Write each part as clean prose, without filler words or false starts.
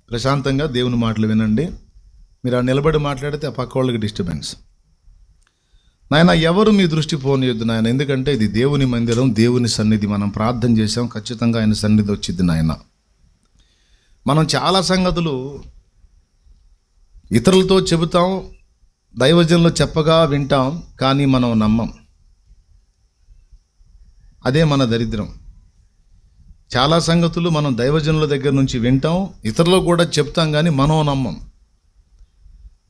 ప్రశాంతంగా దేవుని మాటలు వినండి. మీరు ఆ నిలబడి మాట్లాడితే ఆ పక్క వాళ్ళకి డిస్టర్బెన్స్. నాయన, ఎవరు మీ దృష్టి పోనీయొద్దు నాయన, ఎందుకంటే ఇది దేవుని మందిరం, దేవుని సన్నిధి. మనం ప్రార్థన చేసాం, ఖచ్చితంగా ఆయన సన్నిధి వచ్చింది నాయన. మనం చాలా సంగతులు ఇతరులతో చెబుతాం, దైవజనులు చెప్పగా వింటాం, కానీ మనం నమ్మం. అదే మన దరిద్రం. చాలా సంగతులు మనం దైవజనుల దగ్గర నుంచి వింటాం, ఇతరులకు కూడా చెప్తాం, కానీ మనం నమ్మం.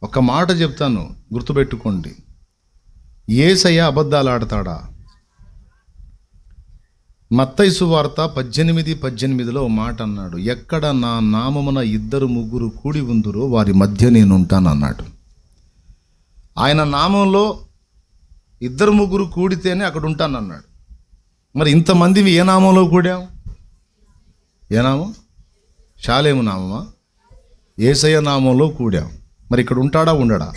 ఒక మాట చెప్తాను, గుర్తుపెట్టుకోండి. యేసయ్య అబద్ధాలు ఆడతాడా? మత్తయి సువార్త 18:18 ఓ మాట అన్నాడు, ఎక్కడ నా నామమున 2-3 కూడి ఉందురో వారి మధ్య నేను ఉంటానన్నాడు. ఆయన నామంలో 2-3 కూడితేనే అక్కడ ఉంటానన్నాడు. మరి ఇంతమంది ఏ నామంలో కూడాం? ఏ నామం? షాలేము నామమా? యేసయ్య నామంలో కూడాం. మరి ఇక్కడ ఉంటాడా ఉండడా?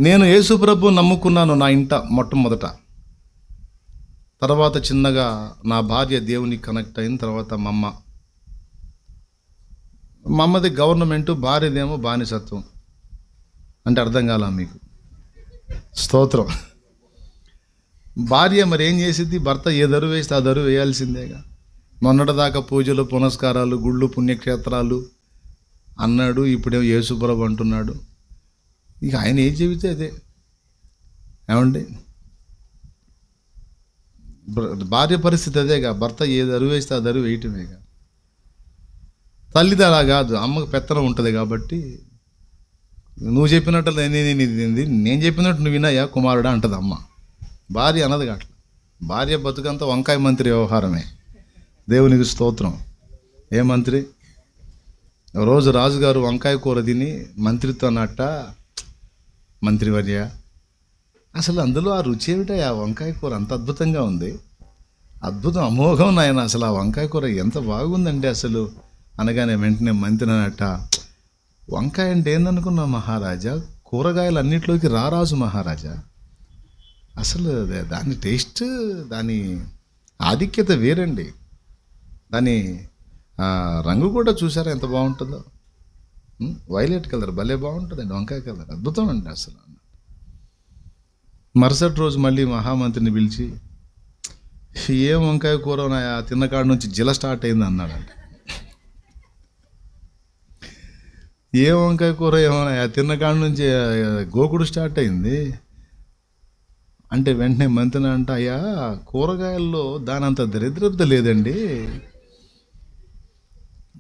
నేను యేసు ప్రభు నమ్ముకున్నాను నా ఇంట మొట్టమొదట. తర్వాత చిన్నగా నా భార్య దేవునికి కనెక్ట్ అయిన తర్వాత మా అమ్మది గవర్నమెంటు, భార్యదేమో బానిసత్వం. అంటే అర్థం కాలా మీకు? స్తోత్రం. భార్య మరి ఏం చేసిద్ది? భర్త ఏ దరువు వేస్తే ఆ దరువు వేయాల్సిందేగా. మొన్నటిదాకా పూజలు, పునస్కారాలు, గుళ్ళు, పుణ్యక్షేత్రాలు అన్నాడు, ఇప్పుడేమో యేసుప్రభు అంటున్నాడు. ఇక ఆయన ఏం చెబితే అదే. ఏమండి, భార్య పరిస్థితి అదేగా. భర్త ఏ దరువు వేస్తే ఆ దరువు వేయటమేగా. తల్లిది అలా కాదు, అమ్మకు పెత్తనం ఉంటుంది కాబట్టి నువ్వు చెప్పినట్టు నేను చెప్పినట్టు నువ్వు వినయ్యా కుమారుడా అంటది అమ్మ. భార్య అన్నది అట్లా. భార్య బతుకంతా వంకాయ మంత్రి వ్యవహారమే. దేవునికి స్తోత్రం. ఏ మంత్రి? రోజు రాజుగారు వంకాయ కూర తిని మంత్రితో అన్నట్ట, మంత్రివర్య అసలు అందులో ఆ రుచి ఏమిటా? ఆ వంకాయ కూర అంత అద్భుతంగా ఉంది, అద్భుతం, అమోఘం నాయన, అసలు ఆ వంకాయ కూర ఎంత బాగుందండి అసలు అనగానే వెంటనే మంత్రి అన్నట్ట, వంకాయ అంటే ఏందనుకున్నావు మహారాజా? కూరగాయలు అన్నింటిలోకి రారాజు మహారాజా. అసలు దాని టేస్ట్, దాని ఆధిక్యత వేరండి. దాని రంగు కూడా చూసారా ఎంత బాగుంటుందో? వైలెట్ కలర్ భలే బాగుంటుందండి వంకాయ కలర్, అద్భుతం అండి అసలు. మరుసటి రోజు మళ్ళీ మహామంత్రిని పిలిచి, ఏం వంకాయ కూర తిన్నకాడ నుంచి జిల స్టార్ట్ అయింది అన్నాడంట. ఏ వంకాయ కూర ఏమన్నా తిన్నకాడ నుంచి గోకుడు స్టార్ట్ అయింది అంటే వెంటనే మంత్రి అంట, అయ్యా కూరగాయల్లో దానంత దరిద్రత లేదండి,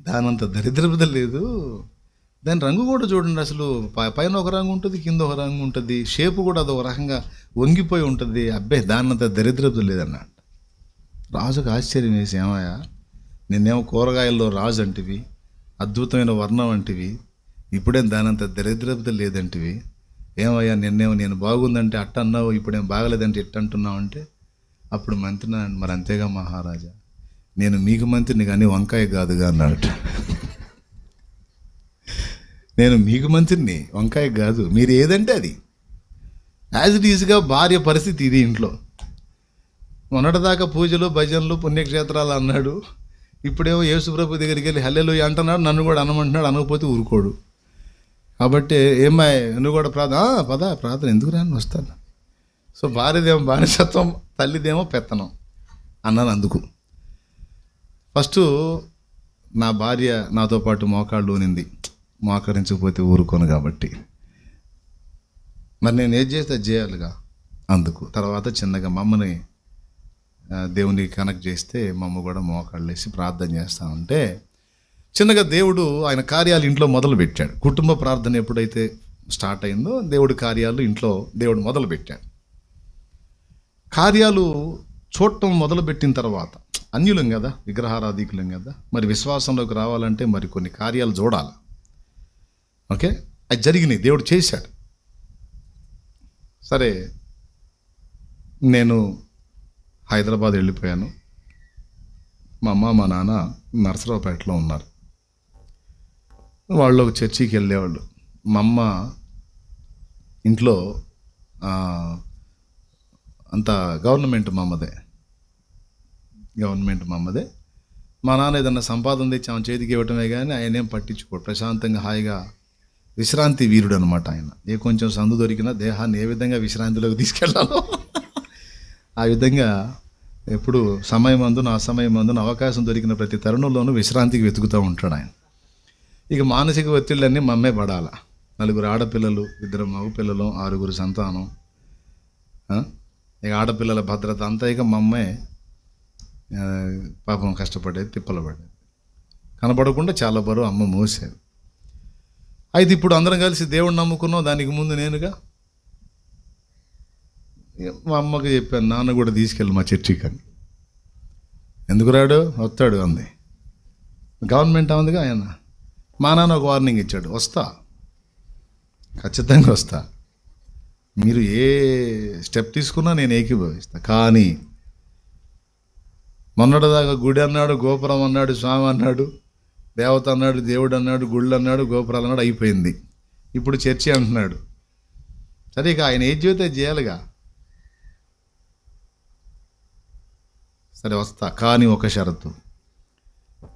దానంత దరిద్రత లేదు. దాని రంగు కూడా చూడండి, అసలు పైన ఒక రంగు ఉంటుంది, కింద ఒక రంగు ఉంటుంది, షేపు కూడా అదొక రకంగా వంగిపోయి ఉంటుంది. అబ్బే, దానంత దరిద్రత లేదన్నట్టు. రాజుకు ఆశ్చర్యం వేసి, ఏమయ్యా నిన్నేమో కూరగాయల్లో రాజు అంటివి, అద్భుతమైన వర్ణం అంటివి, ఇప్పుడేం దానంత దరిద్రత లేదంటివి. ఏమయ్యా నిన్నేమో నేను బాగుందంటే అట్ట అన్నావు, ఇప్పుడేం బాగలేదంటే ఇట్ట అంటున్నావు అంటే అప్పుడు మంత్రి, మరి అంతేగా మహారాజా, నేను మీకు మంత్రిని కానీ వంకాయ కాదుగా అన్నాడు. నేను మీకు మంత్రిని, వంకాయ కాదు, మీరు ఏదంటే అది. యాజ్ ఇట్ ఈజ్గా భార్య పరిస్థితి ఇది ఇంట్లో. మొన్నటిదాకా పూజలు, భజనలు, పుణ్యక్షేత్రాలు అన్నాడు, ఇప్పుడేమో యేసుప్రభు దగ్గరికి వెళ్ళి హల్లెలూయా అంటున్నాడు, నన్ను కూడా అనమంటున్నాడు. అనకపోతే ఊరుకోడు. కాబట్టి ఏమాయ్ నువ్వు కూడా ప్రార్థన ఎందుకు రాని వస్తాను. సో భార్యదేమో బానిసత్వం, తల్లిదేమో పెత్తనం అన్నాను. అందుకు ఫస్ట్ నా భార్య నాతో పాటు మోకాళ్ళు ఉనింది, మోకరించకపోతే ఊరుకోను కాబట్టి. మరి నేను ఏది చేస్తే అది చేయాలిగా. అందుకు తర్వాత చిన్నగా మమ్మని దేవునికి కనెక్ట్ చేస్తే మమ్మ కూడా మోకాళ్ళు వేసి ప్రార్థన చేస్తా ఉంటే చిన్నగా దేవుడు ఆయన కార్యాలు ఇంట్లో మొదలు పెట్టాడు. కుటుంబ ప్రార్థన ఎప్పుడైతే స్టార్ట్ అయిందో దేవుడి కార్యాలు ఇంట్లో దేవుడు మొదలు పెట్టాడు. కార్యాలు చూడటం మొదలుపెట్టిన తర్వాత అన్యులం కదా, విగ్రహారాధికులం కదా, మరి విశ్వాసంలోకి రావాలంటే మరి కొన్ని కార్యాలు చూడాలి. ఓకే, అది జరిగినాయి, దేవుడు చేశాడు. సరే, నేను హైదరాబాద్ వెళ్ళిపోయాను. మా అమ్మ మా నాన్న నరసరావుపేటలో ఉన్నారు. వాళ్ళు ఒక చర్చికి వెళ్ళేవాళ్ళు. మా అమ్మ ఇంట్లో అంతా గవర్నమెంట్ మా అమ్మదే. మా నాన్న ఏదన్నా సంపాదన తెచ్చి ఆమె చేతికి ఇవ్వటమే కానీ ఆయన ఏం పట్టించుకోడు. ప్రశాంతంగా హాయిగా విశ్రాంతి వీరుడు అనమాట ఆయన. ఏ కొంచెం సందు దొరికినా దేహాన్ని ఏ విధంగా విశ్రాంతిలోకి తీసుకెళ్లాలో ఆ విధంగా ఎప్పుడు సమయమందున అసమయమందున అవకాశం దొరికిన ప్రతి తరుణంలోనూ విశ్రాంతికి వెతుకుతూ ఉంటాడు ఆయన. ఇక మానసిక ఒత్తిళ్ళన్నీ మమ్మే పడాల. 4 ఆడపిల్లలు, 2 మగపిల్లలు, 6 సంతానం. ఇక ఆడపిల్లల భద్రత అంతా ఇక మమ్మే పాపం కష్టపడేది, తిప్పలు పడేది. కనపడకుండా చాలా బరువు అమ్మ మోసేది. అయితే ఇప్పుడు అందరం కలిసి దేవుడిని నమ్ముకున్నాం. దానికి ముందు నేనుగా మా అమ్మకి చెప్పాను, నాన్న కూడా తీసుకెళ్ళి మా చర్చికి అని. ఎందుకు రాడు, వస్తాడు అంది. గవర్నమెంట్ ఉందిగా ఆయన. మా నాన్న ఒక వార్నింగ్ ఇచ్చాడు, వస్తా, ఖచ్చితంగా వస్తా, మీరు ఏ స్టెప్ తీసుకున్నా నేను ఏకీభవిస్తా. కానీ మొన్నటిదాకా గుడి అన్నాడు, గోపురం అన్నాడు, స్వామి అన్నాడు, దేవత అన్నాడు, దేవుడు అన్నాడు, గుళ్ళు అన్నాడు, గోపురాలు అన్నాడు, అయిపోయింది. ఇప్పుడు చర్చి అంటున్నాడు. సరే ఇక ఆయన ఏ జీవితం చేయాలిగా. సరే వస్తా, కానీ ఒక షరతు,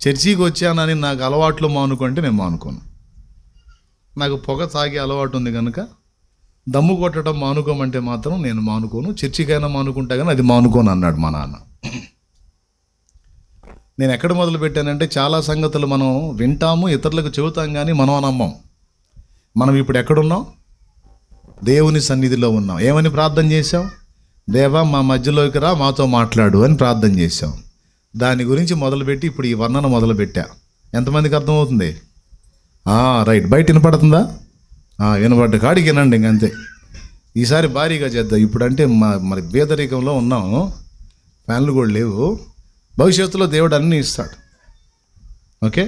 చర్చికి వచ్చానని నాకు అలవాట్లు మానుకుంటే నేను మానుకోను. నాకు పొగ తాగే అలవాటు ఉంది కనుక దమ్ము కొట్టడం మానుకోమంటే మాత్రం నేను మానుకోను. చర్చికైనా మానుకుంటా కానీ అది మానుకోను అన్నాడు మా నాన్న. నేను ఎక్కడ మొదలు పెట్టానంటే, చాలా సంగతులు మనం వింటాము, ఇతరులకు చెబుతాం, కానీ మనం నమ్మం. మనం ఇప్పుడు ఎక్కడున్నాం? దేవుని సన్నిధిలో ఉన్నాం. ఏమని ప్రార్థన చేశాం? దేవా మా మధ్యలోకి రా, మాతో మాట్లాడు అని ప్రార్థన చేశాం. దాని గురించి మొదలుపెట్టి ఇప్పుడు ఈ వర్ణన మొదలుపెట్టా. ఎంతమందికి అర్థమవుతుంది? రైట్. బయట వినపడుతుందా? వినపడ్డ కాడికి వినండి ఇంకంతే. ఈసారి భారీగా చేద్దాం. ఇప్పుడంటే మరి పేదరికంలో ఉన్నాం, ఫ్యాన్లు కూడా లేవు. భవిష్యత్తులో దేవుడు అన్నీ ఇస్తాడు. ఓకే,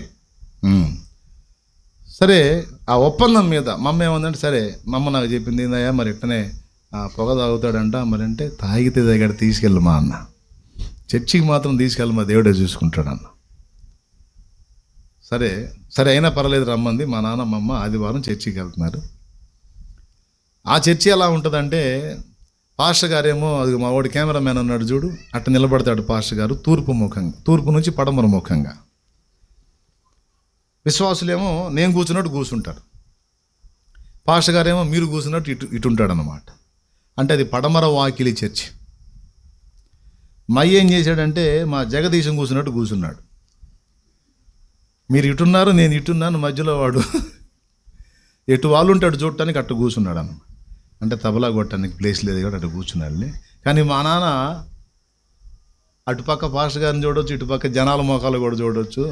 సరే. ఆ ఒప్పందం మీద మమ్మ ఏమందంటే, సరే మమ్మ నాకు చెప్పింది ఏందయ్యా, మరి ఇట్టనే పొగ తాగుతాడంట, మరి అంటే తాగితే దగ్గర తీసుకెళ్ళి మా అన్న, చర్చికి మాత్రం తీసుకెళ్ళి మా దేవుడే చూసుకుంటాడు అన్న. సరే సరే అయినా పర్లేదు రమ్మంది. మా నాన్న మమ్మ ఆదివారం చర్చికి వెళ్తున్నారు. ఆ చర్చి ఎలా ఉంటుందంటే, పాస్టర్ గారేమో, అది మా వాడు కెమెరామ్యాన్ అన్నాడు చూడు, అట్ట నిలబడతాడు పాస్టర్ గారు తూర్పు నుంచి పడమర ముఖంగా. విశ్వాసులేమో నేను కూర్చున్నట్టు కూర్చుంటారు, పాస్టర్ గారేమో మీరు కూర్చున్నట్టు ఇటు ఉంటాడు అన్నమాట. అంటే అది పడమర వాకిలి చర్చి. ఏం చేశాడంటే, మా జగదీశం కూర్చున్నట్టు కూర్చున్నాడు. మీరు ఇటున్నారు, నేను ఇటున్నాను, మధ్యలో వాడు ఎటు వాళ్ళు ఉంటాడు చూడటానికి అట్టు కూర్చున్నాడు అన్నమాట. అంటే తబలా కొట్టడానికి ప్లేస్ లేదు కాబట్టి అటు కూర్చున్నాడులే. కానీ మా నాన్న అటుపక్క పాస్టర్ గారిని చూడవచ్చు, ఇటుపక్క జనాల మోకాలు కూడా చూడవచ్చు.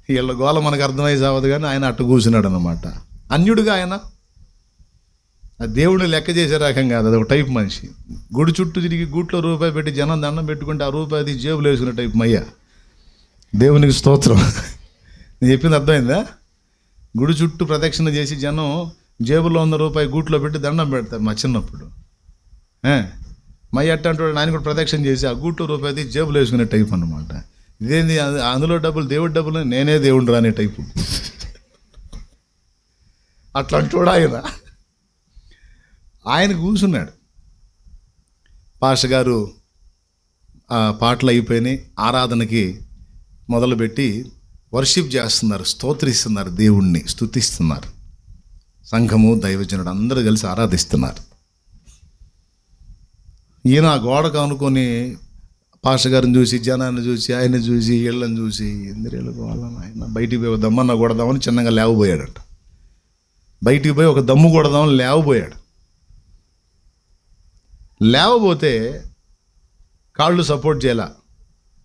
వీళ్ళ గోల మనకు అర్థమయ్యి సావదు, కానీ ఆయన అట్టు కూర్చున్నాడు అన్నమాట. అన్యుడిగా ఆయన దేవుడిని లెక్క చేసే రకం కాదు, అది ఒక టైప్ మనిషి. గుడి చుట్టూ తిరిగి గూట్లో రూపాయి పెట్టి జనం దండం పెట్టుకుంటే ఆ రూపాయి జేబులు వేసుకునే టైప్ మయ్య. దేవునికి స్తోత్రం. నేను చెప్పింది అర్థమైందా? గుడి చుట్టూ ప్రదక్షిణ చేసి జనం జేబులో ₹100 గూట్లో పెట్టి దండం పెడతారు. మా చిన్నప్పుడు మయ్య అట్ట అంటాడు, ఆయన కూడా ప్రదక్షిణ చేసి ఆ గూట్లో రూపాయి జేబులు వేసుకునే టైప్ అన్నమాట. ఇదేంది అందులో డబ్బులు, దేవుడి డబ్బులు, నేనే దేవుడు రానే టైపు. అట్లా అంటాడు ఆయన. ఆయన కూర్చున్నాడు. పాస్టర్ గారు పాటలు అయిపోయినాయి, ఆరాధనకి మొదలుపెట్టి వర్షిప్ చేస్తున్నారు, స్తోత్రిస్తున్నారు, దేవుణ్ణి స్తుతిస్తున్నారు. సంఘము, దైవజనుడు అందరూ కలిసి ఆరాధిస్తున్నారు. ఈయన ఆ గోడకు అనుకొని పాస్టర్ గారిని చూసి, జనాన్ని చూసి, ఆయన చూసి, ఇళ్ళని చూసి, ఎందుకు వాళ్ళని ఆయన బయటికి పోయి ఒక దమ్మన్న కొడదామని చిన్నగా లేవబోయాడట. బయటికి పోయి ఒక దమ్ము కొడదామని లేవబోయాడు. లేవబోతే కాళ్ళు సపోర్ట్ చేయాల,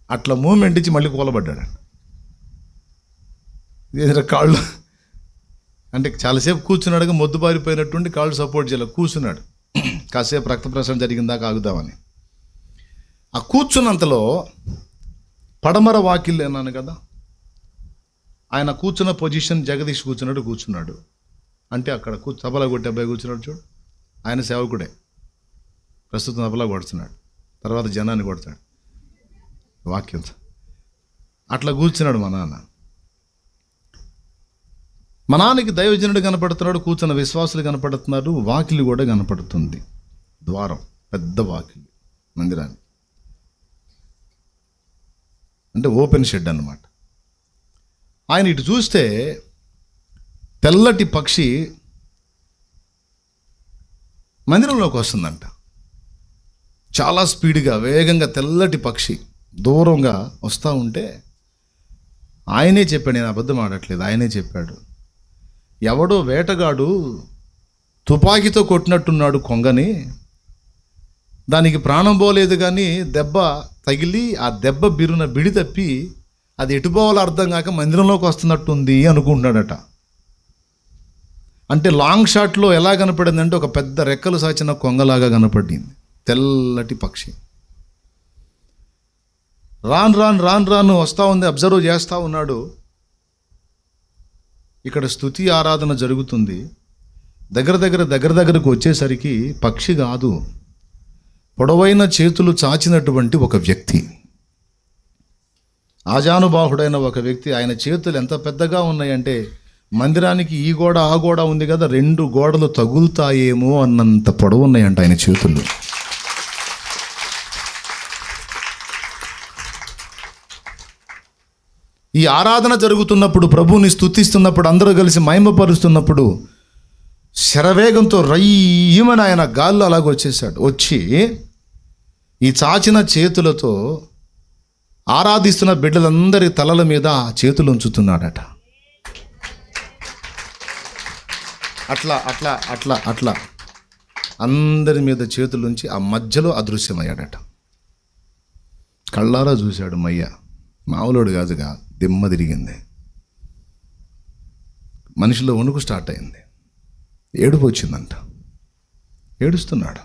అట్లా మూమెంట్ ఇచ్చి మళ్ళీ కూలబడ్డాడు. కాళ్ళు అంటే చాలాసేపు కూర్చున్నాడుగా, మొద్దుబారిపోయినట్టుండి కాళ్ళు సపోర్ట్ చేయాలి, కూర్చున్నాడు. కాసేపు రక్త ప్రసరణ జరిగిందాకా ఆగుదామని. ఆ కూర్చున్నంతలో పడమర వాకిల్ అన్నాను కదా, ఆయన కూర్చున్న పొజిషన్ జగదీష్ కూర్చున్నాడు. అంటే అక్కడ తబలా కొట్టే అబ్బాయి కూర్చున్నాడు చూడు, ఆయన సేవకుడే. ప్రస్తుతం తబలా కొడుతున్నాడు, తర్వాత జనాన్ని కొడతాడు. వాక్యం అట్లా కూర్చున్నాడు మా నాన్న. మా నాన్నకి దైవజనుడు కనపడుతున్నాడు, కూర్చున్న విశ్వాసులు కనపడుతున్నారు, వాకిలి కూడా కనపడుతుంది. ద్వారం, పెద్ద వాకిలి మందిరానికి. అంటే ఓపెన్ షెడ్ అన్నమాట. ఆయన ఇటు చూస్తే తెల్లటి పక్షి మందిరంలోకి వస్తుందంట. చాలా స్పీడ్గా, వేగంగా తెల్లటి పక్షి దూరంగా వస్తూ ఉంటే ఆయనే చెప్పాడు, నేను అబద్ధం ఆడట్లేదు, ఆయనే చెప్పాడు, ఎవడో వేటగాడు తుపాకీతో కొట్టినట్టున్నాడు కొంగని, దానికి ప్రాణం పోలేదు కానీ దెబ్బ తగిలి ఆ దెబ్బ బిరున బిడి తప్పి అది ఎటుపోవాలో అర్థం కాక మందిరంలోకి వస్తున్నట్టుంది అనుకుంటున్నాడట. అంటే లాంగ్ షాట్లో ఎలా కనపడింది అంటే ఒక పెద్ద రెక్కలు సాచిన కొంగలాగా కనపడింది తెల్లటి పక్షి. రాను వస్తూ ఉంది, అబ్జర్వ్ చేస్తూ ఉన్నాడు. ఇక్కడ స్తుతి ఆరాధన జరుగుతుంది. దగ్గరకు వచ్చేసరికి పక్షి కాదు, పొడవైన చేతులు చాచినటువంటి ఒక వ్యక్తి, ఆజానుబాహుడైన ఒక వ్యక్తి. ఆయన చేతులు ఎంత పెద్దగా ఉన్నాయంటే మందిరానికి ఈ గోడ ఆ గోడ ఉంది కదా, 2 గోడలు తగులుతాయేమో అన్నంత పొడవు ఉన్నాయంట ఆయన చేతులు. ఈ ఆరాధన జరుగుతున్నప్పుడు, ప్రభువుని స్తుతిస్తున్నప్పుడు, అందరూ కలిసి మహిమపరుస్తున్నప్పుడు శరవేగంతో రయ్యమని ఆయన గాల్లో అలాగ వచ్చేసాడు. వచ్చి ఈ చాచిన చేతులతో ఆరాధిస్తున్న బిడ్డలందరి తలల మీద ఆ చేతులు ఉంచుతున్నాడట. అట్లా అట్లా అట్లా అట్లా అందరి మీద చేతులుంచి ఆ మధ్యలో అదృశ్యమయ్యాడట. కళ్ళారా చూశాడు మయ్య, మామూలుడు కాదుగా, దిమ్మ తిరిగింది. మనిషిలో వణుకు స్టార్ట్ అయింది, ఏడుపు వచ్చిందంట, ఏడుస్తున్నాడు.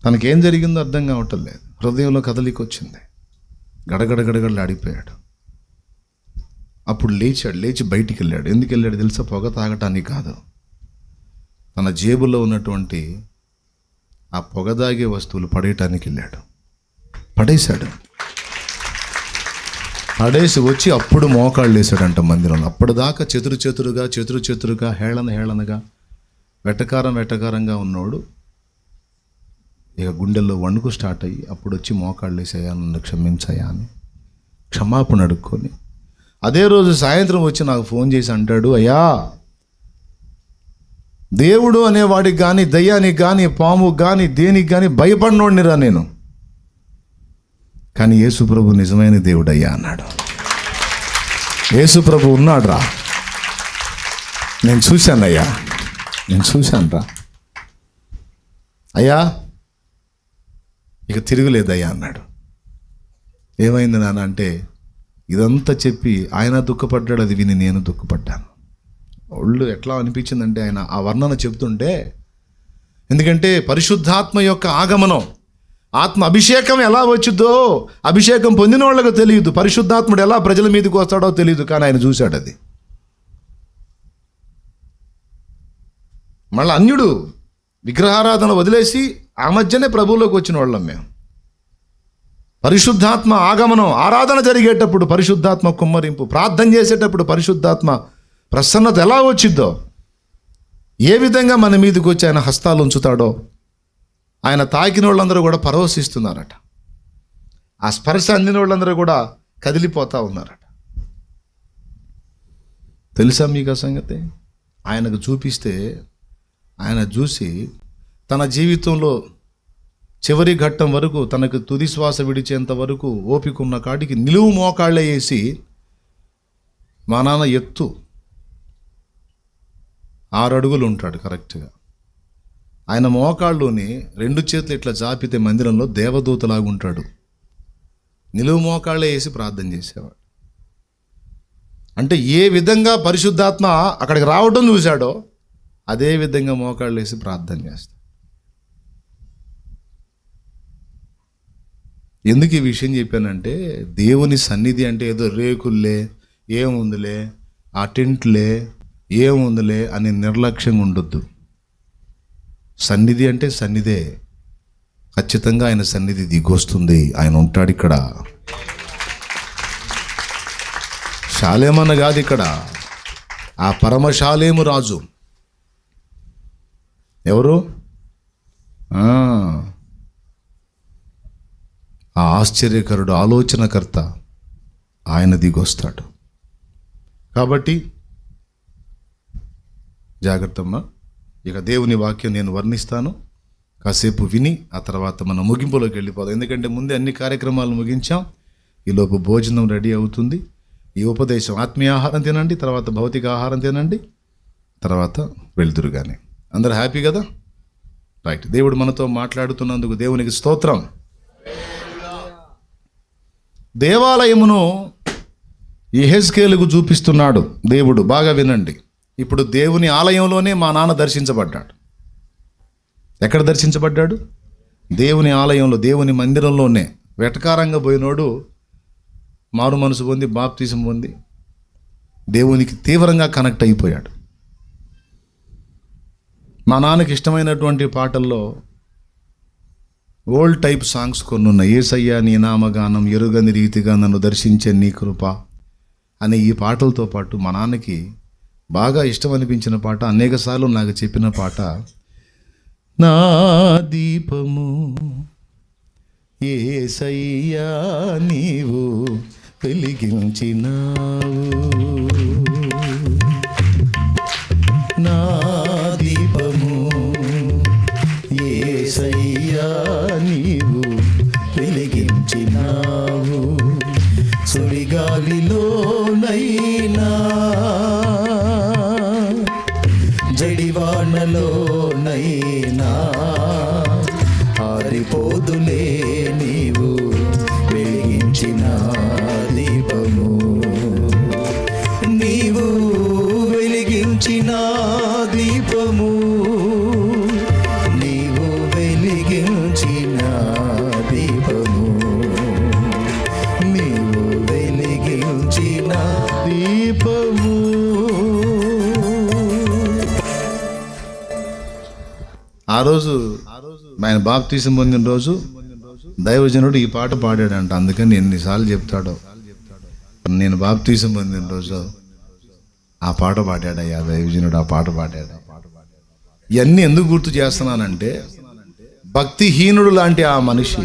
తనకేం జరిగిందో అర్థం కావటం లేదు, హృదయంలో కదలిక వచ్చింది, గడగడలాడిపోయాడు. అప్పుడు లేచి బయటికి వెళ్ళాడు. ఎందుకు వెళ్ళాడు తెలుసా? పొగ తాగటానికి కాదు, తన జేబులో ఉన్నటువంటి ఆ పొగ తాగే వస్తువులు పడేయటానికి వెళ్ళాడు. పడేసి వచ్చి అప్పుడు మోకాళ్ళు వేసాడంట మందిరంలో. అప్పటిదాకా చెతురుగా హేళనగా వెటకారంగా ఉన్నోడు ఇక గుండెల్లో వణుకు స్టార్ట్ అయ్యి అప్పుడు వచ్చి మోకాళ్ళు వేసాయా, నన్ను క్షమించాయా అని క్షమాపణ అడుక్కొని అదే రోజు సాయంత్రం వచ్చి నాకు ఫోన్ చేసి అంటాడు, అయ్యా, దేవుడు అనేవాడికి కానీ, దయ్యానికి కానీ, పాముకి కానీ, దేనికి కానీ భయపడినోడినిరా నేను, కానీ యేసుప్రభు నిజమైన దేవుడయ్యా అన్నాడు. యేసుప్రభు ఉన్నాడురా, నేను చూశానయ్యా, నేను చూశానురా అయ్యా, ఇక తిరుగులేదయ్యా అన్నాడు. ఏమైంది నాన్న అంటే, ఇదంతా చెప్పి ఆయన దుఃఖపడ్డాడు, అది విని నేను దుఃఖపడ్డాను. ఒళ్ళు ఎట్లా అనిపించిందంటే ఆయన ఆ వర్ణన చెప్తుంటే, ఎందుకంటే పరిశుద్ధాత్మ యొక్క ఆగమనం, ఆత్మ అభిషేకం ఎలా వచ్చిందో అభిషేకం పొందిన వాళ్ళకు తెలియదు, పరిశుద్ధాత్ముడు ఎలా ప్రజల మీదకి వస్తాడో తెలియదు, కానీ ఆయన చూశాడు అది. మళ్ళీ అన్యుడు విగ్రహారాధన వదిలేసి ఆ మధ్యనే ప్రభువులోకి వచ్చిన వాళ్ళం మేము. పరిశుద్ధాత్మ ఆగమనం, ఆరాధన జరిగేటప్పుడు పరిశుద్ధాత్మ కుమ్మరింపు, ప్రార్థన చేసేటప్పుడు పరిశుద్ధాత్మ ప్రసన్నత ఎలా వచ్చిద్దో, ఏ విధంగా మన మీదకి వచ్చి ఆయన హస్తాలు ఉంచుతాడో, ఆయన తాకిన వాళ్ళందరూ కూడా పరవశిస్తున్నారట. ఆ స్పర్శ అందిన వాళ్ళందరూ కూడా కదిలిపోతూ ఉన్నారట. తెలుసా మీకు ఆ సంగతి? ఆయనకు చూపిస్తే ఆయన చూసి తన జీవితంలో చివరి ఘట్టం వరకు, తనకు తుది శ్వాస విడిచేంత వరకు ఓపిక ఉన్న కాడికి నిలువు మోకాళ్ళే వేసి, మా నాన్న ఎత్తు 6 అడుగులు ఉంటాడు కరెక్ట్గా, ఆయన మోకాళ్ళుని 2 చేతులు ఇట్లా జాపితే మందిరంలో దేవదూతలాగా ఉంటాడు. నిలువు మోకాళ్ళే వేసి ప్రార్థన చేసేవాడు. అంటే ఏ విధంగా పరిశుద్ధాత్మ అక్కడికి రావడం చూశాడో అదే విధంగా మోకాళ్ళు వేసి ప్రార్థన చేస్తాడు. ఎందుకు ఈ విషయం చెప్పానంటే, దేవుని సన్నిధి అంటే ఏదో రేకుల్లే, ఏముందిలే, ఆ టెంట్లే, ఏముందిలే అని నిర్లక్ష్యంగా ఉండొద్దు. సన్నిధి అంటే సన్నిధే, ఖచ్చితంగా ఆయన సన్నిధి దిగొస్తుంది, ఆయన ఉంటాడు ఇక్కడ. శాలేమన్న కాదు ఇక్కడ, ఆ పరమశాలేము రాజు ఎవరు? ఆ ఆశ్చర్యకరుడు, ఆలోచనకర్త ఆయన దిగొస్తాడు. కాబట్టి జాగ్రత్తమ్మా. ఇక దేవుని వాక్యం నేను వర్ణిస్తాను, కాసేపు విని ఆ తర్వాత మనం ముగింపులోకి వెళ్ళిపోదాం. ఎందుకంటే ముందే అన్ని కార్యక్రమాలు ముగించాం. ఈలోపు భోజనం రెడీ అవుతుంది. ఈ ఉపదేశం ఆత్మీయ ఆహారం తినండి, తర్వాత భౌతిక ఆహారం తినండి, తర్వాత వెళ్తురు. కానీ అందరూ హ్యాపీ కదా? రైట్. దేవుడు మనతో మాట్లాడుతున్నందుకు దేవునికి స్తోత్రం. దేవాలయమును యెహెజ్కేలుకు చూపిస్తున్నాడు దేవుడు. బాగా వినండి. ఇప్పుడు దేవుని ఆలయంలోనే మా నాన్న దర్శించబడ్డాడు. ఎక్కడ దర్శించబడ్డాడు? దేవుని ఆలయంలో, దేవుని మందిరంలోనే. వెటకారంగా పోయినోడు మారు మనసు పొంది బాప్తిసం పొంది దేవునికి తీవ్రంగా కనెక్ట్ అయిపోయాడు. మా నాన్నకి ఇష్టమైనటువంటి పాటల్లో ఓల్డ్ టైప్ సాంగ్స్ కొన్ని ఉన్నాయి. యేసయ్యా నీ నామగానం, ఎరుగని రీతిగా నన్ను దర్శించే నీ కృప అనే ఈ పాటలతో పాటు మా నాన్నకి బాగా ఇష్టం అనిపించిన పాట, అనేకసార్లు నాకు చెప్పిన పాట, నా దీపము యేసయ్యా నీవు వెలిగించినావు, నా దీపము యేసయ్యా నీవు వెలిగించినావు, సుడిగాలిలోనైనా జడివానలోనైనా ఆరిపోదులే నీవు వెలిగించిన దీపము, నీవు వెలిగించిన దీపము, నీవు వెలిగించిన దీపము, నీవు వెలిగించిన దీపము. ఆ రోజు ఆయన బాప్తిసం పొందిన రోజు దైవజనుడు ఈ పాట పాడాడంట. అందుకని ఎన్నిసార్లు చెప్తాడో, నేను బాప్తిసం పొందిన రోజు ఆ పాట పాడాడయ్యా దైవజనుడు, ఆ పాట పాడాడు. ఇవన్నీ ఎందుకు గుర్తు చేస్తున్నానంటే, భక్తిహీనుడు లాంటి ఆ మనిషి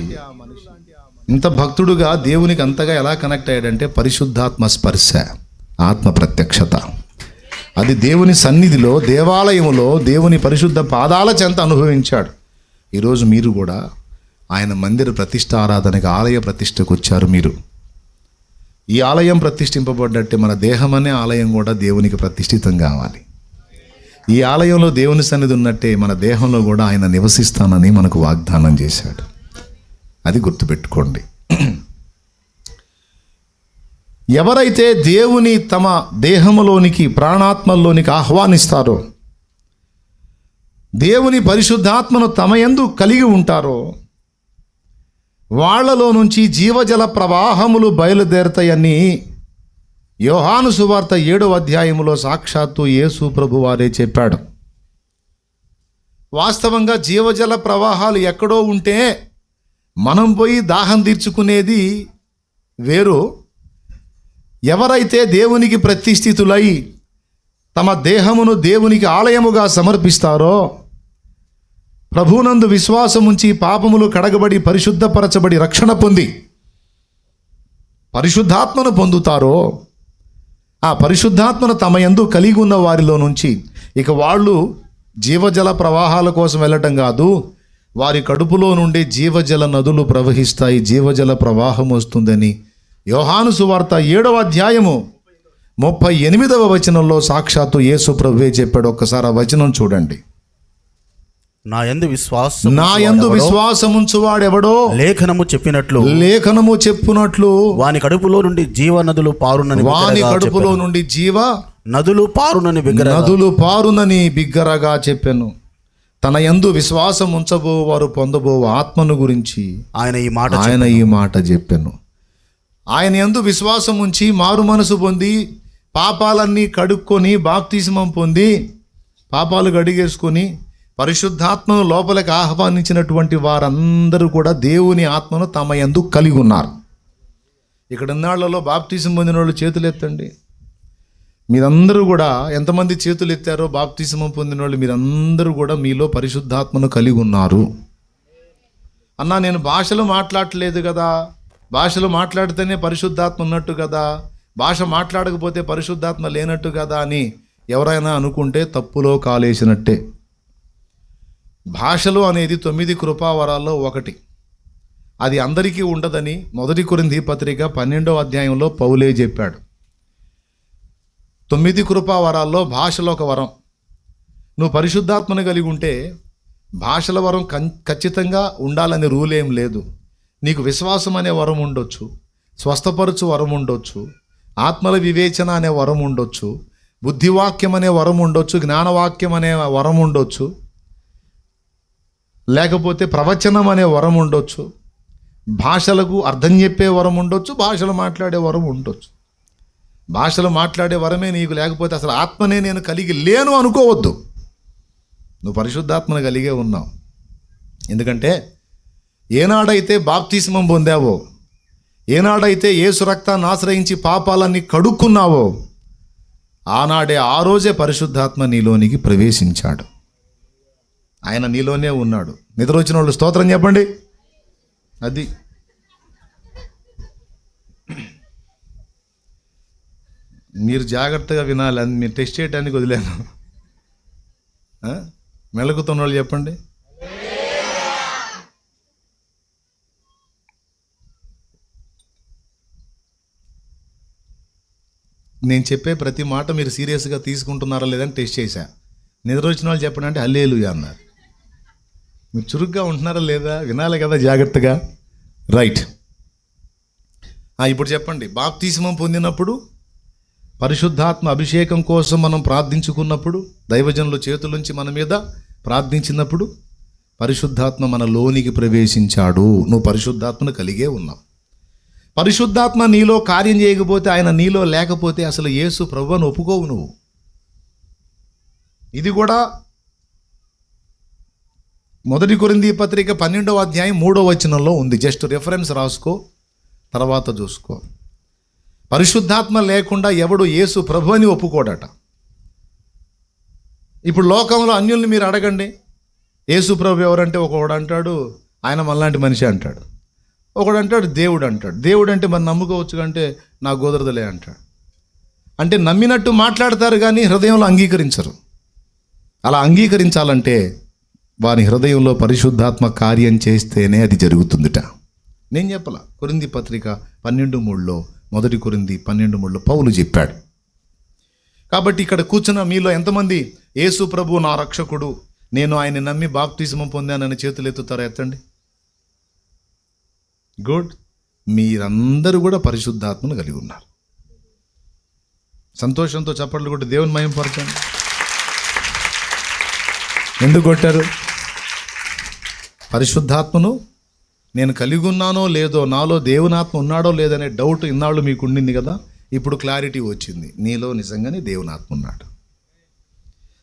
ఇంత భక్తుడుగా దేవునికి అంతగా ఎలా కనెక్ట్ అయ్యాడంటే, పరిశుద్ధాత్మ స్పర్శ, ఆత్మ ప్రత్యక్షత, అది దేవుని సన్నిధిలో, దేవాలయములో దేవుని పరిశుద్ధ పాదాల చెంత అనుభవించాడు. ఈరోజు మీరు కూడా ఆయన మందిర ప్రతిష్ఠ ఆరాధనకి, ఆలయ ప్రతిష్టకు వచ్చారు. మీరు ఈ ఆలయం ప్రతిష్ఠింపబడ్డట్టే మన దేహం అనే ఆలయం కూడా దేవునికి ప్రతిష్ఠితం కావాలి. ఈ ఆలయంలో దేవుని సన్నిధి ఉన్నట్టే మన దేహంలో కూడా ఆయన నివసిస్తానని మనకు వాగ్దానం చేశాడు. అది గుర్తుపెట్టుకోండి. ఎవరైతే దేవుని తమ దేహములోనికి, ప్రాణాత్మల్లోనికి ఆహ్వానిస్తారో, దేవుని పరిశుద్ధాత్మను తమ యందు కలిగి ఉంటారో, వాళ్లలో నుంచి జీవజల ప్రవాహములు బయలుదేరతాయని యోహాను సువార్త 7వ అధ్యాయములో సాక్షాత్తు యేసు ప్రభు వారే చెప్పాడు. వాస్తవంగా జీవజల ప్రవాహాలు ఎక్కడో ఉంటే మనం పోయి దాహం తీర్చుకునేది వేరు. ఎవరైతే దేవునికి ప్రతిష్ఠితులై తమ దేహమును దేవునికి ఆలయముగా సమర్పిస్తారో, ప్రభునందు విశ్వాసముంచి పాపములు కడగబడి పరిశుద్ధపరచబడి రక్షణ పొంది పరిశుద్ధాత్మను పొందుతారో, ఆ పరిశుద్ధాత్మను తమ యందు కలిగి ఉన్న వారిలో నుంచి ఇక వాళ్ళు జీవజల ప్రవాహాల కోసం వెళ్ళటం కాదు, వారి కడుపులో నుండి జీవజల నదులు ప్రవహిస్తాయి, జీవజల ప్రవాహం వస్తుందని యోహాను సువార్త 7వ అధ్యాయము 38వ వచనంలో సాక్షాత్తు యేసు ప్రభువే చెప్పాడు. ఒక్కసారి ఆ వచనం చూడండి. నా యందు విశ్వాసముంచువాడెవడో లేఖనము చెప్పునట్లు వాని కడుపులో నుండి జీవ నదులు పారునని, వాని కడుపులో నుండి జీవ నదులు పారునని బిగ్గరగా చెప్పాను. తన యందు విశ్వాసం ఉంచబో వారు పొందబో ఆత్మను గురించి ఆయన ఈ మాట చెప్పాను. ఆయన యందు విశ్వాసం ఉంచి మారు మనసు పొంది పాపాలన్నీ కడుక్కొని బాప్తిస్మం పొంది పాపాలు కడిగేసుకొని పరిశుద్ధాత్మను లోపలికి ఆహ్వానించినటువంటి వారందరూ కూడా దేవుని ఆత్మను తమ యందు కలిగి ఉన్నారు. ఇక్కడ ఇన్నాళ్లలో బాప్తిసం పొందిన వాళ్ళు చేతులు ఎత్తండి. మీరందరూ కూడా ఎంతమంది చేతులు ఎత్తారో బాప్తిసం పొందిన వాళ్ళు మీరందరూ కూడా మీలో పరిశుద్ధాత్మను కలిగి ఉన్నారు. అన్నా నేను భాషలు మాట్లాడట్లేదు కదా, భాషలు మాట్లాడితేనే పరిశుద్ధాత్మ ఉన్నట్టు కదా, భాష మాట్లాడకపోతే పరిశుద్ధాత్మ లేనట్టు కదా అని ఎవరైనా అనుకుంటే తప్పులో కాలేసినట్టే. భాషలు అనేది 9 కృపావరాల్లో ఒకటి. అది అందరికీ ఉండదని 1 కొరింథీ పత్రిక 12వ అధ్యాయంలో పౌలే చెప్పాడు. 9 కృపావరాల్లో భాషలో ఒక వరం. నువ్వు పరిశుద్ధాత్మను కలిగి ఉంటే భాషల వరం ఖచ్చితంగా ఉండాలని రూల్ ఏం లేదు. నీకు విశ్వాసం అనే వరం ఉండొచ్చు, స్వస్థపరచు వరం ఉండొచ్చు, ఆత్మల వివేచన అనే వరం ఉండొచ్చు, బుద్ధివాక్యం అనే వరం ఉండొచ్చు, జ్ఞానవాక్యం అనే వరం ఉండొచ్చు, లేకపోతే ప్రవచనం అనే వరం ఉండొచ్చు, భాషలకు అర్థం చెప్పే వరం ఉండొచ్చు, భాషలు మాట్లాడే వరం ఉండొచ్చు. భాషలు మాట్లాడే వరమే నీకు లేకపోతే అసలు ఆత్మనే నేను కలిగి లేను అనుకోవద్దు. నువ్వు పరిశుద్ధాత్మను కలిగే ఉన్నావు. ఎందుకంటే ఏనాడైతే బాప్తిస్మం పొందావో, ఏనాడైతే యేసు రక్తాన్ని ఆశ్రయించి పాపాలన్నీ కడుక్కున్నావో, ఆనాడే ఆ రోజే పరిశుద్ధాత్మ నీలోనికి ప్రవేశించాడు. ఆయన నీలోనే ఉన్నాడు. నిద్ర వచ్చిన వాళ్ళు స్తోత్రం చెప్పండి. అది మీరు జాగ్రత్తగా వినాలి. అది మీరు టెస్ట్ చేయడానికి వదిలేను. మెలకుతున్న వాళ్ళు చెప్పండి. నేను చెప్పే ప్రతి మాట మీరు సీరియస్గా తీసుకుంటున్నారా లేదని టెస్ట్ చేశా. నిద్ర వచ్చిన వాళ్ళు చెప్పండి అంటే హల్లెలూయా అన్నారు. మీరు చురుగ్గా ఉంటున్నారా లేదా వినాలి కదా జాగ్రత్తగా. రైట్. ఇప్పుడు చెప్పండి. బాప్తిస్మం పొందినప్పుడు, పరిశుద్ధాత్మ అభిషేకం కోసం మనం ప్రార్థించుకున్నప్పుడు, దైవజనుల చేతులుంచి మన మీద ప్రార్థించినప్పుడు పరిశుద్ధాత్మ మన లోనికి ప్రవేశించాడు. నువ్వు పరిశుద్ధాత్మను కలిగే ఉన్నావు. పరిశుద్ధాత్మ నీలో కార్యం చేయకపోతే, ఆయన నీలో లేకపోతే అసలు యేసు ప్రభువును ఒప్పుకోవు నువ్వు. ఇది కూడా 1 కొరింథీ పత్రిక 12వ అధ్యాయం 3వ వచనంలో ఉంది. జస్ట్ రెఫరెన్స్ రాసుకో, తర్వాత చూసుకో. పరిశుద్ధాత్మ లేకుండా ఎవడు యేసు ప్రభు అని ఒప్పుకోడట. ఇప్పుడు లోకంలో అన్యుల్ని మీరు అడగండి, యేసు ప్రభు ఎవరంటే ఒకడు అంటాడు ఆయన మనలాంటి మనిషి అంటాడు, ఒకడు అంటాడు దేవుడు అంటాడు. దేవుడు అంటే మనం నమ్ముకోవచ్చు అంటే నా గోదరదలే అంటాడు. అంటే నమ్మినట్టు మాట్లాడతారు కానీ హృదయంలో అంగీకరించరు. అలా అంగీకరించాలంటే వారి హృదయంలో పరిశుద్ధాత్మ కార్యం చేస్తేనే అది జరుగుతుందిట. నేను చెప్పలా. కొరింథీ పత్రిక 12:3లో 1 కొరింథీ 12:3లో పౌలు చెప్పాడు. కాబట్టి ఇక్కడ కూర్చున్న మీలో ఎంతమంది యేసు ప్రభు నా రక్షకుడు, నేను ఆయన నమ్మి బాప్తిస్మం పొందానని చేతులు ఎత్తుతారా? ఎత్తండి. గుడ్. మీరందరూ కూడా పరిశుద్ధాత్మను కలిగి ఉన్నారు. సంతోషంతో చప్పట్లు కొట్టి దేవుని మహిమపరచండి. ఎందుకు కొట్టారు? పరిశుద్ధాత్మను నేను కలిగి ఉన్నానో లేదో, నాలో దేవునాత్మ ఉన్నాడో లేదనే డౌట్ ఇన్నాళ్ళు మీకు ఉండింది కదా. ఇప్పుడు క్లారిటీ వచ్చింది. నీలో నిజంగానే దేవునాత్మ ఉన్నాడు.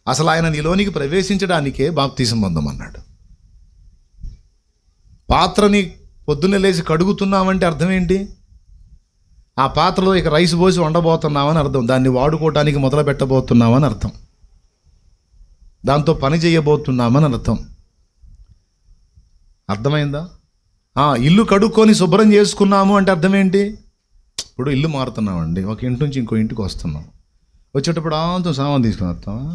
అసలు ఆయన నీలోనికి ప్రవేశించడానికే బాప్తిసం పొందమన్నాడు. పాత్రని పొద్దున్నే లేచి కడుగుతున్నామంటే అర్థం ఏంటి? ఆ పాత్రలో ఇక రైస్ పోసి వండబోతున్నామని అర్థం. దాన్ని వాడుకోవడానికి మొదలు పెట్టబోతున్నామని అర్థం. దాంతో పని చేయబోతున్నామని అర్థం. అర్థమైందా? ఇల్లు కడుక్కొని శుభ్రం చేసుకున్నాము అంటే అర్థం ఏంటి? ఇప్పుడు ఇల్లు మారుతున్నామండి, ఒక ఇంటి నుంచి ఇంకో ఇంటికి వస్తున్నాం. వచ్చేటప్పుడు అంతా సామాన్ తీసుకుని వస్తామా?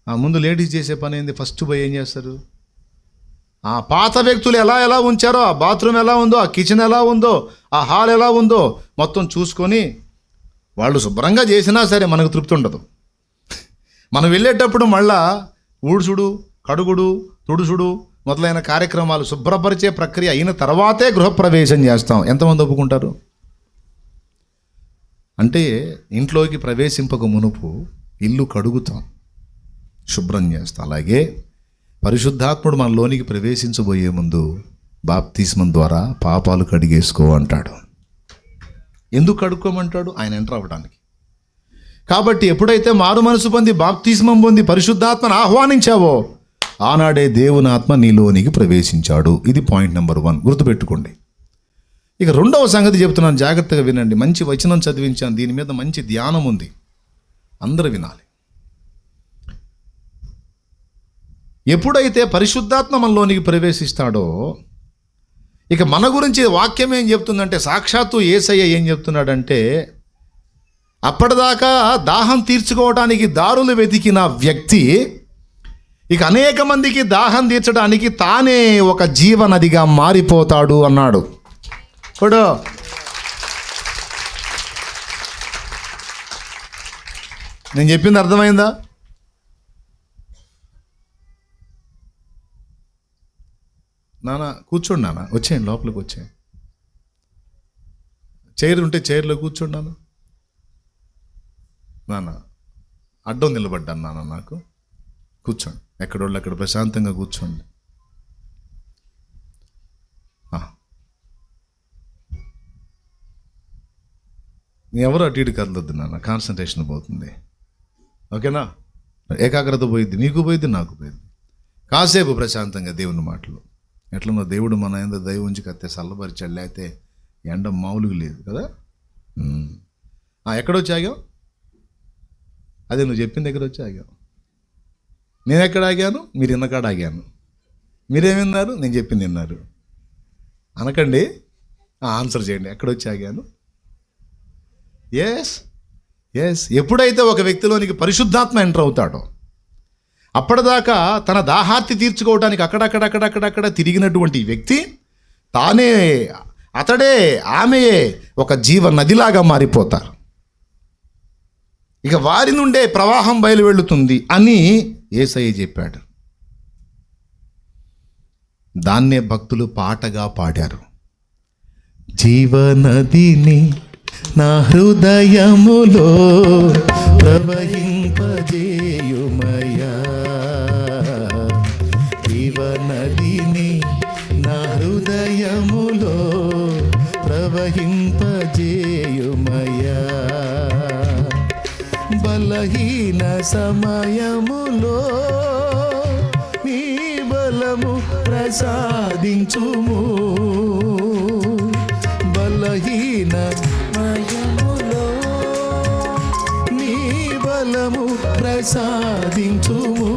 ముందు లేడీస్ చేసే పని ఏంది? ఫస్ట్ పోయి ఏం చేస్తారు? ఆ పాత వ్యక్తులు ఎలా ఉంచారో, ఆ బాత్రూమ్ ఎలా ఉందో, ఆ కిచెన్ ఎలా ఉందో, ఆ హాల్ ఎలా ఉందో మొత్తం చూసుకొని వాళ్ళు శుభ్రంగా చేసినా సరే మనకు తృప్తి ఉండదు. మనం వెళ్ళేటప్పుడు మళ్ళా ఊడ్చుడు, కడుగుడు, తుడుచుడు మొదలైన కార్యక్రమాలు, శుభ్రపరిచే ప్రక్రియ అయిన తర్వాతే గృహప్రవేశం చేస్తాం. ఎంతమంది ఒప్పుకుంటారు? అంటే ఇంట్లోకి ప్రవేశింపక మునుపు ఇల్లు కడుగుతాం, శుభ్రం చేస్తాం. అలాగే పరిశుద్ధాత్ముడు మనలోనికి ప్రవేశించబోయే ముందు బాప్తిస్మం ద్వారా పాపాలు కడిగేసుకో అంటాడు. ఎందుకు కడుక్కోమంటాడు? ఆయన ఎంటర్ అవ్వడానికి. కాబట్టి ఎప్పుడైతే మారు మనసు పొంది బాప్తిస్మం పొంది పరిశుద్ధాత్మను ఆహ్వానించావో ఆనాడే దేవుని ఆత్మ నీలోనికి ప్రవేశించాడు. ఇది పాయింట్ నెంబర్ 1, గుర్తుపెట్టుకోండి. ఇక రెండవ సంగతి చెప్తున్నాను, జాగ్రత్తగా వినండి. మంచి వచనం చదివించాను, దీని మీద మంచి ధ్యానం ఉంది, అందరూ వినాలి. ఎప్పుడైతే పరిశుద్ధాత్మ మనలోనికి ప్రవేశిస్తాడో ఇక మన గురించి వాక్యం ఏం చెప్తుందంటే, సాక్షాత్తు యేసయ్య ఏం చెప్తున్నాడంటే, అప్పటిదాకా దాహం తీర్చుకోవడానికి దారులు వెతికిన వ్యక్తి ఇక అనేక మందికి దాహం తీర్చడానికి తానే ఒక జీవనదిగా మారిపోతాడు అన్నాడు. ఇప్పుడు నేను చెప్పింది అర్థమైందా? నాన్న కూర్చోండి, నాన్న వచ్చేయండి, లోపలికి వచ్చేయండి. చైర్ ఉంటే చైర్లో కూర్చోండి నాన్న. నాన్న అడ్డం నిలబడ్డాను నాన్న, నాకు కూర్చోండి, ఎక్కడోళ్ళు అక్కడ ప్రశాంతంగా కూర్చోండి. ఎవరు అటు ఇటు కదలొద్దు నాన్న, కాన్సన్ట్రేషన్ పోతుంది. ఓకేనా? ఏకాగ్రత పోయిద్ది, నీకు పోయిద్ది, నాకు పోయిద్ది. కాసేపు ప్రశాంతంగా దేవుని మాటలు. ఎట్లనో దేవుడు మన ఎంత దయ ఉంచి కత్తే చల్లబరిచాడు, లేకపోతే ఎండ మామూలుగా లేదు కదా. ఎక్కడొచ్చి ఆగావు? అదే నువ్వు చెప్పిన దగ్గర వచ్చి ఆగావు. నేను ఎక్కడ ఆగాను? మీరు ఇన్నకాడ ఆగాను. మీరేమిన్నారు? నేను చెప్పింది విన్నారు. అనకండి, ఆన్సర్ చేయండి. ఎక్కడొచ్చి ఆగాను? ఎస్. ఎప్పుడైతే ఒక వ్యక్తిలోనికి పరిశుద్ధాత్మ ఎంటర్ అవుతాడో, అప్పటిదాకా తన దాహార్తి తీర్చుకోవడానికి అక్కడక్కడ తిరిగినటువంటి వ్యక్తి తానే, అతడే, ఆమెయే ఒక జీవ నదిలాగా మారిపోతారు. ఇక వారి నుండే ప్రవాహం బయలు వెళుతుంది అని యేసయ్య చెప్పాడు. దాన్నే భక్తులు పాటగా పాడారు. జీవనదిని నా హృదయములో ప్రవహింపజేయుమయ్యా, జీవనదిని నా హృదయములో ప్రవహింపజేయుమయ్యా, బలహీన సమయములో నీ బలము ప్రసాదించుము, బలహీన సమయములో నీ బలము ప్రసాదించుము,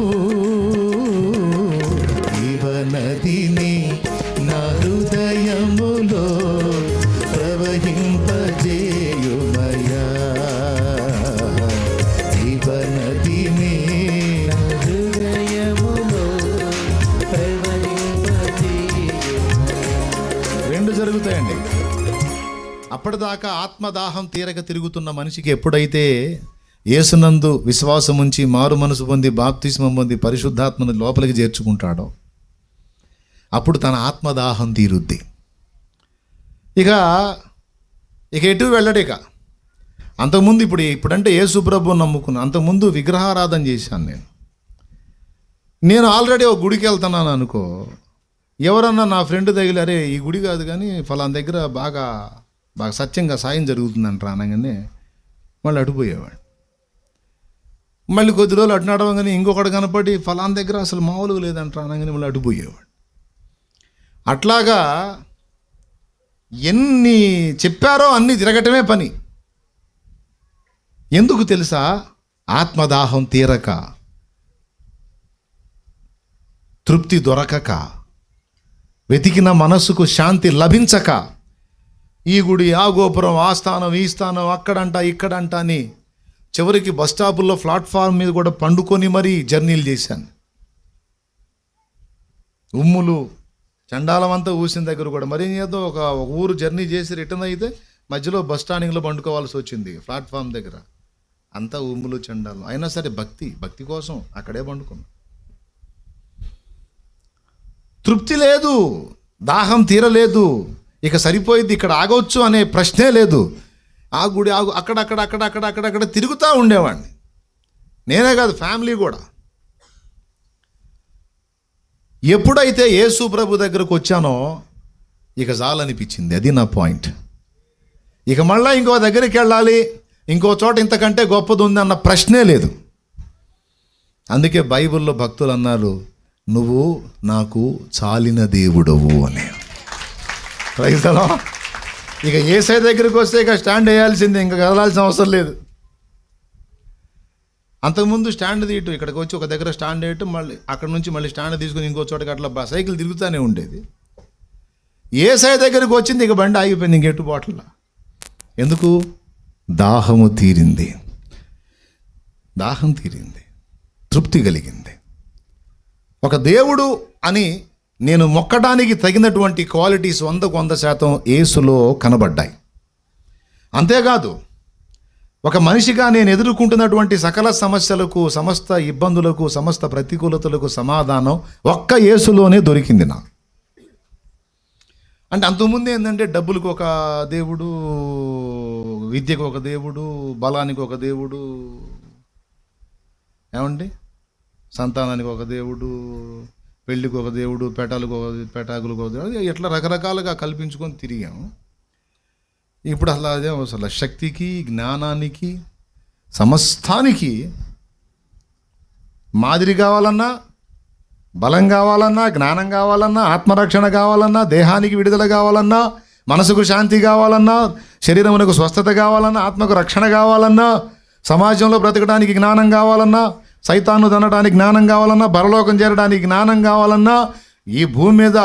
జీవనదిని నా హృదయములో ప్రవహింపజేయుమయ్యా, జీవనదిని నా హృదయములో ప్రవహింపజేయుమయ్యా. రెండు జరుగుతాయండి. అప్పటిదాకా ఆత్మదాహం తీరక తిరుగుతున్న మనిషికి ఎప్పుడైతే యేసునందు విశ్వాసం ఉంచి మారు మనసు పొంది బాప్తిస్మం పొంది పరిశుద్ధాత్మను లోపలికి చేర్చుకుంటాడో, అప్పుడు తన ఆత్మదాహం తీరుద్ది. ఇక ఎటు వెళ్ళడు. ఇక అంతకుముందు ఇప్పుడంటే యేసు ప్రభువుని నమ్ముకున్నాను. అంతకుముందు విగ్రహారాధన చేశాను. నేను ఆల్రెడీ ఒక గుడికి వెళ్తున్నాను అనుకో, ఎవరన్నా నా ఫ్రెండ్ తగిలి, అరే ఈ గుడి కాదు కానీ ఫలానా దగ్గర బాగా సత్యంగా సాయం జరుగుతుందంటారా అనగానే మళ్ళీ అడిపోయేవాడు. మళ్ళీ కొద్ది రోజులు అటు నడవగానే ఇంకొకటి కనపడి ఫలానా దగ్గర అసలు మామూలుగా లేదంటారా అనగానే మళ్ళీ అడిపోయేవాడు. అట్లాగా ఎన్ని చెప్పారో అన్నీ తిరగటమే పని. ఎందుకు తెలుసా? ఆత్మదాహం తీరక, తృప్తి దొరకక, వెతికిన మనస్సుకు శాంతి లభించక, ఈ గుడి, ఆ గోపురం, ఆ స్థానం, ఈ స్థానం, అక్కడంట ఇక్కడంట అని చివరికి బస్ స్టాపుల్లో ప్లాట్ఫామ్ మీద కూడా పండుకొని మరీ జర్నీలు చేశాను. ఉమ్ములు చండాలం అంతా ఊసిన దగ్గర కూడా మరి ఏదో ఒక ఊరు జర్నీ చేసి రిటర్న్ అయితే మధ్యలో బస్ స్టాండింగ్లో పండుకోవాల్సి వచ్చింది. ప్లాట్ఫామ్ దగ్గర అంతా ఉమ్ములు చండాలం. అయినా సరే భక్తి కోసం అక్కడే పండుకున్నాం. తృప్తి లేదు, దాహం తీరలేదు, ఇక సరిపోయింది, ఇక్కడ ఆగవచ్చు అనే ప్రశ్నే లేదు. ఆ గుడి అక్కడక్కడ తిరుగుతూ ఉండేవాడిని. నేనే కాదు, ఫ్యామిలీ కూడా. ఎప్పుడైతే యేసు ప్రభు దగ్గరకు వచ్చానో ఇక చాలనిపించింది. అది నా పాయింట్. ఇక మళ్ళీ ఇంకో దగ్గరికి వెళ్ళాలి, ఇంకో చోట ఇంతకంటే గొప్పది ఉంది అన్న ప్రశ్నే లేదు. అందుకే బైబిల్లో భక్తులు అన్నారు, నువ్వు నాకు చాలిన దేవుడవు అని. రైతులో ఇక యేసయ్య దగ్గరికి వస్తే ఇక స్టాండ్ వేయాల్సిందే, ఇంకా కదలాల్సిన అవసరం లేదు. అంతకుముందు స్టాండ్ తీయటం, ఇక్కడికి వచ్చి ఒక దగ్గర స్టాండ్ వేయటం, మళ్ళీ అక్కడ నుంచి మళ్ళీ స్టాండ్ తీసుకుని ఇంకో చోటకి అట్లా సైకిల్ తిరుగుతూనే ఉండేది. యేసయ్య దగ్గరికి వచ్చింది, ఇక బండి ఆగిపోయింది, ఇంకెట్టు బాటల. ఎందుకు? దాహము తీరింది, దాహం తీరింది, తృప్తి కలిగింది. ఒక దేవుడు అని నేను మొక్కడానికి తగినటువంటి క్వాలిటీస్ 100% యేసులో కనబడ్డాయి. అంతేకాదు, ఒక మనిషిగా నేను ఎదుర్కొంటున్నటువంటి సకల సమస్యలకు, సమస్త ఇబ్బందులకు, సమస్త ప్రతికూలతలకు సమాధానం ఒక్క యేసులోనే దొరికింది నాకు. అంటే అంతకుముందు ఏంటంటే డబ్బులకు ఒక దేవుడు, విద్యకు ఒక దేవుడు, బలానికి ఒక దేవుడు, ఏమండి సంతానానికి ఒక దేవుడు, పెళ్ళికి ఒక దేవుడు, పెటాకులకు ఒక దేవుడు, ఇట్లా రకరకాలుగా కల్పించుకొని తిరిగాము. ఇప్పుడు అసలు శక్తికి, జ్ఞానానికి, సమస్తానికి మాదిరి కావాలన్నా, బలం కావాలన్నా, జ్ఞానం కావాలన్నా, ఆత్మరక్షణ కావాలన్నా, దేహానికి విడుదల కావాలన్నా, మనసుకు శాంతి కావాలన్నా, శరీరమునకు స్వస్థత కావాలన్నా, ఆత్మకు రక్షణ కావాలన్నా, సమాజంలో బ్రతకడానికి జ్ఞానం కావాలన్నా, సైతాను తనడానికి జ్ఞానం కావాలన్నా, పరలోకం చేరడానికి జ్ఞానం కావాలన్నా, ఈ భూమి మీద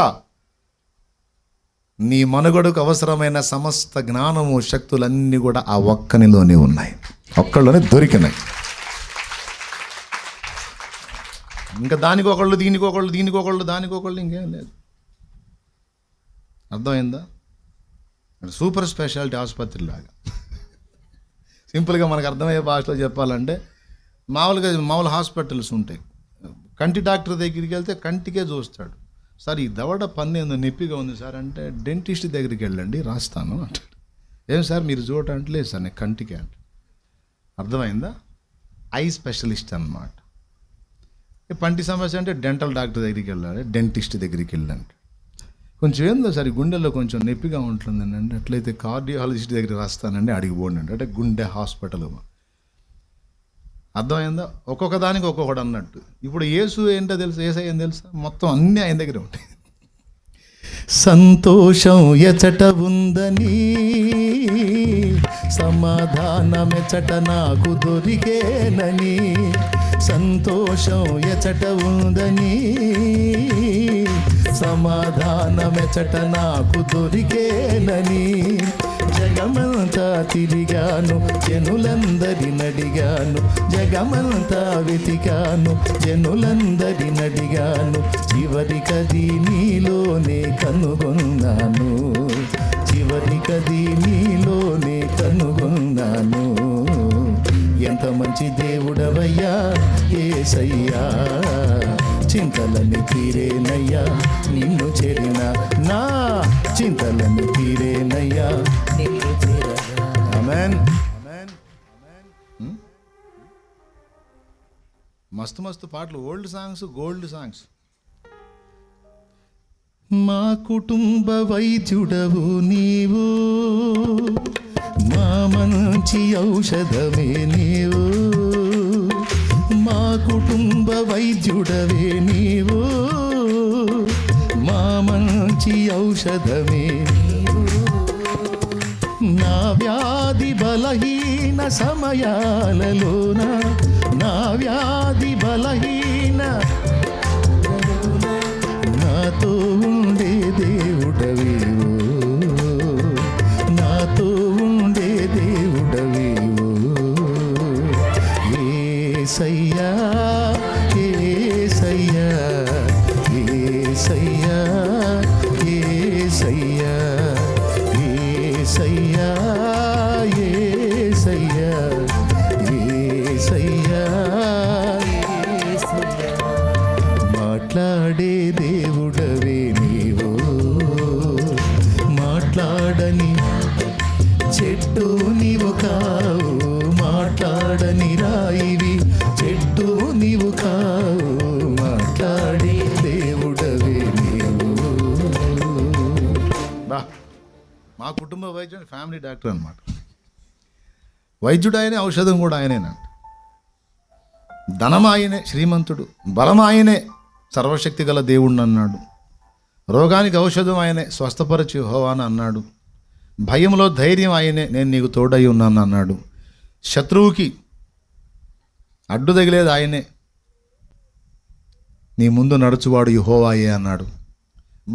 నీ మనుగడకు అవసరమైన సమస్త జ్ఞానము, శక్తులన్నీ కూడా ఆ ఒక్కనిలోనే ఉన్నాయి, ఒక్కళ్ళలోనే దొరికినాయి. ఇంకా దానికొకళ్ళు, దీనికొకళ్ళు, దీనికొకళ్ళు, దానికొకళ్ళు, ఇంకేం లేదు. అర్థమైందా? సూపర్ స్పెషాలిటీ ఆసుపత్రి లాగా. సింపుల్గా మనకు అర్థమయ్యే భాషలో చెప్పాలంటే, మామూలు హాస్పిటల్స్ ఉంటాయి. కంటి డాక్టర్ దగ్గరికి వెళ్తే కంటికే చూస్తాడు. సార్ ఈ దవడ పన్ను ఏందో నొప్పిగా ఉంది సార్ అంటే, డెంటిస్ట్ దగ్గరికి వెళ్ళండి రాస్తాను అంటాడు. ఏం సార్ మీరు చూడటం? లేదు సార్ నేను కంటికే అంట. అర్థమైందా? ఐ స్పెషలిస్ట్ అన్నమాట. పంటి సమస్య అంటే డెంటల్ డాక్టర్ దగ్గరికి వెళ్ళాలి, డెంటిస్ట్ దగ్గరికి వెళ్ళండి. కొంచెం ఏందో సార్ గుండెల్లో కొంచెం నొప్పిగా ఉంటుందండి అంటే, అట్లయితే కార్డియాలజిస్ట్ దగ్గరికి రాస్తానండి, అడిగిపోండి అంటే గుండె హాస్పిటల్. అర్థమైందా? ఒక్కొక్క దానికి ఒక్కొక్కటి అన్నట్టు. ఇప్పుడు యేసు ఏంటో తెలుసు, యేసయ్య ఏం తెలుసా? మొత్తం అన్నీ ఆయన దగ్గర ఉంటాయి. సంతోషం ఎచట ఉందని, సమాధానమెచట నాకు దొరికేనని, సంతోషం ఎచట ఉందని, సమాధానమెచట నాకు దొరికేనని, జగమంతా తిరిగాను, జనులందరినడిగాను, జగమంతా వెతికాను, జనులందరినడిగాను, చివరికది నీలోనే కనుగొన్నాను, చివరికది నీలోనే కనుగొన్నాను. ఎంత మంచి దేవుడవయ్యా యేసయ్యా, చింతలని తీరేనయ్యా నిన్ను చేరిన, నా చింతలని తీరేనయ్యా నిన్ను చేరిన. ఆమేన్. మస్తు పాటలు, ఓల్డ్ సాంగ్స్, గోల్డ్ సాంగ్స్. మా కుటుంబ వైద్యుడవు నీవు, మా మంచి ఔషధమే నీవు, మా కుటుంబ వైద్యుడవే నీవు, మా మంచి ఔషధమే నీవు. నా వ్యాధి బలహీన సమయాలలోన, నా వ్యాధి బలహీన నాతో ఉండే దేవుడవేవో, నాతో ఉండే దేవుడవేవో. యేసయ్యా యేసయ్యా యేసయ్యా యేసయ్యా యేసయ్యా యేసయ్యా యేసయ్యా. మాట్లాడే దేవుడవే నీవు, మాట్లాడని చెట్టు నీవు కావు, మాట్లాడని రాయివి చెట్టు నీవు కావు, మాట్లాడే దేవుడవే నీవు. మా కుటుంబ వైద్యుడు ఫ్యామిలీ డాక్టర్ అన్నమాట. వైద్యుడు ఆయనే, ఔషధం కూడా ఆయనేనంట. ధనం ఆయనే, శ్రీమంతుడు, బలం ఆయనే, సర్వశక్తి గల దేవుణ్ణి అన్నాడు. రోగానికి ఔషధం ఆయనే, స్వస్థపరచు యెహోవా అన్నాడు. భయంలో ధైర్యం ఆయనే, నేను నీకు తోడై ఉన్నాను అన్నాడు. శత్రువుకి అడ్డు తగిలేది ఆయనే, నీ ముందు నడుచువాడు యెహోవాయే అన్నాడు.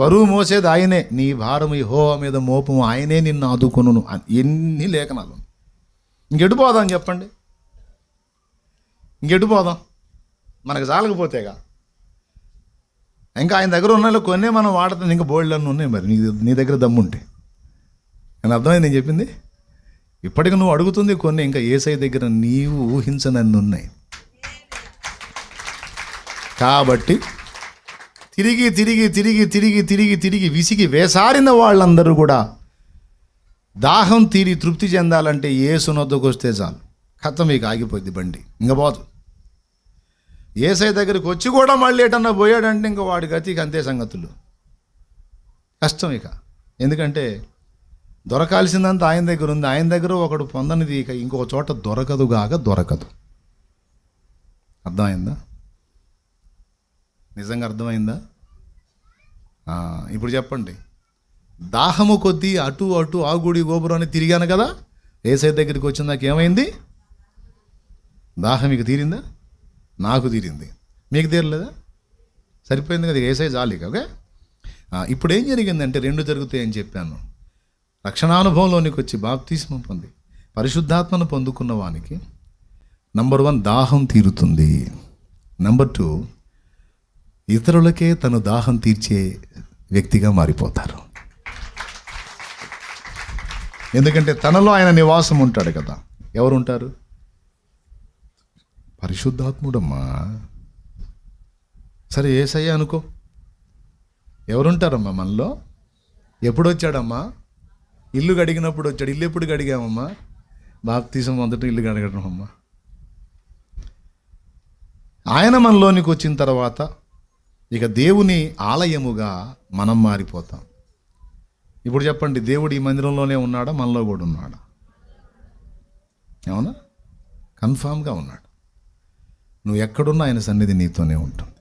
బరువు మోసేది ఆయనే, నీ భారం యెహోవా మీద మోపము, ఆయనే నిన్ను ఆదుకొనును. ఎన్ని లేఖనాలు. ఇంకెటు పోదాం చెప్పండి, ఇంకెటు పోదాం? మనకు చాలకపోతేగా. ఇంకా ఆయన దగ్గర ఉన్న కొన్నే మనం వాడుతుంది, ఇంకా బోల్డ్లన్నీ ఉన్నాయి. మరి నీ దగ్గర దమ్ముంటే. అని అర్థమైంది నేను చెప్పింది? ఇప్పటికి నువ్వు అడుగుతుంది కొన్ని, ఇంకా యేసయ్య దగ్గర నీవు ఊహించనన్ని ఉన్నాయి. కాబట్టి తిరిగి తిరిగి తిరిగి తిరిగి తిరిగి తిరిగి విసిగి వేసారిన వాళ్ళందరూ కూడా దాహం తీరి తృప్తి చెందాలంటే యేసునొద్దకు వస్తే చాలు, కథ మీకు ఆగిపోద్ది బండి, ఇంకా పోదు. యేసయ్య దగ్గరికి వచ్చి కూడా మళ్ళీ ఎటన్నా పోయాడంటే ఇంకా వాడి గతికి అంతే సంగతులు, కష్టం ఇక. ఎందుకంటే దొరకాల్సిందంతా ఆయన దగ్గర ఉంది. ఆయన దగ్గర ఒకడు పొందనిది ఇక ఇంకొక చోట దొరకదు. అర్థమైందా? నిజంగా అర్థమైందా? ఇప్పుడు చెప్పండి, దాహము కొద్దీ అటు అటు ఆ గుడి గోపురాన్ని తిరిగాను కదా, యేసయ్య దగ్గరికి వచ్చిన నాకు ఏమైంది? దాహం మీకు తీరిందా? నాకు తీరింది, మీకు తీరలేదా? సరిపోయింది కదా, యేసయ్య చాలు. ఓకే, ఇప్పుడు ఏం జరిగిందంటే రెండు జరుగుతాయని చెప్పాను. రక్షణానుభవంలోనికి వచ్చి బాప్తిస్మం పొంది పరిశుద్ధాత్మను పొందుకున్న వానికి నంబర్ 1 దాహం తీరుతుంది. నంబర్ 2 ఇతరులకే తను దాహం తీర్చే వ్యక్తిగా మారిపోతారు. ఎందుకంటే తనలో ఆయన నివాసం ఉంటాడు కదా. ఎవరుంటారు? పరిశుద్ధాత్ముడమ్మా. సరే యేసయ్య అనుకో, ఎవరుంటారమ్మా మనలో? ఎప్పుడు వచ్చాడమ్మా? ఇల్లు గడిగినప్పుడు వచ్చాడు. ఇల్లు ఎప్పుడు గడిగామమ్మా? బాప్తిసం మొదట ఇల్లు గడగడం అమ్మా. ఆయన మనలోనికి వచ్చిన తర్వాత ఇక దేవుని ఆలయముగా మనం మారిపోతాం. ఇప్పుడు చెప్పండి, దేవుడు ఈ మందిరంలోనే ఉన్నాడా? మనలో కూడా ఉన్నాడా? ఏమన్నా? కన్ఫామ్గా ఉన్నాడు. నువ్వు ఎక్కడున్నా ఆయన సన్నిధి నీతోనే ఉంటుంది.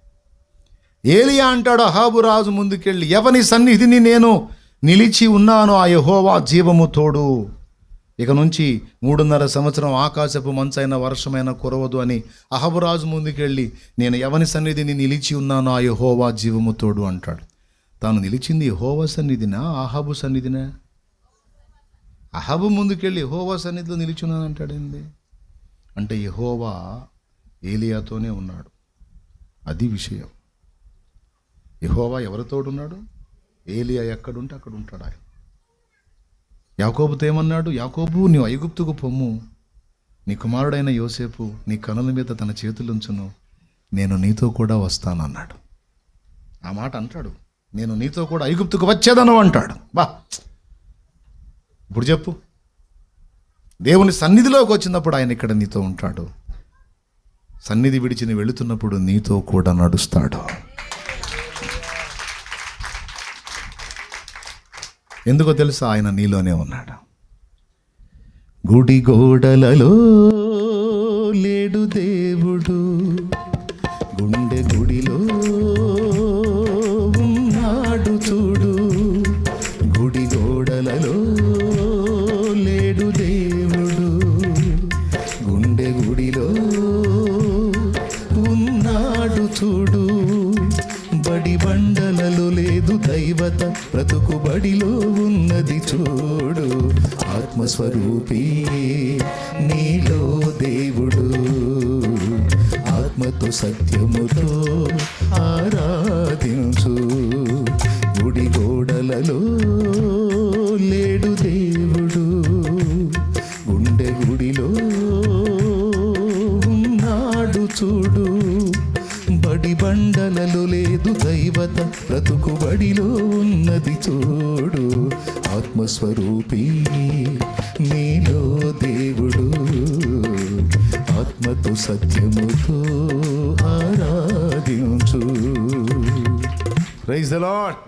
ఏలియా అంటాడు అహాబు రాజు ముందుకెళ్ళి, ఎవని సన్నిధిని నేను నిలిచి ఉన్నాను ఆ యెహోవా జీవము తోడు, ఇక నుంచి 3.5 సంవత్సరం ఆకాశపు మంచైన వర్షమైన కురవదు అని అహాబు రాజు ముందుకెళ్ళి, నేను ఎవని సన్నిధిని నిలిచి ఉన్నాను ఆ యెహోవా జీవము తోడు అంటాడు. తాను నిలిచింది యెహోవా సన్నిధినా అహాబు సన్నిధినా? అహాబు ముందుకెళ్ళి యెహోవా సన్నిధిలో నిలిచున్నాను అంటాడండి. అంటే యెహోవా ఏలియాతోనే ఉన్నాడు. అది విషయం. యెహోవా ఎవరితోడున్నాడు? ఏలియా ఎక్కడుంటే అక్కడ ఉంటాడు ఆయన. యాకోబుతో ఏమన్నాడు? యాకోబు, నీవు ఐగుప్తుకు పొమ్ము, నీ కుమారుడైన యోసేపు నీ కనుల మీద తన చేతులుంచును, నేను నీతో కూడా వస్తానన్నాడు. ఆ మాట అంటాడు, నేను నీతో కూడా ఐగుప్తుకు వచ్చేదను అంటాడు. బా, ఇప్పుడు చెప్పు, దేవుని సన్నిధిలోకి వచ్చినప్పుడు ఆయన ఇక్కడ నీతో ఉంటాడు, సన్నిధి విడిచి నువ్వు వెళుతున్నప్పుడు నీతో కూడా నడుస్తాడు. ఎందుకో తెలుసా? ఆయన నీలోనే ఉన్నాడు. గుడి గోడలలో లేడు దేవుడు, గుండె గుడిలో ఉన్నాడు చూడు. గుడి గోడలలో లేడు దేవుడు, గుండె గుడిలో ఉన్నాడు చూడు. బడి బండలలో లేదు దైవత, బ్రతుకు బడిలో ఉన్నది చూడు. ఆత్మస్వరూపీ నీలో దేవుడు, ఆత్మతో సత్యముతో ఆరాధించు. గుడి గోడలలో లేడు దేవుడు, గుండె గుడిలో ఉన్నాడు చూడు. బడి బండలలో లేదు దైవత, బ్రతుకు బడిలో ఉన్నది చూడు. ఆత్మస్వరూపీ నీలో దేవుడు, ఆత్మతో సత్యముతో ఆరాధించు. Praise the Lord.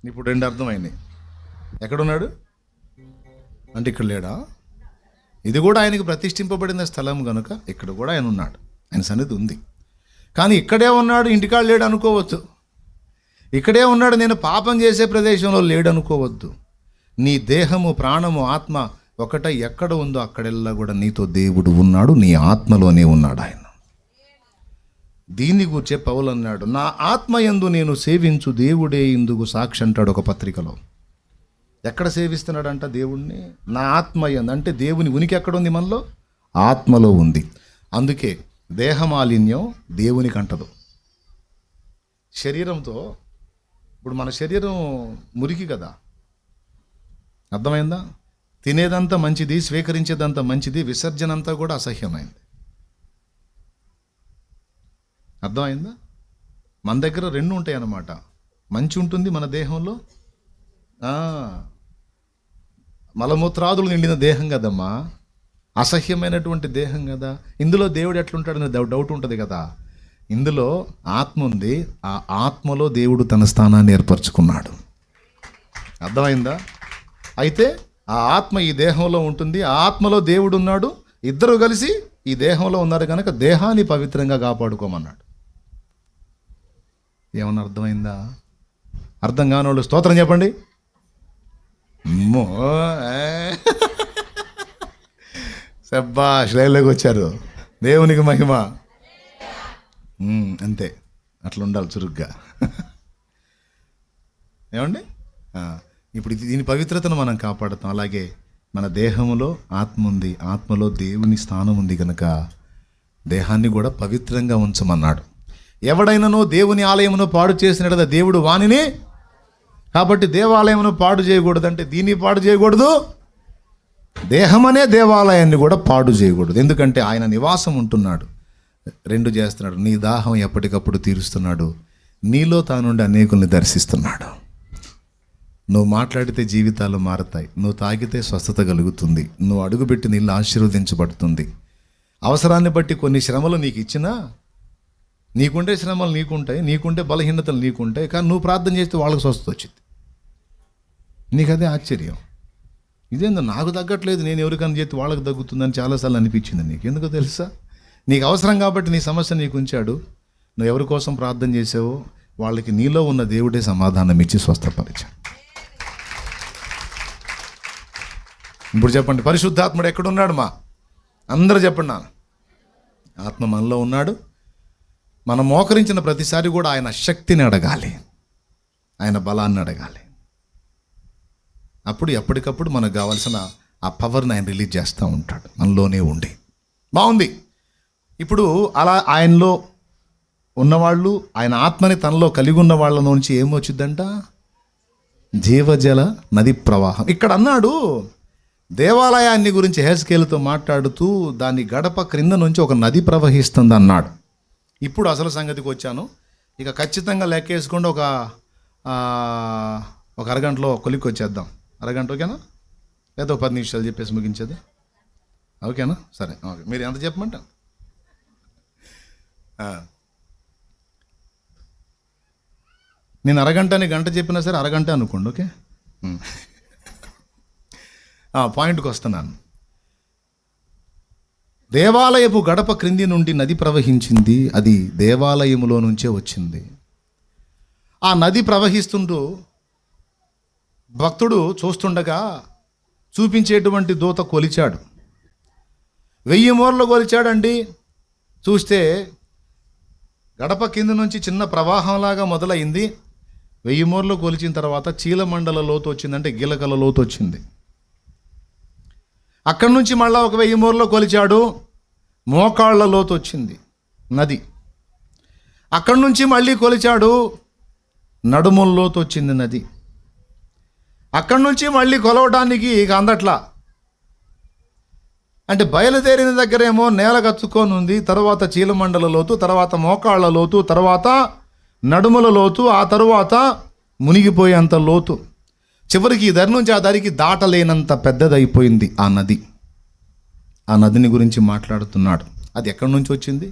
ఇప్పుడు 2 అర్థమైనాయి. ఎక్కడున్నాడు అంటే ఇక్కడ లేడా? ఇది కూడా ఆయనకు ప్రతిష్ఠింపబడిన స్థలం కనుక ఇక్కడ కూడా ఆయన ఉన్నాడు, ఆయన సన్నిధి ఉంది. కానీ ఇక్కడే ఉన్నాడు, ఇంటికాడ లేడు అనుకోవద్దు. ఇక్కడే ఉన్నాడు, నేను పాపం చేసే ప్రదేశంలో లేడు అనుకోవద్దు. నీ దేహము, ప్రాణము, ఆత్మ ఒకట ఎక్కడ ఉందో అక్కడెల్లా కూడా నీతో దేవుడు ఉన్నాడు, నీ ఆత్మలోనే ఉన్నాడు ఆయన. దీన్ని కూర్చే పౌలు అన్నాడు, నా ఆత్మయందు నేను సేవించు దేవుడే ఇందుకు సాక్షి అంటాడు ఒక పత్రికలో. ఎక్కడ సేవిస్తున్నాడంట దేవుణ్ణి? నా ఆత్మయందు, అంటే దేవుని ఉనికి ఎక్కడుంది? మనలో ఆత్మలో ఉంది. అందుకే దేహమాలిన్యం దేవునికి అంటదు. శరీరంతో, ఇప్పుడు మన శరీరం మురికి కదా, అర్థమైందా? తినేదంతా మంచిది, స్వీకరించేదంతా మంచిది, విసర్జన అంతా కూడా అసహ్యమైంది. అర్థమైందా? మన దగ్గర రెండు ఉంటాయి అన్నమాట. మంచి ఉంటుంది మన దేహంలో, మలమూత్రాదులు నిండిన దేహం కదమ్మా, అసహ్యమైనటువంటి దేహం కదా. ఇందులో దేవుడు ఎట్లుంటాడని డౌట్ ఉంటుంది కదా. ఇందులో ఆత్మ ఉంది, ఆ ఆత్మలో దేవుడు తన స్థానాన్ని ఏర్పరచుకున్నాడు. అర్థమైందా? అయితే ఆ ఆత్మ ఈ దేహంలో ఉంటుంది, ఆ ఆత్మలో దేవుడు ఉన్నాడు, ఇద్దరు కలిసి ఈ దేహంలో ఉన్నారు కనుక దేహాన్ని పవిత్రంగా కాపాడుకోమన్నాడు. ఏమన్నా అర్థమైందా? అర్థం కాని వాళ్ళు స్తోత్రం చెప్పండి. సబ్బా శ్రేయలోకి వచ్చారు. దేవునికి మహిమ. అంతే, అట్లా ఉండాలి చురుగ్గా. ఏమండి? ఇప్పుడు దీని పవిత్రతను మనం కాపాడుతాం. అలాగే మన దేహంలో ఆత్మ ఉంది, ఆత్మలో దేవుని స్థానం ఉంది కనుక దేహాన్ని కూడా పవిత్రంగా ఉంచమన్నాడు. ఎవడైనానో దేవుని ఆలయమును పాడు చేసినట్టు దేవుడు వానిని, కాబట్టి దేవాలయమును పాడు చేయకూడదు. అంటే దీన్ని పాడు చేయకూడదు, దేహమనే దేవాలయాన్ని కూడా పాడు చేయకూడదు. ఎందుకంటే ఆయన నివాసం ఉంటున్నాడు, రెండు చేస్తున్నాడు. నీ దాహం ఎప్పటికప్పుడు తీరుస్తున్నాడు, నీలో తానుండి అనేకుల్ని దర్శిస్తున్నాడు. నువ్వు మాట్లాడితే జీవితాలు మారతాయి, నువ్వు తాగితే స్వస్థత కలుగుతుంది, నువ్వు అడుగుపెట్టిన ఇల్లు ఆశీర్వదించబడుతుంది. అవసరాన్ని బట్టి కొన్ని శ్రమలు నీకు ఇచ్చినా, నీకుంటే శ్రమలు నీకుంటాయి, నీకుంటే బలహీనతలు నీకుంటాయి, కానీ నువ్వు ప్రార్థన చేస్తే వాళ్ళకి స్వస్థత వచ్చింది. నీకు అదే ఆశ్చర్యం. ఇదేందో నాకు తగ్గట్లేదు, నేను ఎవరికైనా చేస్తే వాళ్ళకి తగ్గుతుందని చాలాసార్లు అనిపించింది. నీకు ఎందుకో తెలుసా? నీకు అవసరం కాబట్టి నీ సమస్య నీకు ఉంచాడు. నువ్వు ఎవరి కోసం ప్రార్థన చేసావో వాళ్ళకి నీలో ఉన్న దేవుడే సమాధానం ఇచ్చి స్వస్థపరిచాడు. ఇప్పుడు చెప్పండి, పరిశుద్ధాత్ముడు ఎక్కడున్నాడు? అందరూ చెప్పండి. ఆత్మ మనలో ఉన్నాడు. మనం మోకరించిన ప్రతిసారి కూడా ఆయన శక్తిని అడగాలి, ఆయన బలాన్ని అడగాలి. అప్పుడు ఎప్పటికప్పుడు మనకు కావాల్సిన ఆ పవర్ని ఆయన రిలీజ్ చేస్తూ ఉంటాడు మనలోనే ఉండి. బాగుంది. ఇప్పుడు అలా ఆయనలో ఉన్నవాళ్ళు, ఆయన ఆత్మని తనలో కలిగి ఉన్న వాళ్ళ నుంచి ఏమొచ్చిందంట? జీవజల నది ప్రవాహం. ఇక్కడ అన్నాడు, దేవాలయాన్ని గురించి హెస్కేలుతో మాట్లాడుతూ దాని గడప క్రింద నుంచి ఒక నది ప్రవహిస్తుంది అన్నాడు. ఇప్పుడు అసలు సంగతికి వచ్చాను. ఇక ఖచ్చితంగా లెక్కేసుకుంటే ఒక అరగంటలో కొలిక్కి వచ్చేద్దాం. అరగంట ఓకేనా? లేదా 10 నిమిషాలు చెప్పేసి ముగించేది ఓకేనా? సరే, ఓకే. మీరు ఎంత చెప్పమంట? నేను అరగంటని గంట చెప్పినా సరే అరగంట అనుకోండి, ఓకే? పాయింట్కి వస్తున్నాను. దేవాలయపు గడప క్రింది నుండి నది ప్రవహించింది. అది దేవాలయములో నుంచే వచ్చింది. ఆ నది ప్రవహిస్తుంటూ భక్తుడు చూస్తుండగా చూపించేటువంటి దూత కొలిచాడు. 1000 మూరలు కొలిచాడండి. చూస్తే గడప కింద నుంచి చిన్న ప్రవాహంలాగా మొదలైంది. 1000 మూరలు కొలిచిన తర్వాత చీలమండల లోతు వచ్చిందంటే గిలకల లోతు వచ్చింది. అక్కడి నుంచి మళ్ళీ ఒక 1000 మూరలు కొలిచాడు, మోకాళ్ళ లోతు వచ్చింది నది. అక్కడి నుంచి మళ్ళీ కొలిచాడు, నడుముల లోతు వచ్చింది నది. అక్కడి నుంచి మళ్ళీ కొలవడానికి ఇక అందట్లా. అంటే బయలుదేరిన దగ్గరేమో నేల కచ్చుకొని ఉంది, తర్వాత చీలమండల లోతు, తర్వాత మోకాళ్ళ లోతు, తర్వాత నడుముల లోతు, ఆ తరువాత మునిగిపోయేంత లోతు. చివరికి ఈ దరి నుంచి ఆ దరికి దాటలేనంత పెద్దదైపోయింది ఆ నది. ఆ నదిని గురించి మాట్లాడుతున్నాడు. అది ఎక్కడి నుంచి వచ్చింది?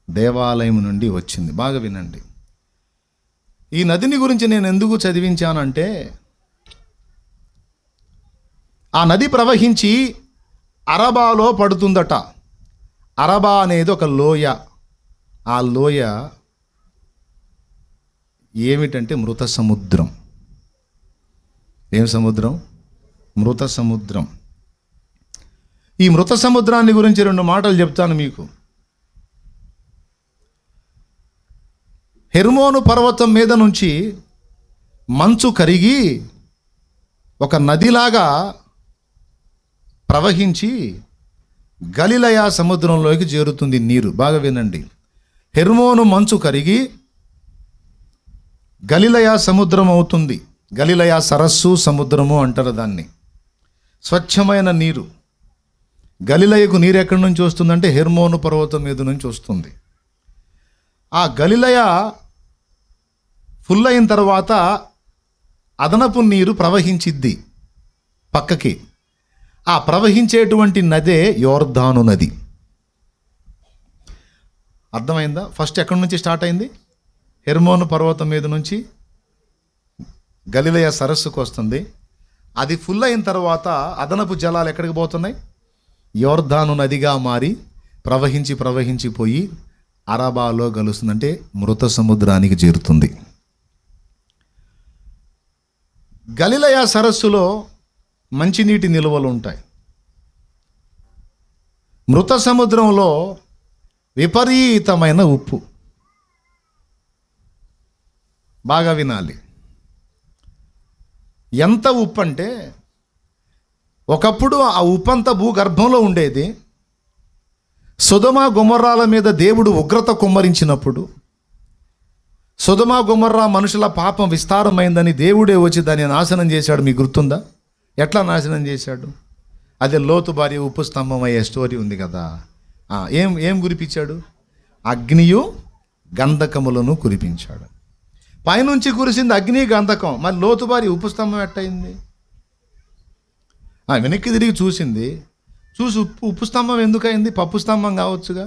దేవాలయం నుండి వచ్చింది. బాగా వినండి. ఈ నదిని గురించి నేను ఎందుకు చదివించానంటే, ఆ నది ప్రవహించి అరబాలో పడుతుందట. అరబా అనేది ఒక లోయ. ఆ లోయ ఏమిటంటే మృత సముద్రం. ఏం సముద్రం? మృత సముద్రం. ఈ మృత సముద్రాన్ని గురించి 2 మాటలు చెప్తాను మీకు. హెర్మోను పర్వతం మీద నుంచి మంచు కరిగి ఒక నదిలాగా ప్రవహించి గలిలయ సముద్రంలోకి చేరుతుంది నీరు. బాగా వినండి. హెర్మోను మంచు కరిగి గలిలయ సముద్రం అవుతుంది. గలిలయ సరస్సు, సముద్రము అంటారు దాన్ని. స్వచ్ఛమైన నీరు. గలిలయకు నీరు ఎక్కడి నుంచి వస్తుందంటే హెర్మోను పర్వతం మీద నుంచి వస్తుంది. ఆ గలిలయ ఫుల్ అయిన తర్వాత అదనపు నీరు ప్రవహించిద్ది పక్కకి. ఆ ప్రవహించేటువంటి నదే యోర్దాను నది. అర్థమైందా? ఫస్ట్ ఎక్కడి నుంచి స్టార్ట్ అయింది? హెర్మోను పర్వతం మీద నుంచి గలిలయ సరస్సుకు వస్తుంది. అది ఫుల్ అయిన తర్వాత అదనపు జలాలు ఎక్కడికి పోతున్నాయి? యోర్దాను నదిగా మారి ప్రవహించిపోయి అరబాలో కలుస్తుందంటే మృత సముద్రానికి చేరుతుంది. గలిలయ సరస్సులో మంచినీటి నిల్వలు ఉంటాయి. మృత సముద్రంలో విపరీతమైన ఉప్పు. బాగా వినాలి. ఎంత ఉప్పు అంటే ఒకప్పుడు ఆ ఉప్పంతా భూగర్భంలో ఉండేది. సొదొమ గొమొర్రాల మీద దేవుడు ఉగ్రత కుమ్మరించినప్పుడు, సొదొమ గొమొర్రా మనుషుల పాపం విస్తారమైందని దేవుడే వచ్చి దాన్ని నాశనం చేశాడు. మీకు గుర్తుందా? ఎట్లా నాశనం చేశాడు? అదే లోతు భార్య ఉప్పు స్తంభం అయ్యే స్టోరీ ఉంది కదా. ఏం కురిపించాడు? అగ్నియు గంధకములను కురిపించాడు. పైనుంచి కురిసింది అగ్ని గంధకం. మరి లోతు భార్య ఉప్పు స్తంభం ఎట్టయింది? వెనక్కి తిరిగి చూసింది. చూసి ఉప్పు స్తంభం ఎందుకయింది? పప్పు స్తంభం కావచ్చుగా,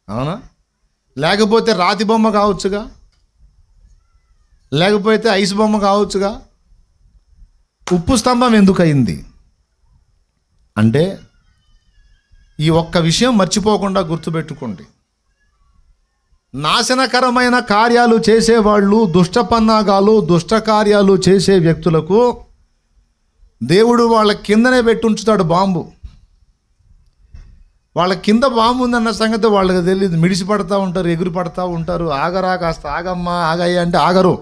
అవునా? లేకపోతే రాతి బొమ్మ కావచ్చుగా, లేకపోతే ఐస్ బొమ్మ కావచ్చుగా. ఉప్పు స్తంభం ఎందుకయింది అంటే ఈ ఒక్క విషయం మర్చిపోకుండా గుర్తుపెట్టుకోండి. నాశనకరమైన కార్యాలు చేసేవాళ్ళు, దుష్ట పన్నాగాలు, దుష్ట కార్యాలు చేసే వ్యక్తులకు దేవుడు వాళ్ళ కిందనే పెట్టి ఉంచుతాడు బాంబు. వాళ్ళ కింద బాంబు ఉందన్న సంగతి వాళ్ళకి తెలియదు. మిడిసి పడతా ఉంటారు, ఎగురు పడతా ఉంటారు. ఆగరా, కాస్త ఆగమ్మా, ఆగయ్య అంటే ఆగరు.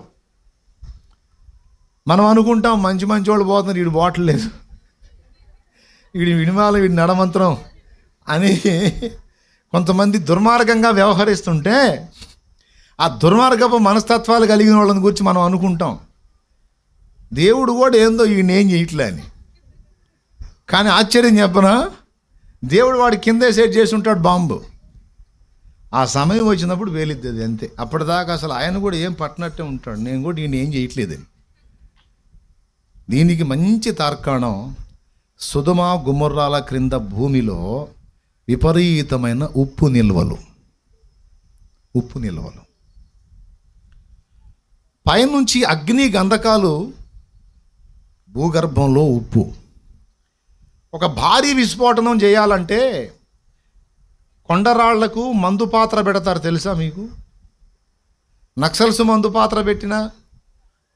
మనం అనుకుంటాం మంచి వాళ్ళు పోతున్నారు, వీడు పోవట్లేదు, వీడి వినిమాల, వీడి నడమంత్రం అని. కొంతమంది దుర్మార్గంగా వ్యవహరిస్తుంటే ఆ దుర్మార్గపు మనస్తత్వాలు కలిగిన వాళ్ళని గురించి మనం అనుకుంటాం దేవుడు కూడా ఏందో ఈయన ఏం చేయట్లే అని. కానీ ఆశ్చర్యం చెప్పనా, దేవుడు వాడి కిందే సెట్ చేసి ఉంటాడు బాంబు. ఆ సమయం వచ్చినప్పుడు వేలిద్ది అంతే. అప్పటిదాకా అసలు ఆయన కూడా ఏం పట్టినట్టే ఉంటాడు, నేను కూడా ఈయన ఏం చేయట్లేదని. దీనికి మంచి తార్కాణం సొదొమ గొమొర్రాల క్రింద భూమిలో విపరీతమైన ఉప్పు నిల్వలు. పైనుంచి అగ్ని గంధకాలు, భూగర్భంలో ఉప్పు. ఒక భారీ విస్ఫోటనం చేయాలంటే కొండరాళ్లకు మందు పాత్ర పెడతారు, తెలుసా మీకు? నక్సల్స్ మందు పాత్ర పెట్టినా,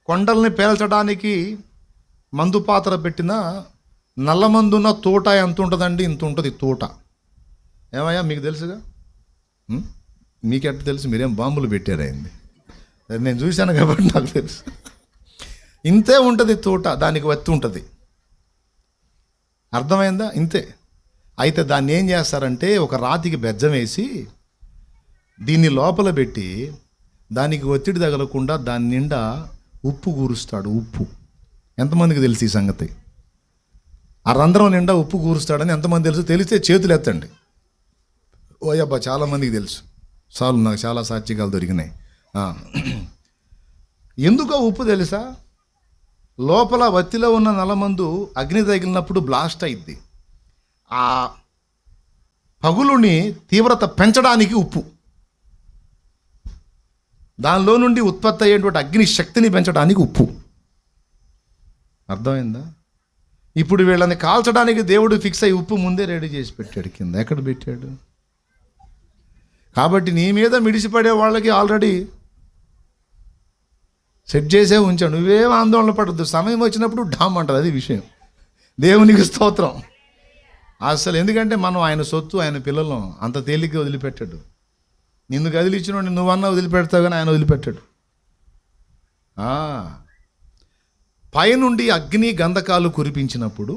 కొండల్ని పేల్చడానికి మందు పాత్ర పెట్టినా, నల్లమందున్న తోట ఎంత ఉంటుందండి? ఇంత ఉంటుంది తోట. ఏమయ్యా మీకు తెలుసుగా? మీకెట్ట తెలుసు? మీరేం బాంబులు పెట్టారైంది? నేను చూశాను కాబట్టి నాకు తెలుసు. ఇంతే ఉంటుంది తోట, దానికి వత్తి ఉంటుంది. అర్థమైందా? ఇంతే. అయితే దాన్ని ఏం చేస్తారంటే ఒక రాతికి బెజ్జం వేసి దీన్ని లోపల పెట్టి దానికి ఒత్తిడి తగలకుండా దాని నిండా ఉప్పు కూరుస్తాడు. ఉప్పు ఎంతమందికి తెలుసు ఈ సంగతి? ఆ రంధ్రం నిండా ఉప్పు కూరుస్తాడని ఎంతమంది తెలుసు? తెలిస్తే చేతులు ఎత్తండి. ఓయబ్బా, చాలామందికి తెలుసు. చాలు, నాకు చాలా సాక్ష్యాలు దొరికినాయి. ఎందుకో ఉప్పు తెలుసా? లోపల వత్తిలో ఉన్న నలమందు అగ్ని తగిలినప్పుడు బ్లాస్ట్ అయింది. ఆ పగులుని తీవ్రత పెంచడానికి ఉప్పు, దానిలో నుండి ఉత్పత్తి అయ్యేటువంటి అగ్ని శక్తిని పెంచడానికి ఉప్పు. అర్థమైందా? ఇప్పుడు వీళ్ళని కాల్చడానికి దేవుడు ఫిక్స్ అయ్యి ఉప్పు ముందే రెడీ చేసి పెట్టాడు. కింద ఎక్కడ పెట్టాడు? కాబట్టి నీ మీద మిడిసిపడే వాళ్ళకి ఆల్రెడీ సెట్ చేసే ఉంచాడు. నువ్వేం ఆందోళన పడద్దు. సమయం వచ్చినప్పుడు డామ్ అంటారు. అది విషయం. దేవునికి స్తోత్రం. అసలు ఎందుకంటే మనం ఆయన సొత్తు, ఆయన పిల్లలను అంత తేలిగ్గా వదిలిపెట్టాడు. నిన్ను కదిలిచ్చినోడిని నువ్వన్నా వదిలిపెడతావు, కానీ ఆయన వదిలిపెట్టాడు. పైనుండి అగ్ని గంధకాలు కురిపించినప్పుడు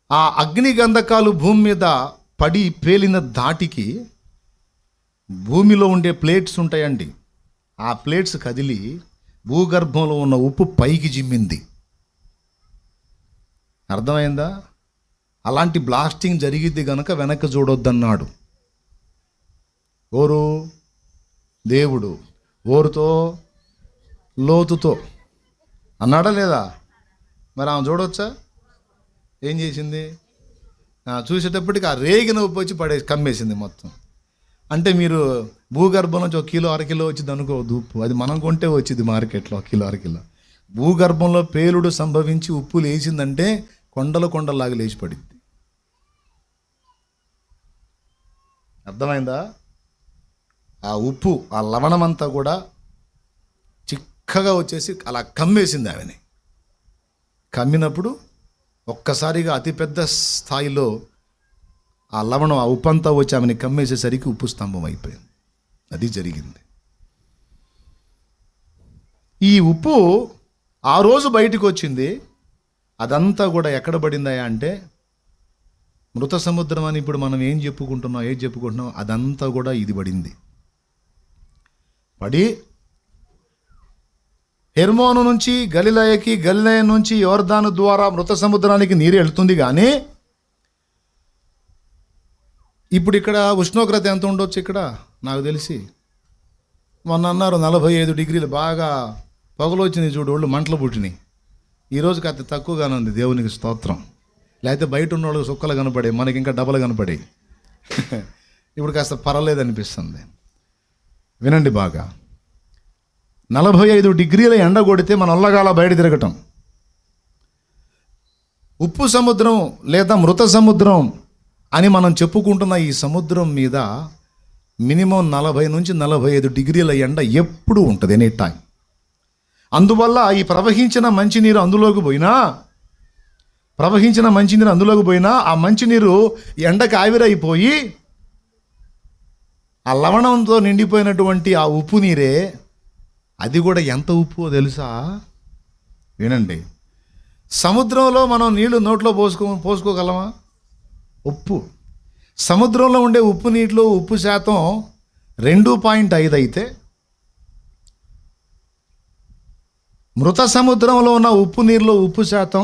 ఆ అగ్ని గంధకాలు భూమి మీద పడి పేలిన ధాటికి భూమిలో ఉండే ప్లేట్స్ ఉంటాయండి, ఆ ప్లేట్స్ కదిలి భూగర్భంలో ఉన్న ఉప్పు పైకి జిమ్మింది. అర్థమైందా? అలాంటి బ్లాస్టింగ్ జరిగిద్ది గనక వెనక్కి చూడొద్దన్నాడు ఓరు దేవుడు. ఓరుతో లోతుతో అన్నాడా లేదా? మరి ఆమె చూడవచ్చా? ఏం చేసింది? చూసేటప్పటికి ఆ రేగిన ఉప్పు వచ్చి కమ్మేసింది మొత్తం. అంటే మీరు భూగర్భం నుంచి 1 కిలో 1/2 కిలో వచ్చింది అనుకోవద్దు ఉప్పు, అది మనం కొంటే వచ్చింది మార్కెట్లో 1 కిలో 1/2 కిలో. భూగర్భంలో పేలుడు సంభవించి ఉప్పు లేచిందంటే కొండలాగా లేచి పడింది. అర్థమైందా? ఆ ఉప్పు, ఆ లవణమంతా కూడా చిక్కగా వచ్చేసి అలా కమ్మేసింది ఆమెని. కమ్మినప్పుడు ఒక్కసారిగా అతిపెద్ద స్థాయిలో ఆ లవణం, ఆ ఉప్పు అంతా వచ్చి ఆమెని కమ్మేసేసరికి ఉప్పు స్తంభం అయిపోయింది. అది జరిగింది. ఈ ఉప్పు ఆ రోజు బయటకు వచ్చింది. అదంతా కూడా ఎక్కడ పడిందా అంటే మృత సముద్రం అని ఇప్పుడు మనం ఏం చెప్పుకుంటున్నాం అదంతా కూడా ఇది పడింది. పడి హెర్మోను నుంచి గలిలయకి, గలిలయ నుంచి యోర్దాను ద్వారా మృత సముద్రానికి నీరు వెళ్తుంది. కానీ ఇప్పుడు ఇక్కడ ఉష్ణోగ్రత ఎంత ఉండొచ్చు? ఇక్కడ నాకు తెలిసి మొన్న అన్నారు 45 డిగ్రీలు, బాగా పొగలు వచ్చినాయి చూడు, ఒళ్ళు మంటలు పుట్టినాయి. ఈరోజు కాస్త తక్కువగానే ఉంది, దేవునికి స్తోత్రం. లేకపోతే బయట ఉన్న వాళ్ళకి సుక్కలు కనపడే, మనకి ఇంకా డబల్ కనపడే. ఇప్పుడు కాస్త పర్వాలేదు అనిపిస్తుంది. వినండి బాగా, 45 డిగ్రీల ఎండ కొడితే మన ఒళ్ళగాల బయట తిరగటం. ఉప్పు సముద్రం లేదా మృత సముద్రం అని మనం చెప్పుకుంటున్న ఈ సముద్రం మీద మినిమం 40 నుంచి 45 డిగ్రీల ఎండ ఎప్పుడు ఉంటుంది, ఎనీ టైం. అందువల్ల ఈ ప్రవహించిన మంచినీరు అందులోకి పోయినా ఆ మంచినీరు ఎండకు ఆవిరైపోయి ఆ లవణంతో నిండిపోయినటువంటి ఆ ఉప్పు నీరే, అది కూడా ఎంత ఉప్పు తెలుసా? వినండి, సముద్రంలో మనం నీళ్లు నోట్లో పోసుకోగలమా? ఉప్పు. సముద్రంలో ఉండే ఉప్పు నీటిలో ఉప్పు శాతం 2.5 అయితే మృత సముద్రంలో ఉన్న ఉప్పు నీరులో ఉప్పు శాతం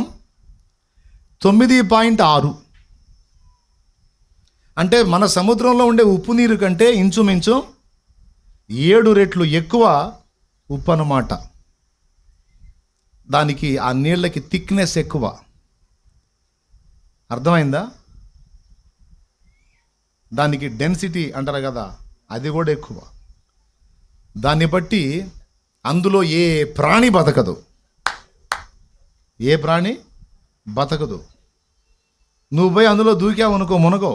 9.6. అంటే మన సముద్రంలో ఉండే ఉప్పు నీరు కంటే ఇంచుమించు 7 రెట్లు ఎక్కువ ఉప్పు అన్నమాట. దానికి ఆ నీళ్ళకి థిక్నెస్ ఎక్కువ. అర్థమైందా? దానికి డెన్సిటీ అంటారు కదా, అది కూడా ఎక్కువ. దాన్ని బట్టి అందులో ఏ ప్రాణి బతకదు. ఏ ప్రాణి బతకదు. నువ్వు పోయి అందులో దూకావనుకో, మునగో.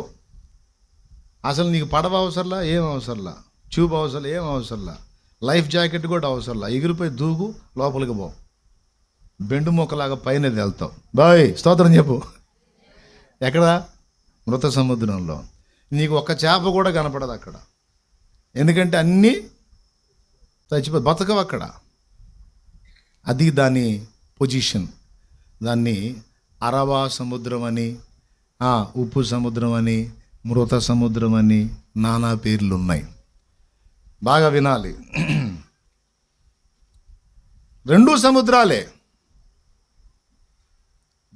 అసలు నీకు పడవ అవసరంలా, ఏం అవసరంలా, ట్యూబ్ అవసరం, ఏం అవసరంలా, లైఫ్ జాకెట్ కూడా అవసరంలా. ఎగిరిపోయి దూకు, లోపలికి పో, బెండు మొక్కలాగా పైన వెళ్తావు. బాయ్ స్తోత్రం చెప్పు. ఎక్కడ? మృత సముద్రంలో. నీకు ఒక్క చేప కూడా కనపడదు అక్కడ, ఎందుకంటే అన్నీ చచ్చిపోయి బతకవు అక్కడ. అది దాని పొజిషన్. దాన్ని అరవా సముద్రం అని, ఉప్పు సముద్రం అని, మృత సముద్రం అని నానా పేర్లు ఉన్నాయి. బాగా వినాలి. 2 సముద్రాలే.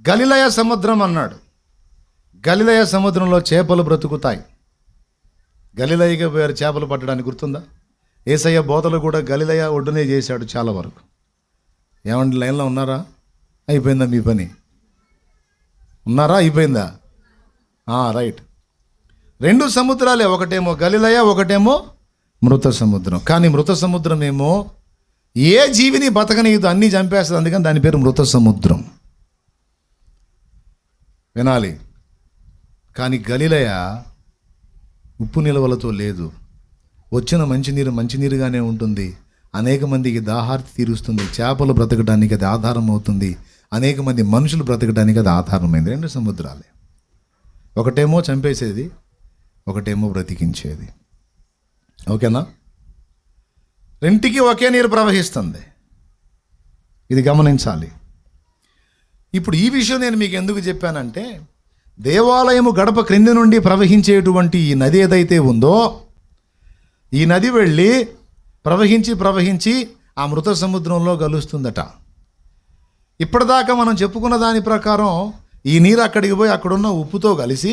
గలిలయ సముద్రం అన్నాడు. గలిలయ సముద్రంలో చేపలు బ్రతుకుతాయి. గలిలయకి పోయారు చేపలు పట్టడానికి, గుర్తుందా? యేసయ్య బోధలు కూడా గలిలయ ఒడ్డునే చేశాడు చాలా వరకు. ఏమండి, లైన్లో ఉన్నారా? అయిపోయిందా మీ పని? ఉన్నారా? అయిపోయిందా? రైట్. 2 సముద్రాలే, ఒకటేమో గలిలయ, ఒకటేమో మృత సముద్రం. కానీ మృత సముద్రం ఏమో ఏ జీవిని బతకనీయదు, అన్నీ చంపేస్తుంది. అందుకని దాని పేరు మృత సముద్రం. వినాలి. కానీ గలిలయ ఉప్పు నిల్వలతో లేదు. వచ్చిన మంచినీరుగానే ఉంటుంది. అనేక మందికి దాహార్తి తీరుస్తుంది. చేపలు బ్రతకడానికి అది ఆధారం అవుతుంది. అనేక మంది మనుషులు బ్రతకడానికి అది ఆధారమైంది. 2 సముద్రాలే. ఒకటేమో చంపేసేది, ఒకటేమో బ్రతికించేది. ఓకేనా? రెంటికి ఒకే నీరు ప్రవహిస్తుంది, ఇది గమనించాలి. ఇప్పుడు ఈ విషయం నేను మీకు ఎందుకు చెప్పానంటే, దేవాలయము గడప క్రింది నుండి ప్రవహించేటువంటి ఈ నది ఏదైతే ఉందో, ఈ నది వెళ్ళి ప్రవహించి ఆ మృత సముద్రంలో కలుస్తుందట. ఇప్పటిదాకా మనం చెప్పుకున్న దాని ప్రకారం ఈ నీరు అక్కడికి పోయి అక్కడున్న ఉప్పుతో కలిసి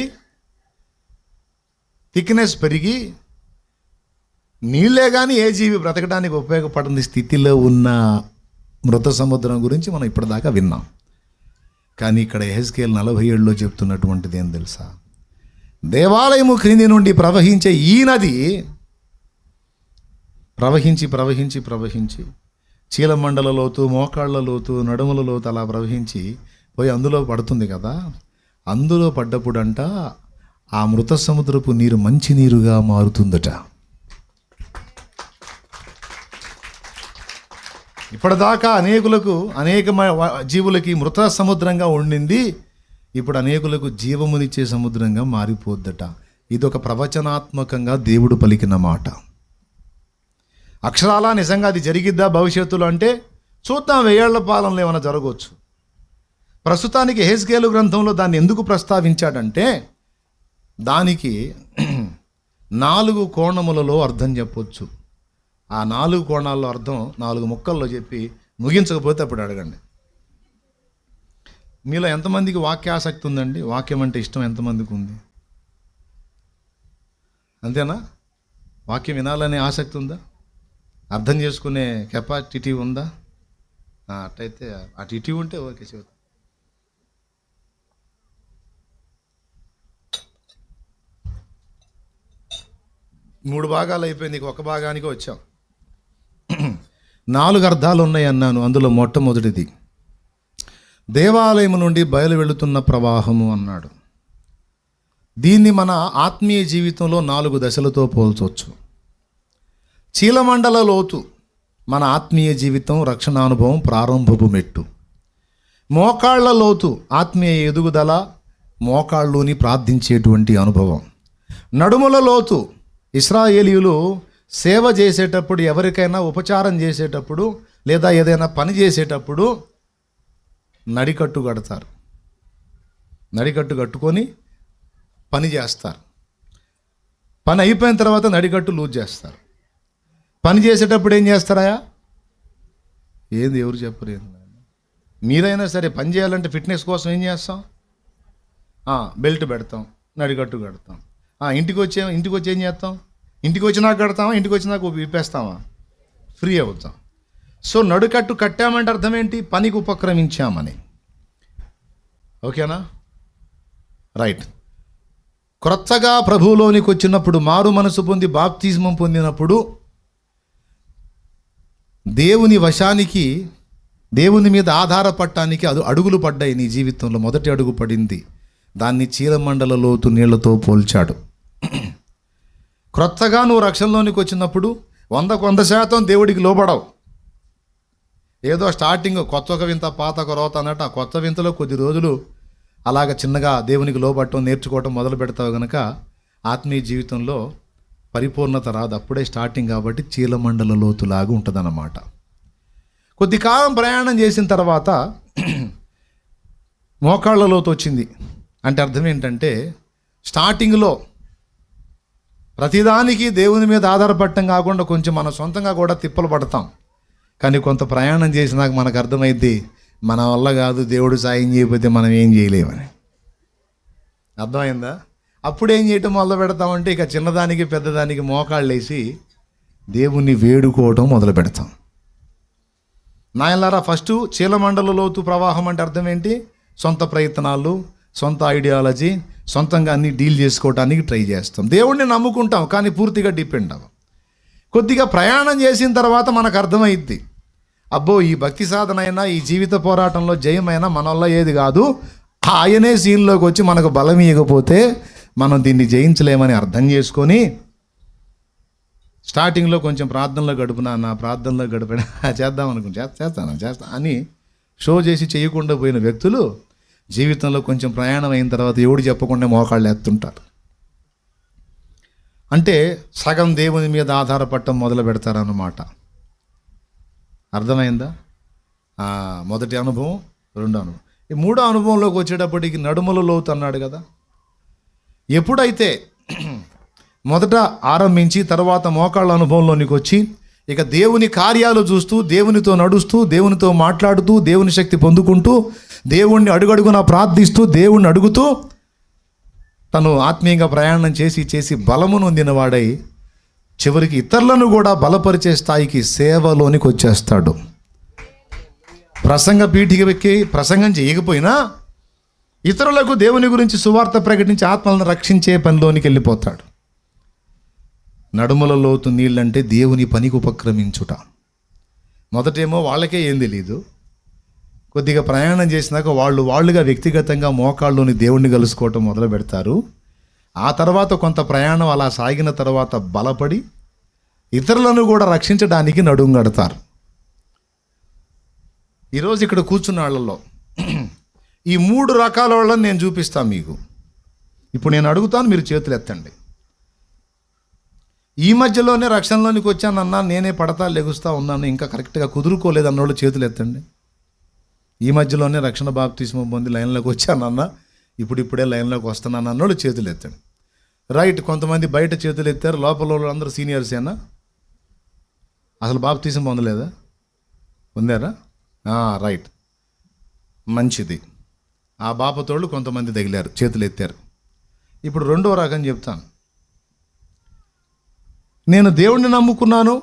థిక్నెస్ పెరిగి నీళ్ళే కానీ ఏ జీవి బ్రతకడానికి ఉపయోగపడని స్థితిలో ఉన్న మృత సముద్రం గురించి మనం ఇప్పటిదాకా విన్నాం. కానీ ఇక్కడ యెహెజ్కేలు 47లో చెప్తున్నటువంటిది ఏం తెలుసా? దేవాలయము క్రింది నుండి ప్రవహించే ఈ నది ప్రవహించి చీలమండల లోతు, మోకాళ్ళ లోతు, నడుముల లోతు అలా ప్రవహించి పోయి అందులో పడుతుంది కదా. అందులో పడ్డప్పుడంట ఆ మృత సముద్రపు నీరు మంచి నీరుగా మారుతుందట. ఇప్పటిదాకా అనేక జీవులకి మృత సముద్రంగా ఉండింది, ఇప్పుడు అనేకులకు జీవమునిచ్చే సముద్రంగా మారిపోద్దట. ఇదొక ప్రవచనాత్మకంగా దేవుడు పలికిన మాట. అక్షరాలా నిజంగా అది జరిగిద్దా భవిష్యత్తులో అంటే చూద్దాం, 1000 ఏళ్ల పాలనలో ఏమైనా జరగవచ్చు. ప్రస్తుతానికి యెహెజ్కేలు గ్రంథంలో దాన్ని ఎందుకు ప్రస్తావించాడంటే, దానికి 4 కోణములలో అర్థం చెప్పొచ్చు. ఆ 4 కోణాల్లో అర్థం 4 ముక్కల్లో చెప్పి ముగించకపోతే అప్పుడు అడగండి. మీలో ఎంతమందికి వాక్యాసక్తి ఉందండి? వాక్యం అంటే ఇష్టం ఎంతమందికి ఉంది? అంతేనా? వాక్యం వినాలనే ఆసక్తి ఉందా? అర్థం చేసుకునే కెపాసిటీ ఉందా? అట్టయితే అటు ఉంటే ఓకే. చెబుతా. మూడు భాగాలు అయిపోయింది, ఒక భాగానికి వచ్చాం. 4 అర్థాలు ఉన్నాయి అన్నాను. అందులో మొట్టమొదటిది దేవాలయం నుండి బయలు వెళుతున్న ప్రవాహము అన్నాడు. దీన్ని మన ఆత్మీయ జీవితంలో 4 దశలతో పోల్చవచ్చు. చీలమండల లోతు మన ఆత్మీయ జీవితం, రక్షణానుభవం, ప్రారంభపు మెట్టు. మోకాళ్ళ లోతు ఆత్మీయ ఎదుగుదల, మోకాళ్ళుని ప్రార్థించేటువంటి అనుభవం. నడుముల లోతు ఇశ్రాయేలీయులు సేవ చేసేటప్పుడు, ఎవరికైనా ఉపచారం చేసేటప్పుడు లేదా ఏదైనా పని చేసేటప్పుడు నడికట్టు కడతారు. నడికట్టు కట్టుకొని పని చేస్తారు. పని అయిపోయిన తర్వాత నడికట్టు లూజ్ చేస్తారు. పని చేసేటప్పుడు ఏం చేస్తారా? ఏంది ఎవరు చెప్పరు? మీరైనా సరే పని చేయాలంటే ఫిట్నెస్ కోసం ఏం చేస్తాం? బెల్ట్ పెడతాం, నడికట్టు కడతాం. ఇంటికి వచ్చి ఏం చేస్తాం? ఇంటికి వచ్చినాక కడతామా? ఇంటికి వచ్చినాక విప్పేస్తామా? ఫ్రీ అవుతాం. సో నడుకట్టు కట్టామంటే అర్థం ఏంటి? పనికి ఉపక్రమించామని. ఓకేనా? రైట్. క్రొత్తగా ప్రభువులోనికి వచ్చినప్పుడు, మారు మనసు పొంది బాప్తిజమం పొందినప్పుడు దేవుని వశానికి, దేవుని మీద ఆధారపడటానికి అడుగులు పడ్డాయి నీ జీవితంలో. మొదటి అడుగు పడింది, దాన్ని చీలమండల లోతు నీళ్లతో పోల్చాడు. క్రొత్తగా నువ్వు రక్షణలోనికి వచ్చినప్పుడు 100% దేవుడికి లోబడవు. ఏదో స్టార్టింగ్ కొత్త ఒక వింత పాత ఒక రోత అన్నట్టు ఆ కొత్త వింతలో కొద్ది రోజులు అలాగ చిన్నగా దేవునికి లోబడటం నేర్చుకోవటం మొదలు పెడతావు కనుక ఆత్మీయ జీవితంలో పరిపూర్ణత రాదు. అప్పుడే స్టార్టింగ్ కాబట్టి చీలమండల లోతులాగా ఉంటుందన్నమాట. కొద్ది కాలం ప్రయాణం చేసిన తర్వాత మోకాళ్ళ లోతు వచ్చింది అంటే అర్థం ఏంటంటే, స్టార్టింగ్లో ప్రతిదానికి దేవుని మీద ఆధారపడటం కాకుండా కొంచెం మన సొంతంగా కూడా తిప్పలు పడతాం. కానీ కొంత ప్రయాణం చేసినాక మనకు అర్థమైద్ది, మన వల్ల కాదు, దేవుడు సాయం చేయకపోతే మనం ఏం చేయలేమని. అర్థమైందా? అప్పుడు ఏం చేయటం మొదలు పెడతామంటే, ఇక చిన్నదానికి పెద్దదానికి మోకాళ్ళు వేసి దేవుణ్ణి వేడుకోవటం మొదలు పెడతాం. నాయనలారా, ఫస్ట్ చీలమండల లోతు ప్రవాహం అంటే అర్థం ఏంటి? సొంత ప్రయత్నాలు, సొంత ఐడియాలజీ, సొంతంగా అన్ని డీల్ చేసుకోవడానికి ట్రై చేస్తాం. దేవుడిని నమ్ముకుంటాం కానీ పూర్తిగా డిపెండ్ అవ్వం. కొద్దిగా ప్రయాణం చేసిన తర్వాత మనకు అర్థమైద్ది, అబ్బో ఈ భక్తి సాధన అయినా ఈ జీవిత పోరాటంలో జయమైనా మన వల్ల ఏది కాదు, ఆయనే సీన్లోకి వచ్చి మనకు బలం ఇవ్వకపోతే మనం దీన్ని జయించలేమని అర్థం చేసుకొని స్టార్టింగ్లో కొంచెం ప్రార్థనలో గడుపునా చేద్దాం అనుకుంటా చేస్తా అని షో చేసి చేయకుండా పోయిన వ్యక్తులు జీవితంలో కొంచెం ప్రయాణం అయిన తర్వాత ఎవడు చెప్పకుండా మోకాళ్ళు ఎత్తుంటారు. అంటే సగం దేవుని మీద ఆధారపడటం మొదలు పెడతారన్నమాట. అర్థమైందా? మొదటి అనుభవం, రెండో అనుభవం. ఈ మూడో అనుభవంలోకి వచ్చేటప్పటికి నడుముల లోతు అన్నాడు కదా. ఎప్పుడైతే మొదట ఆరంభించి తర్వాత మోకాళ్ళ అనుభవంలోనికి వచ్చి ఇక దేవుని కార్యాలు చూస్తూ, దేవునితో నడుస్తూ, దేవునితో మాట్లాడుతూ, దేవుని శక్తి పొందుకుంటూ, దేవుణ్ణి అడుగడుగునా ప్రార్థిస్తూ, దేవుణ్ణి అడుగుతూ తను ఆత్మీయంగా ప్రయాణం చేసి బలము నొందినవాడై చివరికి ఇతరులను కూడా బలపరిచే స్థాయికి సేవలోనికి వచ్చేస్తాడు. ప్రసంగ పీఠికి ఎక్కి ప్రసంగం చేయకపోయినా ఇతరులకు దేవుని గురించి సువార్త ప్రకటించి ఆత్మలను రక్షించే పనిలోనికి వెళ్ళిపోతాడు. నడుముల లోతు నీళ్ళంటే దేవుని పనికి ఉపక్రమించుట. మొదటేమో వాళ్ళకే ఏం తెలీదు. కొద్దిగా ప్రయాణం చేసినాక వాళ్ళుగా వ్యక్తిగతంగా మోకాళ్ళలోని దేవుణ్ణి కలుసుకోవటం మొదలు పెడతారు. ఆ తర్వాత కొంత ప్రయాణం అలా సాగిన తర్వాత బలపడి ఇతరులను కూడా రక్షించడానికి నడుం కడతారు. ఈరోజు ఇక్కడ కూర్చున్న వాళ్ళలో ఈ 3 రకాల వాళ్ళని నేను చూపిస్తాను మీకు. ఇప్పుడు నేను అడుగుతాను, మీరు చేతులు ఎత్తండి. ఈ మధ్యలోనే రక్షణలోనికి వచ్చానన్నా, నేనే పడతా లెగుస్తా ఉన్నాను, ఇంకా కరెక్ట్గా కుదురుకోలేదు అన్నోళ్ళు చేతులు ఎత్తండి. ఈ మధ్యలోనే రక్షణ బాప్తిస్మం పొంది లైన్లోకి వచ్చానన్నా, ఇప్పుడిప్పుడే లైన్లోకి వస్తున్నాను అన్నోళ్ళు చేతులు ఎత్తండి. రైట్. కొంతమంది బయట చేతులు ఎత్తారు, లోపల వాళ్ళు అందరూ సీనియర్సేనా? అసలు బాప్తిస్మం పొందలేదా? పొందారా? రైట్, మంచిది. ఆ బాపతోళ్ళు కొంతమంది తగిలారు, చేతులు ఎత్తారు. ఇప్పుడు రెండో రకం చెప్తాను. నేను దేవుణ్ణి నమ్ముకున్నాను,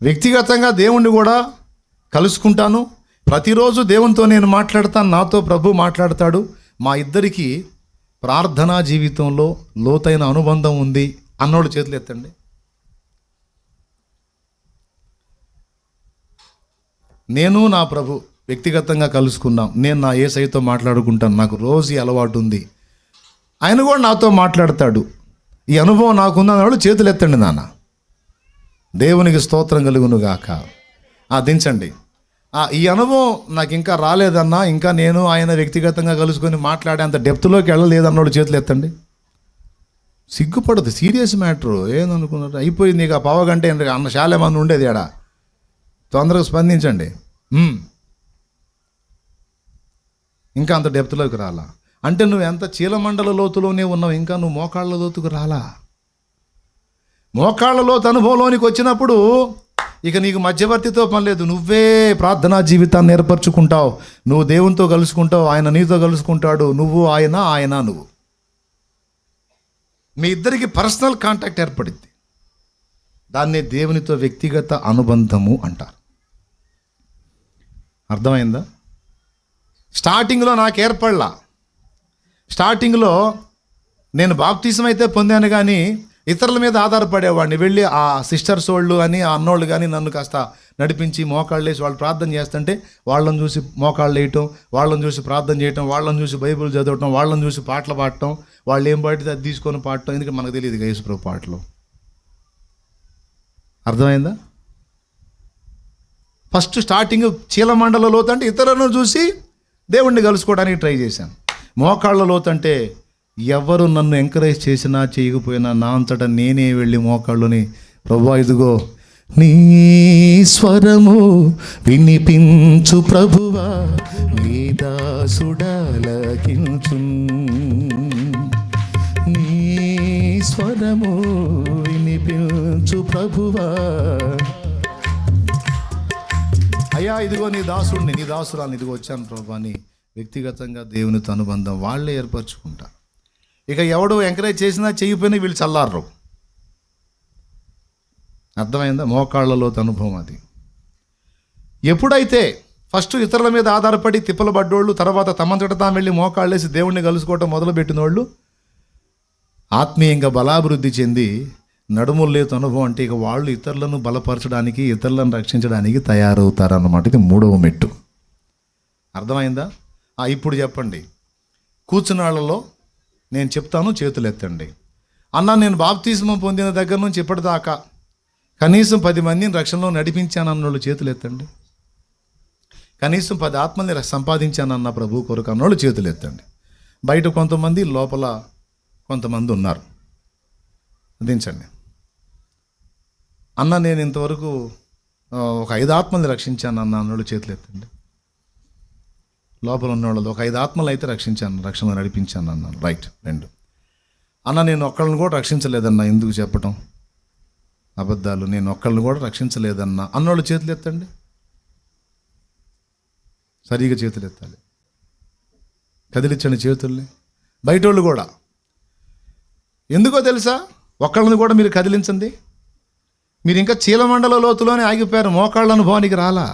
వ్యక్తిగతంగా దేవుణ్ణి కూడా కలుసుకుంటాను, ప్రతిరోజు దేవునితో నేను మాట్లాడతాను, నాతో ప్రభు మాట్లాడతాడు, మా ఇద్దరికి ప్రార్థనా జీవితంలో లోతైన అనుబంధం ఉంది అన్నోళ్ళు చేతులు ఎత్తండి. నేను నా ప్రభు వ్యక్తిగతంగా కలుసుకున్నాం, నేను నా యేసయ్యతో మాట్లాడుకుంటాను, నాకు రోజు ఈ అలవాటు ఉంది, ఆయన కూడా నాతో మాట్లాడతాడు, ఈ అనుభవం నాకుందన్న వాళ్ళు చేతులు ఎత్తండి నాన్న. దేవునికి స్తోత్రం కలుగును గాక. దించండి. ఈ అనుభవం నాకు ఇంకా రాలేదన్నా, ఇంకా నేను ఆయన వ్యక్తిగతంగా కలుసుకొని మాట్లాడే అంత డెప్త్లోకి వెళ్ళలేదన్నోళ్ళు చేతులు ఎత్తండి. సిగ్గుపడదు, సీరియస్ మ్యాటరు. ఏందనుకున్నారు? అయిపోయింది, నీకు ఆ పావుగంట అన్న చాలా మంది ఉండేది ఏడా. తొందరగా స్పందించండి. ఇంకా అంత డెప్త్లోకి రాలా అంటే నువ్వు ఎంత చీలమండల లోతులోనే ఉన్నావు, ఇంకా నువ్వు మోకాళ్ళ లోతుకు రాలా. మోకాళ్ళ లోతు అనుభవంలోనికి వచ్చినప్పుడు ఇక నీకు మధ్యవర్తితో పని లేదు, నువ్వే ప్రార్థనా జీవితాన్ని ఏర్పరచుకుంటావు, నువ్వు దేవునితో కలుసుకుంటావు, ఆయన నీతో కలుసుకుంటాడు, నువ్వు ఆయన నువ్వు, మీ ఇద్దరికి పర్సనల్ కాంటాక్ట్ ఏర్పడింది. దాన్నే దేవునితో వ్యక్తిగత అనుబంధము అంటారు. అర్థమైందా? స్టార్టింగ్లో నాకు ఏర్పడలా. స్టార్టింగ్లో నేను బాప్తిజం అయితే పొందాను, కానీ ఇతరుల మీద ఆధారపడేవాడిని. వెళ్ళి ఆ సిస్టర్స్ వాళ్ళు అని ఆ అన్నోళ్ళు కానీ నన్ను కాస్త నడిపించి మోకాళ్ళు వేసి వాళ్ళు ప్రార్థన చేస్తుంటే వాళ్ళని చూసి మోకాళ్ళు వేయటం, వాళ్ళని చూసి ప్రార్థన చేయటం, వాళ్ళని చూసి బైబిల్ చదవటం, వాళ్ళని చూసి పాటలు పాడటం, వాళ్ళు ఏం పాడితే అది తీసుకొని పాడటం. ఎందుకంటే మనకు తెలియదు యేసుప్రభు పాటలు. అర్థమైందా? ఫస్ట్ స్టార్టింగ్ చీలమండల లోతు అంటే ఇతరులను చూసి దేవుణ్ణి కలుసుకోవడానికి ట్రై చేశాను. మోకాళ్ళ లోతు అంటే ఎవరు నన్ను ఎంకరేజ్ చేసినా చేయకపోయినా నా అంతటా నేనే వెళ్ళి మోకాళ్ళని, ప్రభువా ఇదిగో నీ స్వరము వినిపించు ప్రభువా, నీ దాసుడలకించు, నీ స్వరము వినిపించు ప్రభువా. అయ్యా ఇదిగో నీ దాసుడిని, నీ దాసురాన్ని, ఇదిగో వచ్చాను ప్రభు అని వ్యక్తిగతంగా దేవునితో అనుబంధం వాళ్ళే ఏర్పరచుకుంటారు. ఇక ఎవడు ఎంకరేజ్ చేసినా చేయకపోయినా వీళ్ళు చల్లారరు. అర్థమైందా? మోకాళ్ళలో అనుభవం అది. ఎప్పుడైతే ఫస్ట్ ఇతరుల మీద ఆధారపడి తిప్పలు పడ్డోళ్ళు, తర్వాత తమంతట తాము వెళ్ళి మోకాళ్ళేసి దేవుణ్ణి కలుసుకోవటం మొదలుపెట్టిన వాళ్ళు ఆత్మీయంగా బలాభివృద్ధి చెంది నడుములు లేత అనుభవం అంటే ఇక వాళ్ళు ఇతరులను బలపరచడానికి, ఇతరులను రక్షించడానికి తయారవుతారన్నమాట. ఇది 3వ మెట్టు. అర్థమైందా? ఇప్పుడు చెప్పండి. కూర్చున్న వాళ్ళలో నేను చెప్తాను, చేతులు ఎత్తండి. అన్న నేను బాప్తిస్మం పొందిన దగ్గర నుంచి ఇప్పటిదాకా కనీసం 10 మందిని రక్షణలో నడిపించానన్న వాళ్ళు చేతులు ఎత్తండి. కనీసం 10 ఆత్మల్ని సంపాదించానన్న ప్రభు కొరకు అన్నోళ్ళు చేతులు ఎత్తండి. బయట కొంతమంది, లోపల కొంతమంది ఉన్నారు. దించండి. అన్న నేను ఇంతవరకు ఒక 5 ఆత్మల్ని రక్షించాను అన్న అన్నోళ్ళు చేతులు ఎత్తండి. లోపల ఉన్నవాళ్ళు ఒక 5 ఆత్మలు అయితే రక్షించాను, రక్షణ నడిపించాను అన్నాను. రైట్. 2 అన్న నేను ఒక్కళ్ళని కూడా రక్షించలేదన్నా. ఎందుకు చెప్పటం అబద్ధాలు, నేను ఒక్కళ్ళని కూడా రక్షించలేదన్నా అన్నోళ్ళు చేతులు ఎత్తండి. సరిగా చేతులు ఎత్తాలి, కదిలించండి చేతుల్ని. బయట వాళ్ళు కూడా. ఎందుకో తెలుసా, ఒక్కళ్ళని కూడా మీరు కదిలించండి. మీరు ఇంకా చీలమండల లోతులోనే ఆగిపోయారు, మోకాళ్ళ అనుభవానికి రాలా.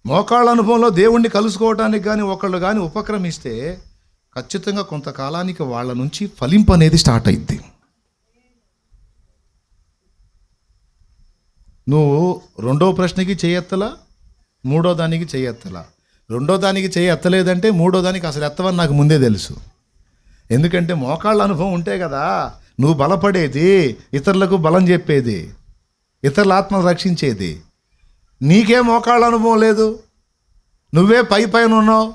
మోకాళ్ళ అనుభవంలో దేవుణ్ణి కలుసుకోవటానికి కానీ ఒకళ్ళు కానీ ఉపక్రమిస్తే ఖచ్చితంగా కొంతకాలానికి వాళ్ళ నుంచి ఫలింపు అనేది స్టార్ట్ అయింది. నువ్వు 2వ ప్రశ్నకి చేయెత్తలా, 3వ దానికి చేయెత్తలా. 2వ దానికి చేయెత్తలేదంటే 3వ దానికి అసలు ఎత్తవని నాకు ముందే తెలుసు. ఎందుకంటే మోకాళ్ళ అనుభవం ఉంటే కదా నువ్వు బలపడేది, ఇతరులకు బలం చెప్పేది, ఇతరుల ఆత్మను రక్షించేది. నీకే మోకాళ్ళ అనుభవం లేదు, నువ్వే పైన ఉన్నావు.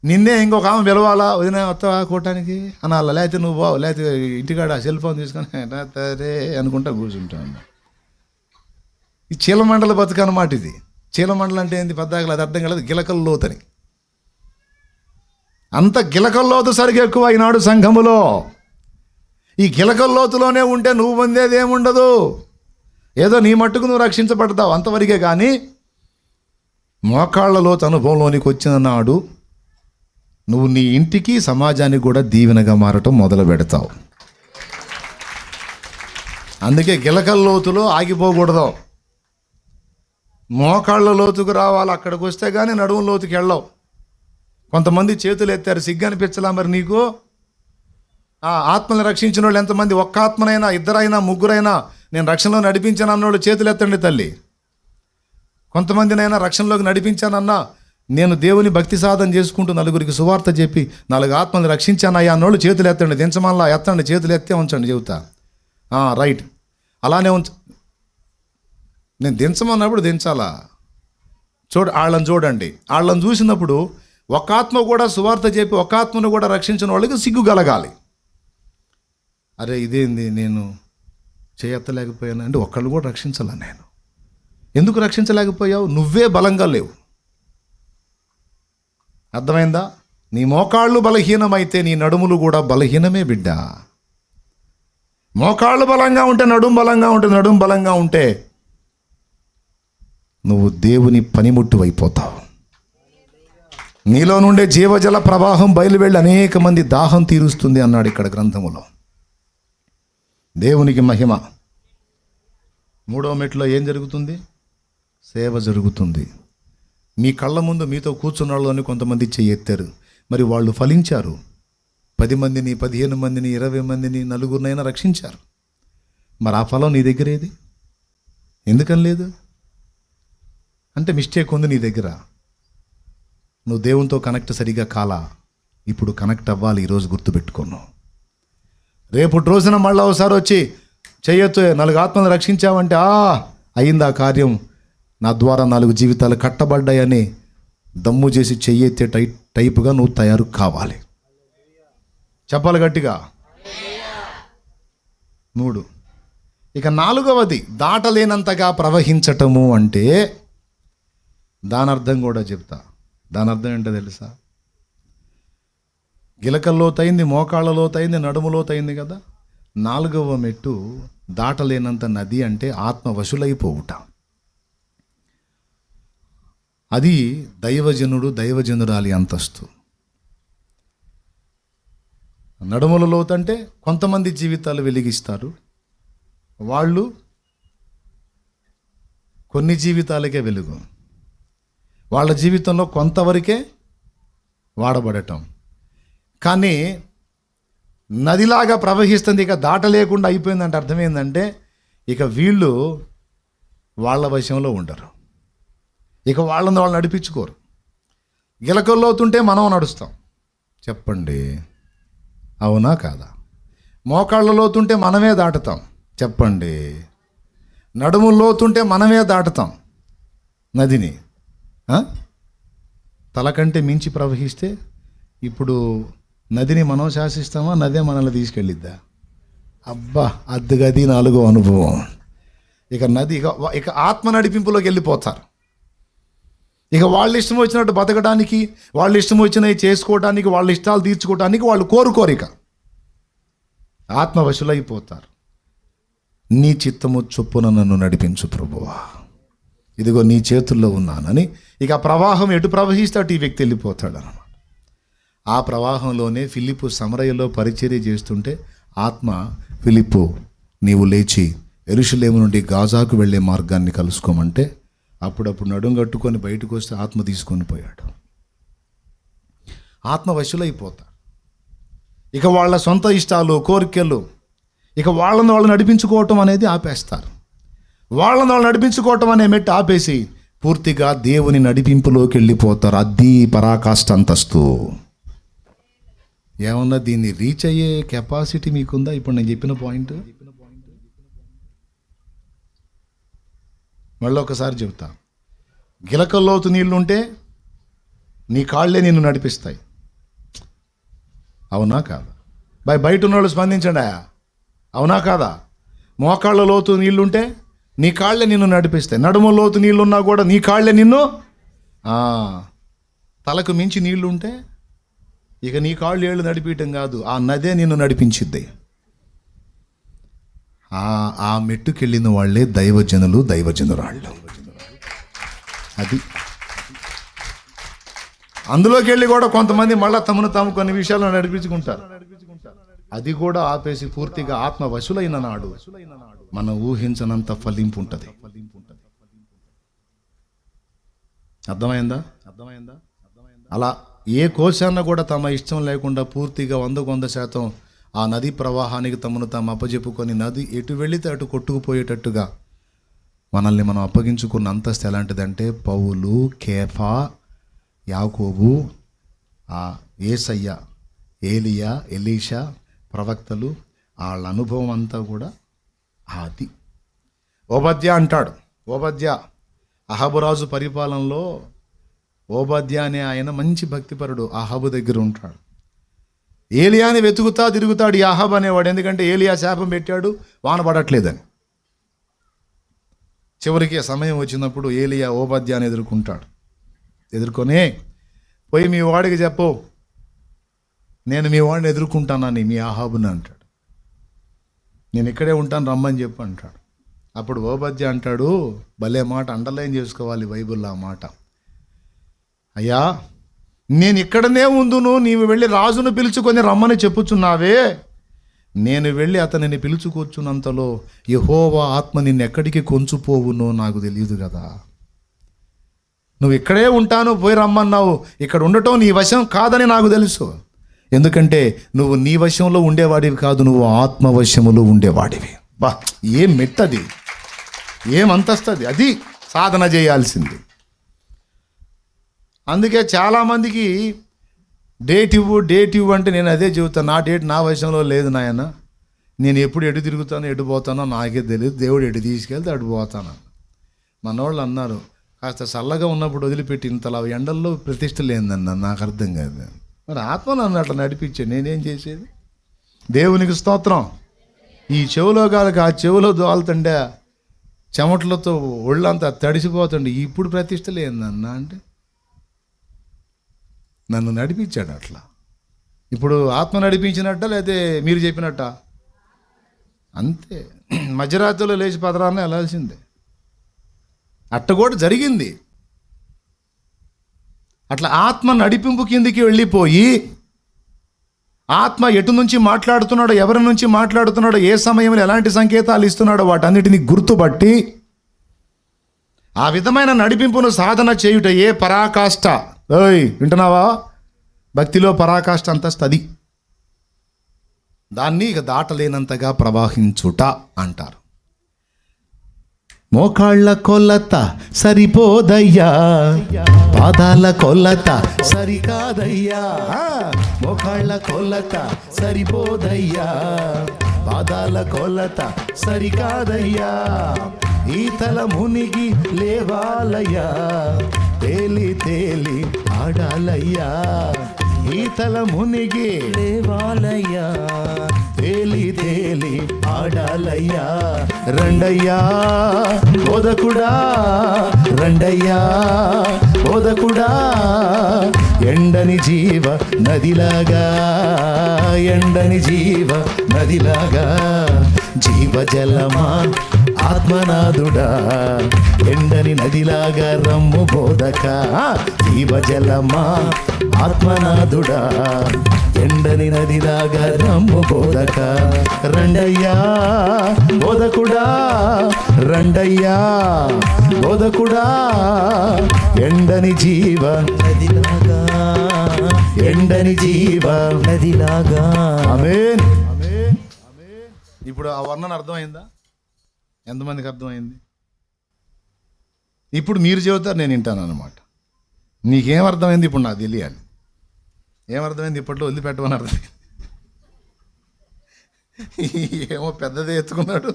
నిన్నే ఇంకొక ఆమె పిలవాలా, వదిన వస్తావా కూటానికి అనాలా, లేకపోతే నువ్వు బావు, లేకపోతే ఇంటికాడ సెల్ ఫోన్ తీసుకొని సరే అనుకుంటా కూర్చుంటాను. ఈ చీలమండల బతుకు అన్నమాట ఇది. చీలమండలం అంటే ఏంది పెద్దగా అది అర్థం కాలేదు. గిలకల లోతని, అంత గిలకల లోతు సరిగ్గా ఎక్కువ ఈనాడు సంఘములో. ఈ గిలకల లోతులోనే ఉంటే నువ్వు పొందేది ఏముండదు. ఏదో నీ మట్టుకు నువ్వు రక్షించబడతావు అంతవరకే. కానీ మోకాళ్ళ లోతు అనుభవంలోనికి వచ్చిన నాడు నువ్వు నీ ఇంటికి సమాజానికి కూడా దీవెనగా మారటం మొదలు పెడతావు. అందుకే గిలకల లోతులో ఆగిపోకూడదు, మోకాళ్ళ లోతుకు రావాలి. అక్కడికి వస్తే కానీ నడుము లోతుకి వెళ్ళవు. కొంతమంది చేతులు ఎత్తారు, సిగ్గు అనిపించలా మరి నీకు? ఆత్మని రక్షించిన వాళ్ళు ఎంతమంది? ఒక్క ఆత్మనైనా, 2 3 నేను రక్షణలో నడిపించాను అన్నోళ్ళు చేతులు ఎత్తండి తల్లి. కొంతమందినైనా రక్షణలోకి నడిపించానన్నా, నేను దేవుని భక్తి సాధన చేసుకుంటూ నలుగురికి సువార్త చెప్పి 4 ఆత్మని రక్షించానయ్యా అన్నోళ్ళు చేతులు ఎత్తండి. దించమల్లా ఎత్తండి, చేతులు ఎత్తే ఉంచండి చెబుతా. రైట్, అలానే నేను దించమన్నప్పుడు దించాలా? వాళ్ళని చూడండి. వాళ్ళని చూసినప్పుడు ఒక ఆత్మ కూడా సువార్త చెప్పి ఒక ఆత్మను కూడా రక్షించిన వాళ్ళకి సిగ్గు కలగాలి. అరే ఇదేంది నేను చేయెత్తలేకపోయాను అంటే, ఒక్కళ్ళు కూడా రక్షించాలా నేను? ఎందుకు రక్షించలేకపోయావు? నువ్వే బలంగా లేవు. అర్థమైందా? నీ మోకాళ్ళు బలహీనమైతే నీ నడుములు కూడా బలహీనమే బిడ్డ. మోకాళ్ళు బలంగా ఉంటే నడుము బలంగా ఉంటుంది, నడుము బలంగా ఉంటే నువ్వు దేవుని పనిముట్టు అయిపోతావు. నీలో నుండే జీవజల ప్రవాహం బయలువెళ్ళి అనేక మంది దాహం తీరుస్తుంది అన్నాడు ఇక్కడ గ్రంథములో. దేవునికి మహిమ. 3వ మెట్లో ఏం జరుగుతుంది? సేవ జరుగుతుంది. మీ కళ్ళ ముందు మీతో కూర్చున్న వాళ్ళని కొంతమంది చెయ్యెత్తారు, మరి వాళ్ళు ఫలించారు. 10 మందిని, 15 మందిని, 20 మందిని, 4 రక్షించారు. మరి ఆ ఫలం నీ దగ్గర ఏది? ఎందుకని లేదు అంటే మిస్టేక్ ఉంది నీ దగ్గర. నువ్వు దేవునితో కనెక్ట్ సరిగా కాలా. ఇప్పుడు కనెక్ట్ అవ్వాలి. ఈరోజు గుర్తుపెట్టుకున్నావు. రేపు రోజున మళ్ళీ ఒకసారి వచ్చి చెయ్యొచ్చు 4 ఆత్మలను రక్షించావంటే అయింది ఆ కార్యం, నా ద్వారా 4 జీవితాలు కట్టబడ్డాయని దమ్ము చేసి చెయ్యెత్తే టైపుగా నువ్వు తయారు కావాలి. చెప్పాలి గట్టిగా. 3 ఇక 4వది దాటలేనంతగా ప్రవహించటము అంటే దాని అర్థం కూడా చెప్తా. దాని అర్థం ఏంటో తెలుసా? గిలకల్లోతైంది, మోకాళ్ళలోతైంది, నడుములోతైంది కదా. 4వ మెట్టు దాటలేనంత నది అంటే ఆత్మ వశులైపోవుట. అది దైవజనుడు, దైవజనురాలి అంతస్తు. నడుముల లోతంటే కొంతమంది జీవితాలు వెలిగిస్తారు. వాళ్ళు కొన్ని జీవితాలకే వెలుగు, వాళ్ళ జీవితంలో కొంతవరకే వాడబడటం. కానీ నదిలాగా ప్రవహిస్తుంది, ఇక దాటలేకుండా అయిపోయిందంటే అర్థం ఏంటంటే ఇక వీళ్ళు వాళ్ళ వశంలో ఉండరు, ఇక వాళ్ళని వాళ్ళు నడిపించుకోరు. గిలకల్లోతుంటే మనం నడుస్తాం. చెప్పండి అవునా కాదా? మోకాళ్ళ లోతుంటే మనమే దాటుతాం. చెప్పండి. నడుము లోతుంటే మనమే దాటుతాం నదిని. తలకంటే మించి ప్రవహిస్తే ఇప్పుడు నదిని మనం శాసిస్తామా, నదే మనల్ని తీసుకెళ్ళిద్దా? అబ్బా అద్దుగది 4వ అనుభవం. ఇక నది ఇక ఆత్మ నడిపింపులోకి వెళ్ళిపోతారు. ఇక వాళ్ళ ఇష్టం వచ్చినట్టు బతకడానికి, వాళ్ళ ఇష్టం వచ్చినవి చేసుకోవడానికి, వాళ్ళ ఇష్టాలు తీర్చుకోవడానికి వాళ్ళు కోరుకోరిక ఆత్మవశులైపోతారు. నీ చిత్తము చొప్పున నన్ను నడిపించు ప్రభువా, ఇదిగో నీ చేతుల్లో ఉన్నానని ఇక ప్రవాహం ఎటు ప్రవహిస్తే అటు ఈ వ్యక్తి వెళ్ళిపోతాడు అన్నమాట. ఆ ప్రవాహంలోనే ఫిలిప్పు సమరయలో పరిచర్య చేస్తుంటే ఆత్మ, ఫిలిప్పు నీవు లేచి యెరూషలేము నుండి గాజాకు వెళ్ళే మార్గాన్ని కలుసుకోమంటే అప్పుడప్పుడు నడుం కట్టుకొని బయటకు వస్తే ఆత్మ తీసుకొని పోయాడు. ఆత్మ వశులైపోతారు. ఇక వాళ్ళ సొంత ఇష్టాలు, కోరికలు, ఇక వాళ్ళని వాళ్ళు నడిపించుకోవటం అనేది ఆపేస్తారు. వాళ్ళని వాళ్ళు నడిపించుకోవటం అనే మెట్టు ఆపేసి పూర్తిగా దేవుని నడిపింపులోకి వెళ్ళిపోతారు. అది పరాకాష్ఠ అంతస్తు. ఏమన్నా దీన్ని రీచ్ అయ్యే కెపాసిటీ మీకుందా? ఇప్పుడు నేను చెప్పిన పాయింట్ మళ్ళీ ఒకసారి చెబుతా. గిలకల్లోతు నీళ్లుంటే నీ కాళ్ళే నిన్ను నడిపిస్తాయి. అవునా కాదా? బయట ఉన్న వాళ్ళు స్పందించండి. అవునా కాదా? మోకాళ్ళ లోతు నీళ్లుంటే నీ కాళ్ళే నిన్ను నడిపిస్తాయి. నడుము లోతు నీళ్లున్నా కూడా నీ కాళ్ళే నిన్ను, తలకు మించి నీళ్లుంటే ఇక నీ కాళ్ళు ఏళ్ళు నడిపించడం కాదు, ఆ నదే నిన్ను నడిపించిద్ది. ఆ మెట్టుకెళ్ళిన వాళ్ళే దైవజనులు, దైవజనురాళ్ళు. అది అందులోకి వెళ్ళి కూడా కొంతమంది మళ్ళీ తమను తాము కొన్ని విషయాలను నడిపించుకుంటారు. అది కూడా ఆపేసి పూర్తిగా ఆత్మ వశులైన నాడు మనం ఊహించనంత ఫలింపు ఉంటుంది. అర్థమైందా? అలా ఏ కోశాన్న కూడా తమ ఇష్టం లేకుండా పూర్తిగా 100% ఆ నది ప్రవాహానికి తమను తాము అప్పజెప్పుకొని నది ఎటు వెళితే అటు కొట్టుకుపోయేటట్టుగా మనల్ని మనం అప్పగించుకున్న అంతస్తు ఎలాంటిదంటే పౌలు, కేఫా, యాకోబు, యేసయ్య, ఏలియా, ఎలీషా, ప్రవక్తలు, వాళ్ళ అనుభవం అంతా కూడా అది. ఓబద్యా అంటాడు. ఓబద్యా అహాబురాజు పరిపాలనలో ఓబద్యా అనే ఆయన మంచి భక్తిపరుడు అహాబు దగ్గర ఉంటాడు. ఏలియాని వెతుకుతా తిరుగుతాడు ఈ అహాబ్ అనేవాడు. ఎందుకంటే ఏలియా శాపం పెట్టాడు, వాన పడట్లేదని. చివరికి సమయం వచ్చినప్పుడు ఏలియా ఓబద్యాని ఎదుర్కొంటాడు. ఎదుర్కొని పోయి మీ వాడికి చెప్పు, నేను మీ వాడిని ఎదుర్కొంటానని, మీ అహాబుని అంటాడు. నేను ఇక్కడే ఉంటాను, రమ్మని చెప్పు అంటాడు. అప్పుడు ఓబద్య అంటాడు, భలే మాట, అండర్లైన్ చేసుకోవాలి బైబిల్లో ఆ మాట. అయ్యా, నేను ఇక్కడనే ఉందును, నీవు వెళ్ళి రాజును పిలుచుకొని రమ్మని చెప్పుచున్నావే. నేను వెళ్ళి అతనిని పిలుచుకొచ్చున్నంతలో యెహోవా ఆత్మ నిన్ను ఎక్కడికి కొంచుపోవునో నాకు తెలియదు కదా. నువ్వు ఇక్కడే ఉంటాను, పోయి రమ్మన్నావు. ఇక్కడ ఉండటం నీ వశం కాదని నాకు తెలుసు. ఎందుకంటే నువ్వు నీ వశంలో ఉండేవాడివి కాదు, నువ్వు ఆత్మవశములో ఉండేవాడివి. బా, ఏం మెట్టది, ఏం అంతస్తుంది. అది సాధన చేయాల్సింది. అందుకే చాలామందికి డేట్ ఇవ్వు అంటే నేను అదే చెబుతాను, నా డేట్ నా వశంలో లేదు నాయన. నేను ఎప్పుడు ఎటు తిరుగుతానో ఎటు పోతానో నాకే తెలియదు, దేవుడు ఎటు తీసుకెళ్తే అటు పోతాను. మనోళ్ళు అన్నారు, కాస్త చల్లగా ఉన్నప్పుడు వదిలిపెట్టి ఇంతలా ఎండల్లో ప్రతిష్ట లేదన్న. నాకు అర్థం కాదు. మరి ఆత్మ నన్ను అట్లా నడిపించాడు, నేనేం చేసేది? దేవునికి స్తోత్రం. ఈ చెవులో కాలకి ఆ చెవులో దోలుతుండే చెమటలతో ఒళ్ళంతా తడిసిపోతుండే, ఇప్పుడు ప్రతిష్ట లేదన్న అంటే నన్ను నడిపించాడు అట్లా. ఇప్పుడు ఆత్మ నడిపించినట్ట లేకపోతే మీరు చెప్పినట్ట? అంతే. మధ్యరాత్రిలో లేచి పదరాన్న వెళ్ళాల్సిందే. అట్ట కూడా జరిగింది. అట్లా ఆత్మ నడిపింపు కిందికి వెళ్ళిపోయి ఆత్మ ఎటు నుంచి మాట్లాడుతున్నాడో, ఎవరి నుంచి మాట్లాడుతున్నాడో, ఏ సమయంలో ఎలాంటి సంకేతాలు ఇస్తున్నాడో వాటన్నిటిని గుర్తుపట్టి ఆ విధమైన నడిపింపును సాధన చేయుట ఏ పరాకాష్ఠ. ఓయ్ వింటున్నావా? భక్తిలో పరాకాష్ఠ అంతస్తు అది. దాన్ని ఇక దాటలేనంతగా ప్రవాహించుట అంటారు. మోకాళ్ళ కొలత సరిపోదయ్యా, పాదాల కొలత సరికాదయ్యా. మోకాళ్ళ కొలత సరిపోదయ్యా, పాదాల కొలత సరికాదయ్యా. ఈతల మునిగి లేవాలయ్యా, తేలి తేలి ఆడాలయ్యా. ఈతల మునిగి లేవాలయ్యా, తేలి తేలి ఆడాలయ్యా. రండయ్యా బోధకుడా, రండయ్యా బోధకుడా, ఎండని జీవ నదిలాగా, ఎండని జీవ నదిలాగా, జీవజలమా ఆత్మనాథుడా, ఎండని నదిలాగా రమ్ము బోధక. జీవజలమా ఆత్మనాథుడా, ఎండని నదిలాగా రమ్ము బోధక. రండయ్యా బోధకుడా, రండయ్యా బోధకుడా, ఎండని జీవ నదిలాగా, ఎండని జీవ నదిలాగా. ఆమేన్. ఇప్పుడు ఆ వర్ణన అర్థమైందా? ఎంతమందికి అర్థమైంది? ఇప్పుడు మీరు చెబుతారు, నేను వింటాను అన్నమాట. నీకేం అర్థమైంది ఇప్పుడు నాకు తెలియాలి. ఏమర్థమైంది? ఇప్పట్లో వదిలిపెట్టమని అర్థమైంది. ఏమో పెద్దదే ఎత్తుకున్నాడు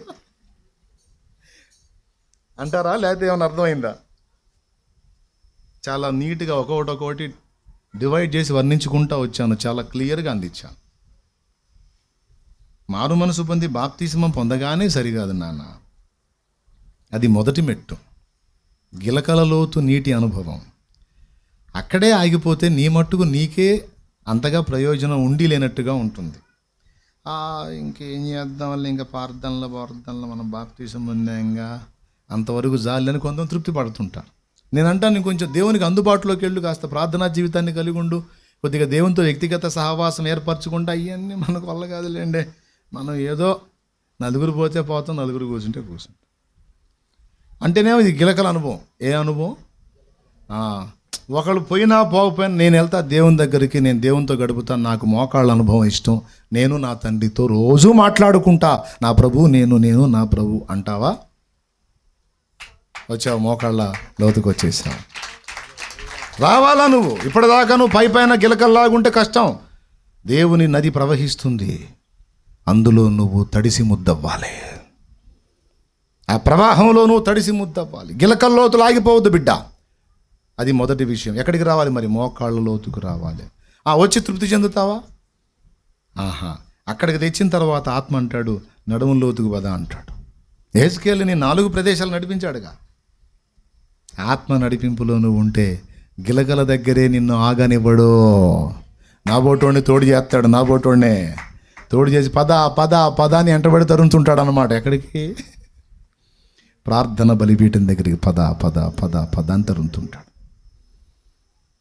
అంటారా, లేకపోతే ఏమైనా అర్థమైందా? చాలా నీట్గా ఒక్కొక్కటి డివైడ్ చేసి వర్ణించుకుంటూ వచ్చాను, చాలా క్లియర్గా అందించాను. మారు మనసు పొంది బాప్తిస్మం పొందగానే సరికాదు నాన్న, అది మొదటి మెట్టు. గిలకలలోతు నీటి అనుభవం. అక్కడే ఆగిపోతే నీ మట్టుకు నీకే అంతగా ప్రయోజనం ఉండి లేనట్టుగా ఉంటుంది. ఇంకేం చేద్దాం వల్ల, ఇంకా ప్రార్థనలో మనం బాప్తిస్మం పొందాంగా, అంతవరకు జాలని కొంత తృప్తి పడుతుంటారు. నేను అంటాను, కొంచెం దేవునికి అందుబాటులోకి వెళ్ళు, కాస్త ప్రార్థనా జీవితాన్ని కలిగి ఉండు, కొద్దిగా దేవునితో వ్యక్తిగత సహవాసం ఏర్పరచుకుంటా. అవన్నీ మనకు వల్ల కాదులేండి. మనం ఏదో నలుగురు పోతే పోతాం, నలుగురు కూర్చుంటే కూర్చుంటాం అంటేనేమో ఇది గిలకల అనుభవం. ఏ అనుభవం? ఒకళ్ళు పోయినా పోకపోయినా నేను వెళ్తా దేవుని దగ్గరికి, నేను దేవునితో గడుపుతాను, నాకు మోకాళ్ళ అనుభవం ఇష్టం, నేను నా తండ్రితో రోజు మాట్లాడుకుంటా, నా ప్రభు నేను నా ప్రభు అంటావా? వచ్చావు, మోకాళ్ళ లోతుకు వచ్చేసావు. రావాలా నువ్వు? ఇప్పటిదాకా నువ్వు పైన గిలకల్లాగుంటే కష్టం. దేవుని నది ప్రవహిస్తుంది, అందులో నువ్వు తడిసి ముద్దవ్వాలి. ఆ ప్రవాహంలో నువ్వు తడిసి ముద్దవ్వాలి. గిలకల లోతులు ఆగిపోవద్దు బిడ్డ. అది మొదటి విషయం. ఎక్కడికి రావాలి మరి? మోకాళ్ళ లోతుకు రావాలి. వచ్చి తృప్తి చెందుతావా? అక్కడికి తెచ్చిన తర్వాత ఆత్మ అంటాడు, నడుము లోతుకు పద అంటాడు. యేసుకేలుని 4 ప్రదేశాలు నడిపించాడుగా. ఆత్మ నడిపింపులో నువ్వు ఉంటే గిలకల దగ్గరే నిన్ను ఆగనివ్వడు. నా బోటోడిని తోడు చేస్తాడు, నా బోటోడినే తోడు చేసి పద అని ఎంటబడి తరుముతుంటాడు అన్నమాట. ఎక్కడికి? ప్రార్థన బలిపీఠం దగ్గరికి పద అని తరుముతుంటాడు.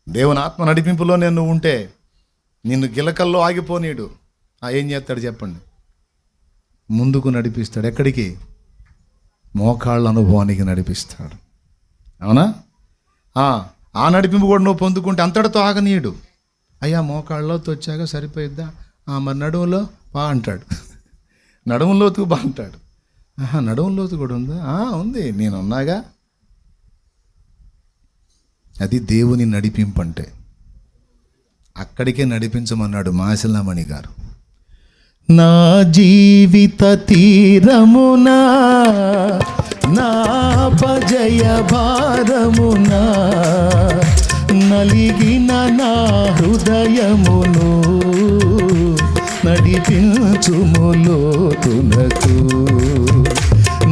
దేవుని ఆత్మ నడిపింపులో నేను ఉంటే నిన్ను గిలకల్లో ఆగిపోనీడు. ఏం చేస్తాడు చెప్పండి? ముందుకు నడిపిస్తాడు. ఎక్కడికి? మోకాళ్ళ అనుభవానికి నడిపిస్తాడు. అవునా? ఆ నడిపింపు కూడా నువ్వు పొందుకుంటే అంతటితో ఆగనీయుడు. అయ్యా మోకాళ్ళలోతో వచ్చాక సరిపోయిద్దా? మరి నడుములో బా అంటాడు, నడుములోతుకు బా అంటాడు. నడుములోతు కూడా ఉందా? ఉంది, నేనున్నాగా. అది దేవుని నడిపింపు అంటే. అక్కడికే నడిపించమన్నాడు మాసిలామణి గారు. నా జీవిత తీరమునా, నా పజయ భారమునా, నలిగిన నా హృదయమును నడిపించుము లోతునకు.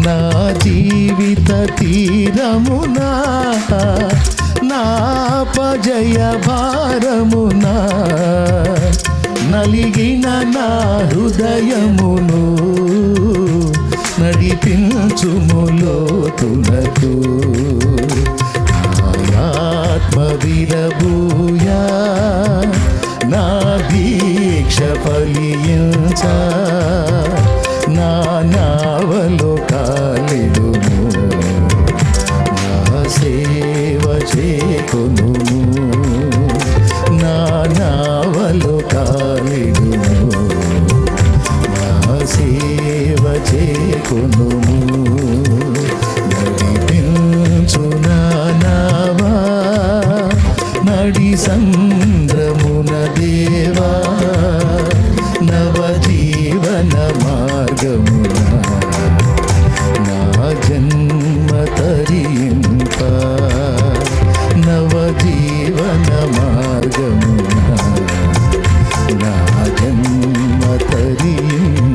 నా జీవిత తీరమునా, నా పజయ భారమునా, నలిగిన నా హృదయమును నడిపించుము లోతునకు. ఆత్మ విరబూయా, నా దీక్ష ఫలించ, నా నావలో కాలిడుము, నా సేవ చేకొనుము, నా నావలో కాలిడుము, నా సేవ చేకొనుము. నడిపించు నా నావా నడి సంద్రమున దేవా, నవజీవన మార్గమున నా జన్మ తరింప, నవజీవన మార్గమున నా జన్మ తరింప.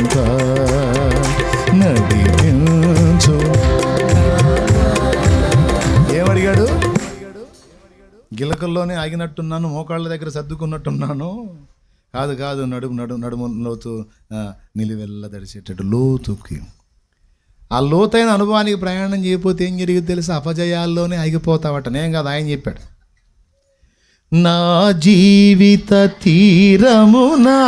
మోకాళ్ళలోనే ఆగినట్టున్నాను, మోకాళ్ళ దగ్గర సర్దుకున్నట్టున్నాను. కాదు, నడుము లోతు నిలువెల్ల తడిచేటట్టు లోతుకి. ఆ లోతైన అనుభవానికి ప్రయాణం చేయకపోతే ఏం జరిగింది తెలుసా? అపజయాల్లోనే ఆగిపోతావట. నేను కాదు, ఆయన చెప్పాడు. నా జీవిత తీరమునా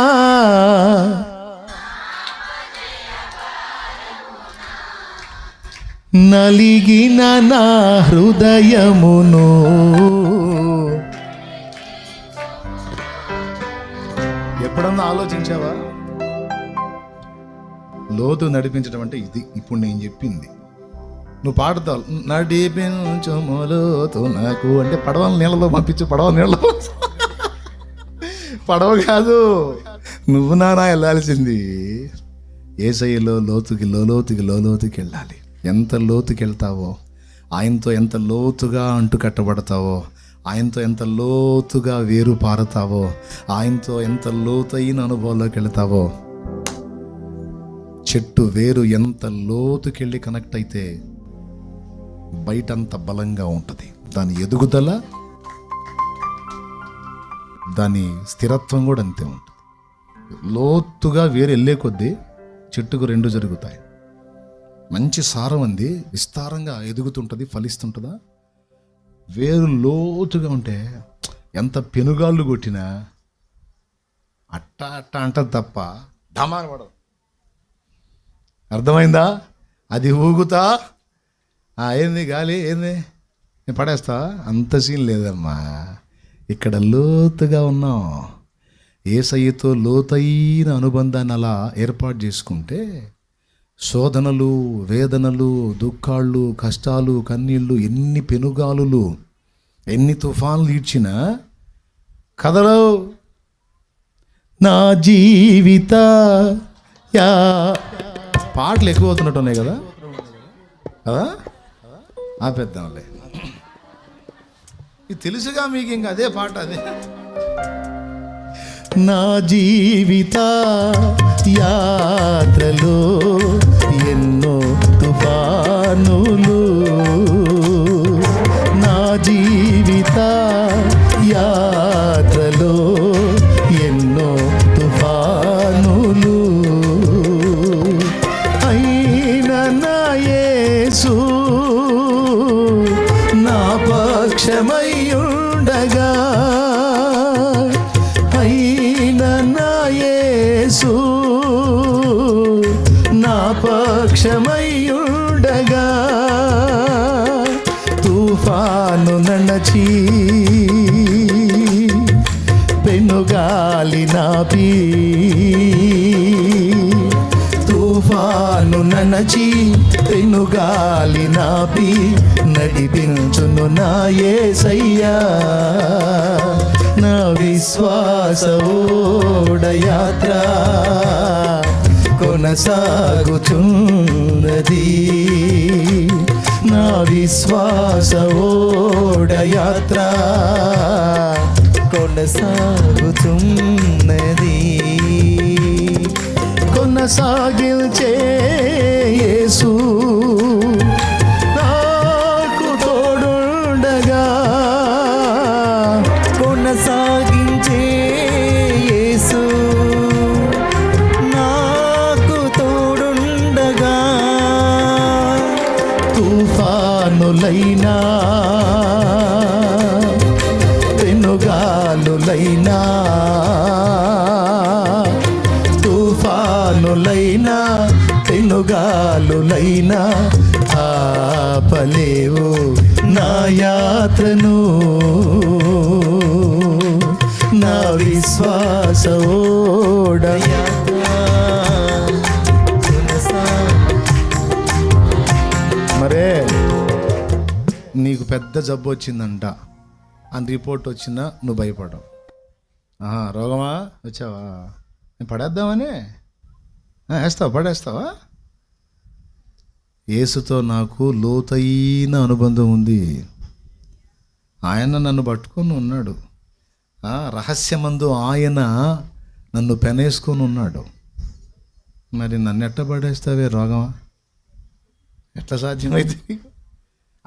నలిగిన నా హృదయమును ఎప్పుడన్నా ఆలోచించావా? లోతు నడిపించడం అంటే ఇది. ఇప్పుడు నేను చెప్పింది నువ్వు పాడుతావు, నడిపించము లోతు నాకు అంటే పడవ నీళ్ళలో పంపించు, పడవ నీళ్ళలో. పడవ కాదు, నువ్వు నానా వెళ్ళాల్సింది యేసయ్యలో లోతుకి వెళ్ళాలి. ఎంత లోతుకి వెళ్తావో, ఆయనతో ఎంత లోతుగా అంటు కట్టబడతావో, ఆయనతో ఎంత లోతుగా వేరు పారుతావో, ఆయనతో ఎంత లోతైన అనుభవంలోకి వెళ్తావో, చెట్టు వేరు ఎంత లోతుకెళ్ళి కనెక్ట్ అయితే బయట అంత బలంగా ఉంటుంది. దాని ఎదుగుదల, దాని స్థిరత్వం కూడా అంతే ఉంటుంది. లోతుగా వేరు వెళ్ళే కొద్దీ చెట్టుకు రెండు జరుగుతాయి. మంచి సారం అంది, విస్తారంగా ఎదుగుతుంటుంది, ఫలిస్తుంటుందా? వేరు లోతుగా ఉంటే ఎంత పెనుగాళ్ళు కొట్టినా అట్ట అంటది తప్ప ధమాన పడదు. అర్థమైందా? అది ఊగుతా ఏంది గాలి, ఏంది నేను పడేస్తా, అంత సీన్ లేదమ్మా. ఇక్కడ లోతుగా ఉన్నాం. యేసయ్యతో లోతైన అనుబంధాన్ని అలా ఏర్పాటు చేసుకుంటే శోధనలు, వేదనలు, దుఃఖాలు, కష్టాలు, కన్నీళ్ళు, ఎన్ని పెనుగాలులు, ఎన్ని తుఫాన్లు ఈడ్చినా కదలవు. నా జీవిత పాటలు ఎక్కువ అవుతున్నట్టు ఉన్నాయి కదా ఆపేద్దాంలే. ఇది తెలుసుగా మీకు, ఇంకా అదే పాట అదే. నా జీవిత యాత్రలో ఎన్నో తుఫానులు, నా జీవిత యాత్రలో ఎన్నో తుఫానులు, అయినా నా యేసు నా పక్షమయ్యుండగా, అయినా నా యేసు నా పక్షమయ్యుండగా, తుఫాను నడచి పెనుగాలి నాపి, తుఫాను నడచి పెనుగాలి నాపి నడిపించును నా యేసయ్యా. నా విశ్వాస ఓడయాత్ర కొనసాగుచున్నది, నా విశ్వాస ఓడయాత్ర కొనసాగుచున్నది. కొనసాగించే యేసు నాకు తోడుండగా, కొనసాగించే యేసు నాకు తోడుండగా, తుఫానులైనా పెనుగాలులైనా, తుఫానులైనా పెనుగాలులైనా ఆపలేవు నా యాత్రను, నా విశ్వాస ఓడయాత్ర. మరే నీకు పెద్ద జబ్బు వచ్చిందంట అని రిపోర్ట్ వచ్చినా నువ్వు భయపడవు. రోగమా వచ్చావా, నేను పడేద్దామని పడేస్తావా? యేసుతో నాకు లోతైన అనుబంధం ఉంది. ఆయన నన్ను పట్టుకొని ఉన్నాడు, రహస్యమందు ఆయన నన్ను పెనేసుకొని ఉన్నాడు. మరి నన్ను ఎట్ట పడేస్తావే రోగమా? ఎట్లా సాధ్యమైతే?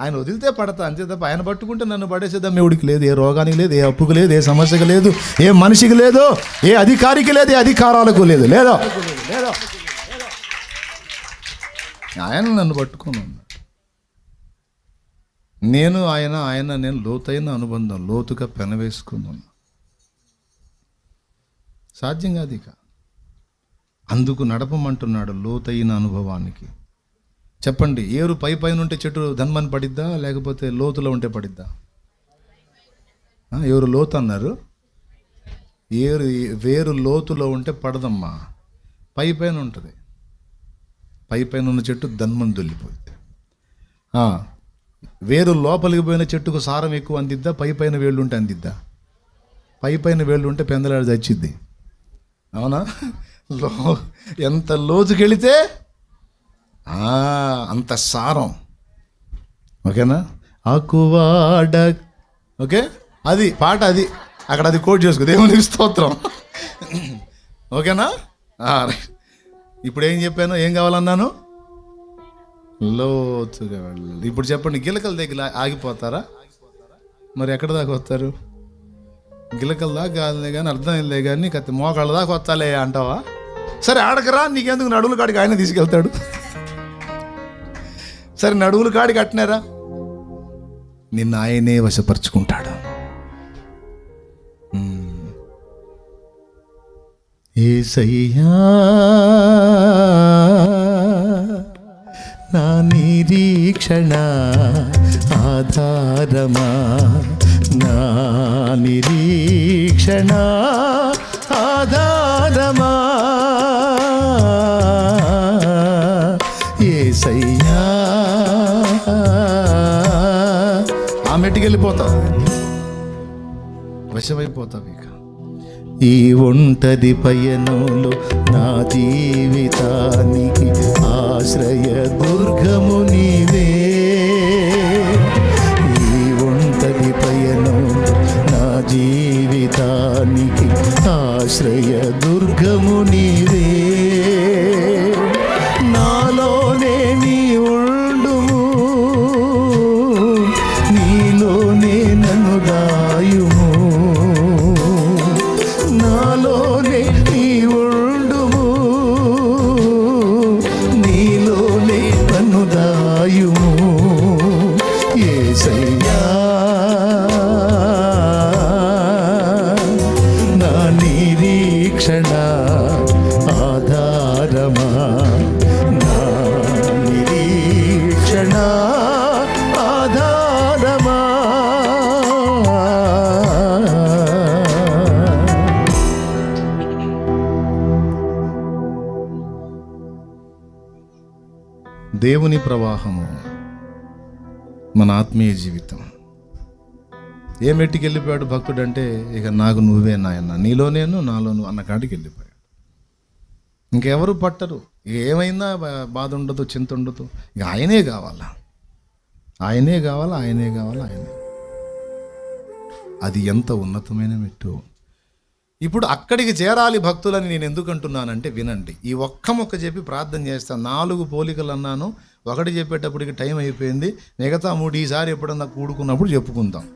ఆయన వదిలితే పడతా అంతే తప్ప ఆయన పట్టుకుంటే నన్ను పడేసేద్దాం ఎవడికి లేదు, ఏ రోగానికి లేదు, ఏ అప్పుకు లేదు, ఏ సమస్యకు లేదు, ఏ మనిషికి లేదు, ఏ అధికారికి లేదు, ఏ అధికారాలకు లేదు. లేదో ఆయన నన్ను పట్టుకుని ఉన్నాడు. నేను ఆయన లోతైన అనుబంధం, లోతుగా పెనవేసుకుని ఉన్నా. సాధ్యం కాదు ఇక. అందుకు నడపమంటున్నాడు లోతైన అనుభవానికి. చెప్పండి, ఏరు పైన ఉంటే చెట్టు ధన్మని పడిద్దా, లేకపోతే లోతులో ఉంటే పడిద్దా? ఎవరు లోతు అన్నారు? వేరు లోతులో ఉంటే పడదమ్మా, పైన ఉంటుంది. పైన ఉన్న చెట్టు ధన్మని దొల్లిపోయింది. వేరు లోపలికి పోయిన చెట్టుకు సారం ఎక్కువ అందిద్దా, పైన వేళ్ళు ఉంటే అందిద్దా? పైన వేళ్ళు ఉంటే పెందలాడి చచ్చిద్ది. అవునా? ఎంత లోతుకెళితే అంత సారం. ఓకేనా? ఆకువాడ, ఓకే, అది పాట, అది అక్కడ అది కోట్ చేసుకో, దేవునికి స్తోత్రం. ఓకేనా? ఇప్పుడు ఏం చెప్పాను, ఏం కావాలన్నాను? లోతుగా వెళ్ళాలి. ఇప్పుడు చెప్పండి, గిలకల దగ్గర ఆగిపోతారా? మరి ఎక్కడ దాకా వస్తారు? గిలకల దాకా కాదులే కానీ, అర్థమైందిలే కానీ, కత్తి మోకాళ్ళ దాకా వస్తాలే అంటావా? సరే ఆడకరా, నీకెందుకు, నడువుల కాడికి ఆయన తీసుకెళ్తాడు. సరే నడువుల కాడికి కట్టినారా, నిన్ను ఆయనే వశపరుచుకుంటాడు. యేసయ్యా నా నిరీక్షణ ఆధారమా, నా నిరీక్షణ ఆధారమా, యేసయ్యా. ఆ మెట్టుకి వెళ్ళిపోతావు, వశమైపోతావు. ఇక ఈ ఒంటరి పయనంలో నా జీవితానికి ఆశ్రయ దుర్గము నీవే. ఈ ఒంటరి పయనంలో నా జీవితానికి ఆశ్రయ దుర్గము నీవే. నాలోనే నీ ఉండుము, నీలోనే నన్ను దాయుము. నాలోనే నీ ఉండుము, నీలోనే నన్ను దాయుము, యేసయ్యా. నా నిరీక్షణ ఆధారమా, నా నిరీక్షణ ఆధారమా. దేవుని ప్రవాహము మన ఆత్మీయ జీవితం. ఏ మెట్టికి వెళ్ళిపోయాడు భక్తుడు అంటే, ఇక నాకు నువ్వే నాయన, నీలో నేను, నాలో నువ్వు అన్న కాడికి వెళ్ళిపోయాడు. ఇంకెవరు పట్టరు, ఏమైనా బాధ ఉండదు, చింత ఉండదు. ఇక ఆయనే కావాలా, ఆయనే కావాలా, ఆయనే కావాలా, ఆయనే. అది ఎంత ఉన్నతమైన మెట్టు. ఇప్పుడు అక్కడికి చేరాలి భక్తులని నేను ఎందుకు అంటున్నానంటే, వినండి. ఈ ఒక్క మొక్క చెప్పి ప్రార్థన చేస్తాను. 4 పోలికలు అన్నాను, ఒకటి చెప్పేటప్పటికి టైం అయిపోయింది. మిగతా 3 ఈసారి ఎప్పుడన్నా కూడుకున్నప్పుడు చెప్పుకుందాం.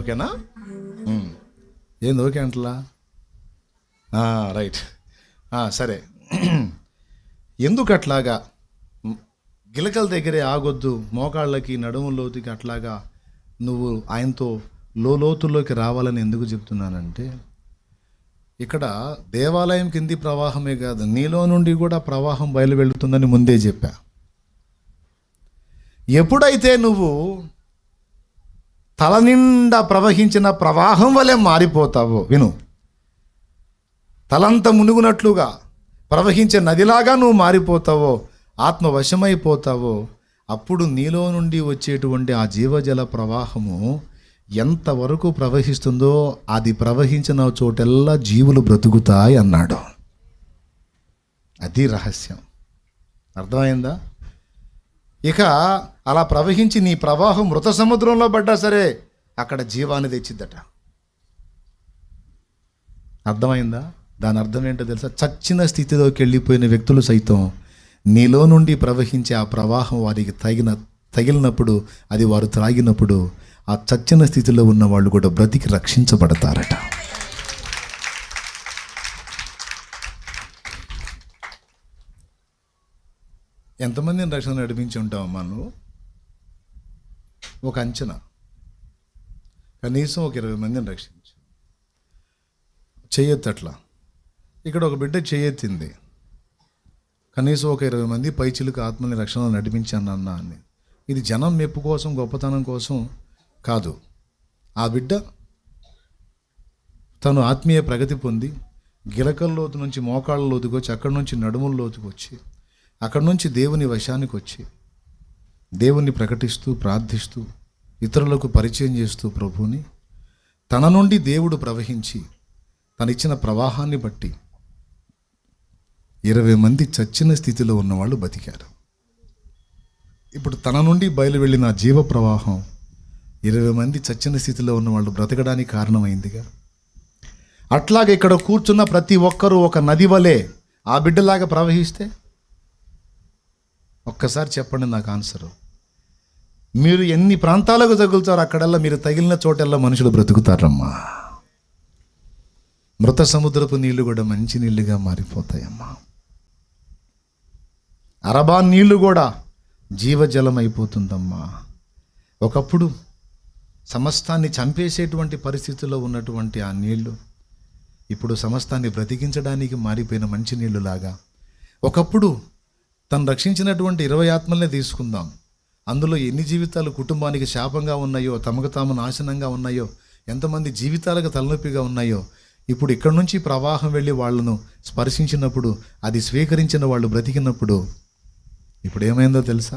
ఓకేనా? ఏంది ఓకే అంటలా? రైట్, సరే. ఎందుకు అట్లాగా గిలకల దగ్గరే ఆగొద్దు, మోకాళ్ళకి నడుములోతుకి అట్లాగా నువ్వు ఆయనతో లోతుల్లోకి రావాలని ఎందుకు చెప్తున్నానంటే, ఇక్కడ దేవాలయం కింది ప్రవాహమే కాదు, నీలో నుండి కూడా ప్రవాహం బయలు వెళుతుందని ముందే చెప్పా. ఎప్పుడైతే నువ్వు తల నిండా ప్రవహించిన ప్రవాహం వలె మారిపోతావో, విను, తలంత మునుగునట్లుగా ప్రవహించే నదిలాగా నువ్వు మారిపోతావో, ఆత్మవశమైపోతావో, అప్పుడు నీలో నుండి వచ్చేటువంటి ఆ జీవజల ప్రవాహము ఎంతవరకు ప్రవహిస్తుందో, అది ప్రవహించిన చోటెల్లా జీవులు బ్రతుకుతాయి అన్నాడు. అది రహస్యం. అర్థమైందా? ఇక అలా ప్రవహించి నీ ప్రవాహం మృత సముద్రంలో పడ్డా సరే అక్కడ జీవాన్ని తెచ్చిద్దట. అర్థమైందా? దాని అర్థం ఏంటో తెలుసా? చచ్చిన స్థితిలోకి వెళ్ళిపోయిన వ్యక్తులు సైతం నీలో నుండి ప్రవహించే ఆ ప్రవాహం వారికి తగిన తగిలినప్పుడు, అది వారు త్రాగినప్పుడు ఆ చచ్చిన స్థితిలో ఉన్న వాళ్ళు కూడా బ్రతికి రక్షించబడతారట. ఎంతమందిని రక్షణ నడిపించి ఉంటావమ్మా నువ్వు? ఒక అంచనా, కనీసం ఒక 20 మందిని రక్షించు. చెయ్యొద్దు అట్లా. ఇక్కడ ఒక బిడ్డ చెయ్యెత్తింది, కనీసం ఒక 20 మంది పైచిలుకు ఆత్మని రక్షణ నడిపించాను అన్న అని. ఇది జనం మెప్పు కోసం, గొప్పతనం కోసం కాదు. ఆ బిడ్డ తను ఆత్మీయ ప్రగతి పొంది గిలకల లోతు నుంచి మోకాళ్ళ లోతుకు వచ్చి, అక్కడి నుంచి నడుముల లోతుకు వచ్చి, అక్కడి నుంచి దేవుని వశానికి వచ్చి దేవుణ్ణి ప్రకటిస్తూ, ప్రార్థిస్తూ, ఇతరులకు పరిచయం చేస్తూ ప్రభువుని, తన నుండి దేవుడు ప్రవహించి తనిచ్చిన ప్రవాహాన్ని బట్టి 20 మంది చచ్చిన స్థితిలో ఉన్నవాళ్ళు బతికారు. ఇప్పుడు తన నుండి బయలు వెళ్ళిన జీవ ప్రవాహం 20 మంది చచ్చిన స్థితిలో ఉన్నవాళ్ళు బ్రతకడానికి కారణమైందిగా. అట్లాగే ఇక్కడ కూర్చున్న ప్రతి ఒక్కరూ ఒక నది వలె ఆ బిడ్డలాగా ప్రవహిస్తే, ఒక్కసారి చెప్పండి నాకు ఆన్సరు. మీరు ఎన్ని ప్రాంతాలకు తగులుతారో అక్కడల్లా, మీరు తగిలిన చోటల్లా మనుషులు బ్రతుకుతారమ్మా. మృత సముద్రపు నీళ్లు కూడా మంచి నీళ్లుగా మారిపోతాయమ్మా. అరబా నీళ్లు కూడా జీవజలం అయిపోతుందమ్మా. ఒకప్పుడు సమస్తాన్ని చంపేసేటువంటి పరిస్థితుల్లో ఉన్నటువంటి ఆ నీళ్లు ఇప్పుడు సమస్తాన్ని బ్రతికించడానికి మారిపోయిన మంచి నీళ్లులాగా, ఒకప్పుడు తను రక్షించినటువంటి 20 ఆత్మల్నే తీసుకుందాం, అందులో ఎన్ని జీవితాలు కుటుంబానికి శాపంగా ఉన్నాయో, తమకు తాము నాశనంగా ఉన్నాయో, ఎంతమంది జీవితాలకు తలనొప్పిగా ఉన్నాయో, ఇప్పుడు ఇక్కడి నుంచి ప్రవాహం వెళ్ళి వాళ్ళను స్పర్శించినప్పుడు, అది స్వీకరించిన వాళ్ళు బ్రతికినప్పుడు ఇప్పుడు ఏమైందో తెలుసా?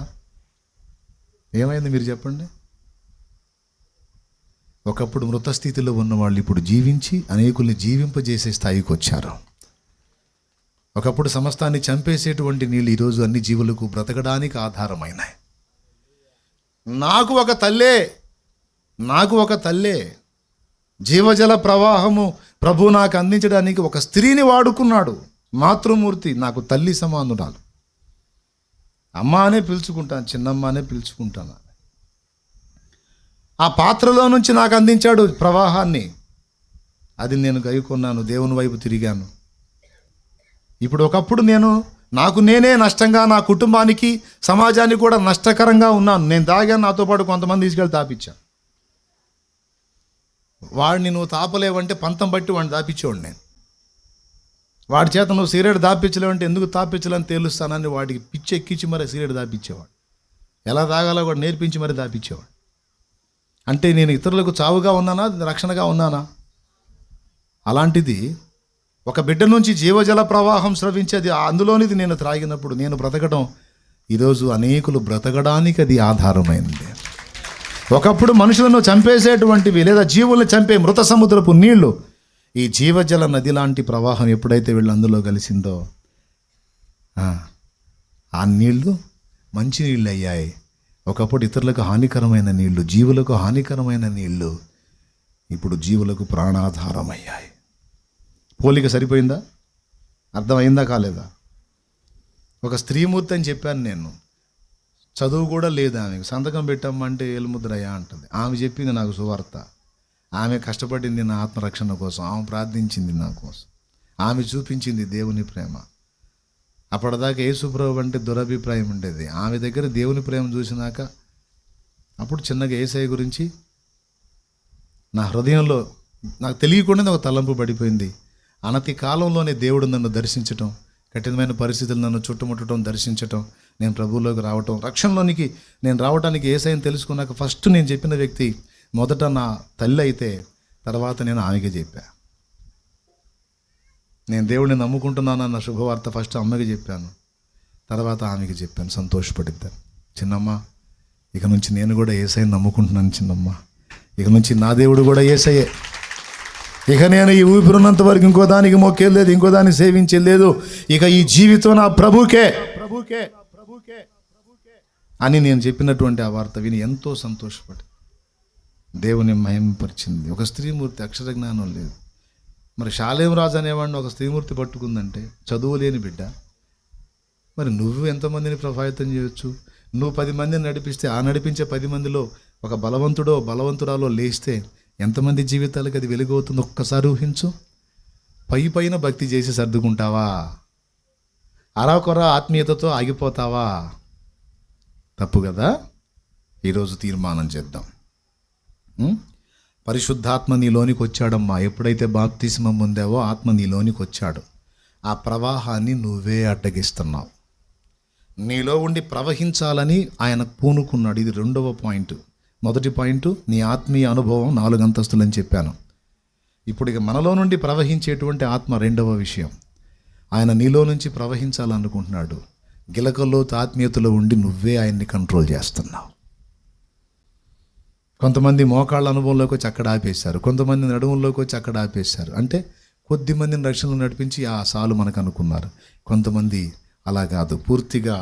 ఏమైంది మీరు చెప్పండి? ఒకప్పుడు మృత స్థితిలో ఉన్న వాళ్ళు ఇప్పుడు జీవించి అనేకుల్ని జీవింపజేసే స్థాయికి వచ్చారు. ఒకప్పుడు సమస్తాన్ని చంపేసేటువంటి నీళ్ళు ఈరోజు అన్ని జీవులకు బ్రతకడానికి ఆధారమైనాయి. నాకు ఒక తల్లే జీవజల ప్రవాహము ప్రభు నాకు అందించడానికి ఒక స్త్రీని వాడుకున్నాడు. మాతృమూర్తి నాకు తల్లి సమానురాలు. అమ్మ అనే పిలుచుకుంటాను, చిన్నమ్మ అనే పిలుచుకుంటాను. ఆ పాత్రలో నుంచి నాకు అందించాడు ప్రవాహాన్ని. అది నేను గైకొన్నాను, దేవుని వైపు తిరిగాను. ఇప్పుడు ఒకప్పుడు నాకు నేనే నష్టంగా, నా కుటుంబానికి, సమాజానికి కూడా నష్టకరంగా ఉన్నాను. నేను తాగాను, నాతో పాటు కొంతమంది తీసుకెళ్ళి తాపించాను. వాడిని నువ్వు తాపలేవంటే పంతం బట్టి వాడిని తాపించేవాడు నేను. వాడి చేత నువ్వు సిగరెట్ దాపించలేవంటే ఎందుకు తాపించాలని తేలుస్తానని వాడికి పిచ్చి ఎక్కించి మరి సిగరెట్ దాపించేవాడు. ఎలా తాగాలో కూడా నేర్పించి మరి దాపించేవాడు. అంటే నేను ఇతరులకు చావుగా ఉన్నానా, రక్షణగా ఉన్నానా? అలాంటిది ఒక బిడ్డ నుంచి జీవజల ప్రవాహం స్రవించేది, అందులోనిది నేను త్రాగినప్పుడు నేను బ్రతకడం, ఈరోజు అనేకులు బ్రతకడానికి అది ఆధారమైంది. ఒకప్పుడు మనుషులను చంపేసేటువంటివి లేదా జీవులను చంపే మృత సముద్రపు నీళ్లు, ఈ జీవజల నది లాంటి ప్రవాహం ఎప్పుడైతే వీళ్ళు అందులో కలిసిందో ఆ నీళ్లు మంచి నీళ్ళు అయ్యాయి. ఒకప్పుడు ఇతరులకు హానికరమైన నీళ్లు, జీవులకు హానికరమైన నీళ్లు ఇప్పుడు జీవులకు ప్రాణాధారమయ్యాయి. పోలిక సరిపోయిందా? అర్థమైందా కాలేదా? ఒక స్త్రీమూర్తి అని చెప్పాను నేను. చదువు కూడా లేదు ఆమెకు. సంతకం పెట్టామంటే ఏలుముద్రయ్యా అంటుంది. ఆమె చెప్పింది నాకు సువార్త. ఆమె కష్టపడింది నా ఆత్మరక్షణ కోసం. ఆమె ప్రార్థించింది నా కోసం. ఆమె చూపించింది దేవుని ప్రేమ. అప్పటిదాకా యేసుప్రభు అంటే దురభిప్రాయం ఉండేది. ఆమె దగ్గర దేవుని ప్రేమ చూసినాక అప్పుడు చిన్నగా యేసయ్య గురించి నా హృదయంలో నాకు తెలియకుండానే ఒక తలంపు పడిపోయింది. అనతి కాలంలోనే దేవుడు నన్ను దర్శించటం, కఠినమైన పరిస్థితులు నన్ను చుట్టుముట్టడం, దర్శించటం, నేను ప్రభువులోకి రావటం, రక్షణలోనికి నేను రావడానికి యేసయ్యని తెలుసుకున్నాక ఫస్ట్ నేను చెప్పిన వ్యక్తి మొదట నా తల్లి అయితే తర్వాత నేను ఆమెకే చెప్పా. నేను దేవుడిని నమ్ముకుంటున్నానన్న శుభవార్త ఫస్ట్ అమ్మకి చెప్పాను, తర్వాత ఆమెకి చెప్పాను. సంతోషపడిద్దాను. చిన్నమ్మ, ఇక నుంచి నేను కూడా యేసయ్యని నమ్ముకుంటున్నాను. చిన్నమ్మ, ఇక నుంచి నా దేవుడు కూడా యేసయ్యే. ఇక నేను ఈ ఊపిరినంత వరకు ఇంకో దానికి మొక్కేలేదు, ఇంకో దాన్ని సేవించలేదు. ఇక ఈ జీవితం నా ప్రభుకే అని నేను చెప్పినటువంటి ఆ వార్త విని ఎంతో సంతోషపడి దేవుని మహిమపరిచింది. ఒక స్త్రీమూర్తి, అక్షర జ్ఞానం లేదు. మరి షాలేం రాజు అనేవాడిని ఒక స్త్రీమూర్తి పట్టుకుందంటే చదువు లేని బిడ్డ. మరి నువ్వు ఎంతమందిని ప్రభావితం చేయొచ్చు? నువ్వు 10 మందిని నడిపిస్తే ఆ నడిపించే 10 మందిలో ఒక బలవంతుడో బలవంతురాలో లేస్తే ఎంతమంది జీవితాలకు అది వెలుగవుతుందో ఒక్కసారి ఊహించు. పైన భక్తి చేసి సర్దుకుంటావా? అరాకొర ఆత్మీయతతో ఆగిపోతావా? తప్పు కదా. ఈరోజు తీర్మానం చేద్దాం. పరిశుద్ధాత్మ నీలోనికి వచ్చాడమ్మా. ఎప్పుడైతే బాప్తిస్మం పొందావో ఆత్మ నీలోనికి వచ్చాడు. ఆ ప్రవాహాన్ని నువ్వే అడ్డగిస్తున్నావు. నీలో ఉండి ప్రవహించాలని ఆయన పూనుకున్నాడు. ఇది 2వ పాయింట్. మొదటి పాయింట్ నీ ఆత్మీయ అనుభవం 4 అంతస్తులని చెప్పాను. ఇప్పుడు ఇక మనలో నుండి ప్రవహించేటువంటి ఆత్మ 2వ విషయం. ఆయన నీలో నుంచి ప్రవహించాలనుకుంటున్నాడు. గిలకల్లో ఆత్మీయతలో ఉండి నువ్వే ఆయన్ని కంట్రోల్ చేస్తున్నావు. కొంతమంది మోకాళ్ళ అనుభవంలోకి వచ్చి అక్కడ ఆపేశారు, కొంతమంది నడుముల్లోకి వచ్చి అక్కడ ఆపేశారు. అంటే కొద్ది మందిని రక్షణలో నడిపించి ఆ సాలు మనకు అనుకున్నారు. కొంతమంది అలా కాదు, పూర్తిగా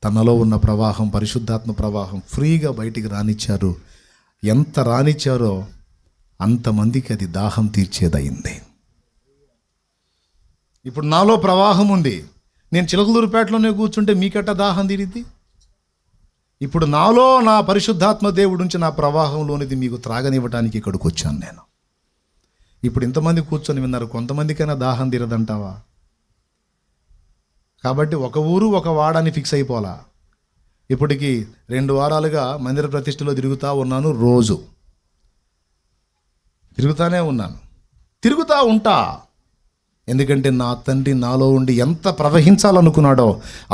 తనలో ఉన్న ప్రవాహం, పరిశుద్ధాత్మ ప్రవాహం ఫ్రీగా బయటికి రానిచ్చారు. ఎంత రానిచ్చారో అంతమందికి అది దాహం తీర్చేదయింది. ఇప్పుడు నాలో ప్రవాహం ఉంది, నేను చిలకలూరుపేటలోనే కూర్చుంటే మీకెట్ట దాహం తీరిద్ది? ఇప్పుడు నాలో నా పరిశుద్ధాత్మ దేవుడు నుంచి నా ప్రవాహంలోనిది మీకు త్రాగనివ్వటానికి ఇక్కడికి వచ్చాను నేను. ఇప్పుడు ఇంతమంది కూర్చొని విన్నారు, కొంతమందికైనా దాహం తీరదంటావా? కాబట్టి ఒక ఊరు ఒక వాడని ఫిక్స్ అయిపోలా. ఇప్పటికి 2 వారాలుగా మందిర ప్రతిష్టలో తిరుగుతూ ఉన్నాను. రోజు తిరుగుతూనే ఉన్నాను, తిరుగుతూ ఉంటా. ఎందుకంటే నా తండ్రి నాలో ఉండి ఎంత ప్రవహించాలనుకున్నాడో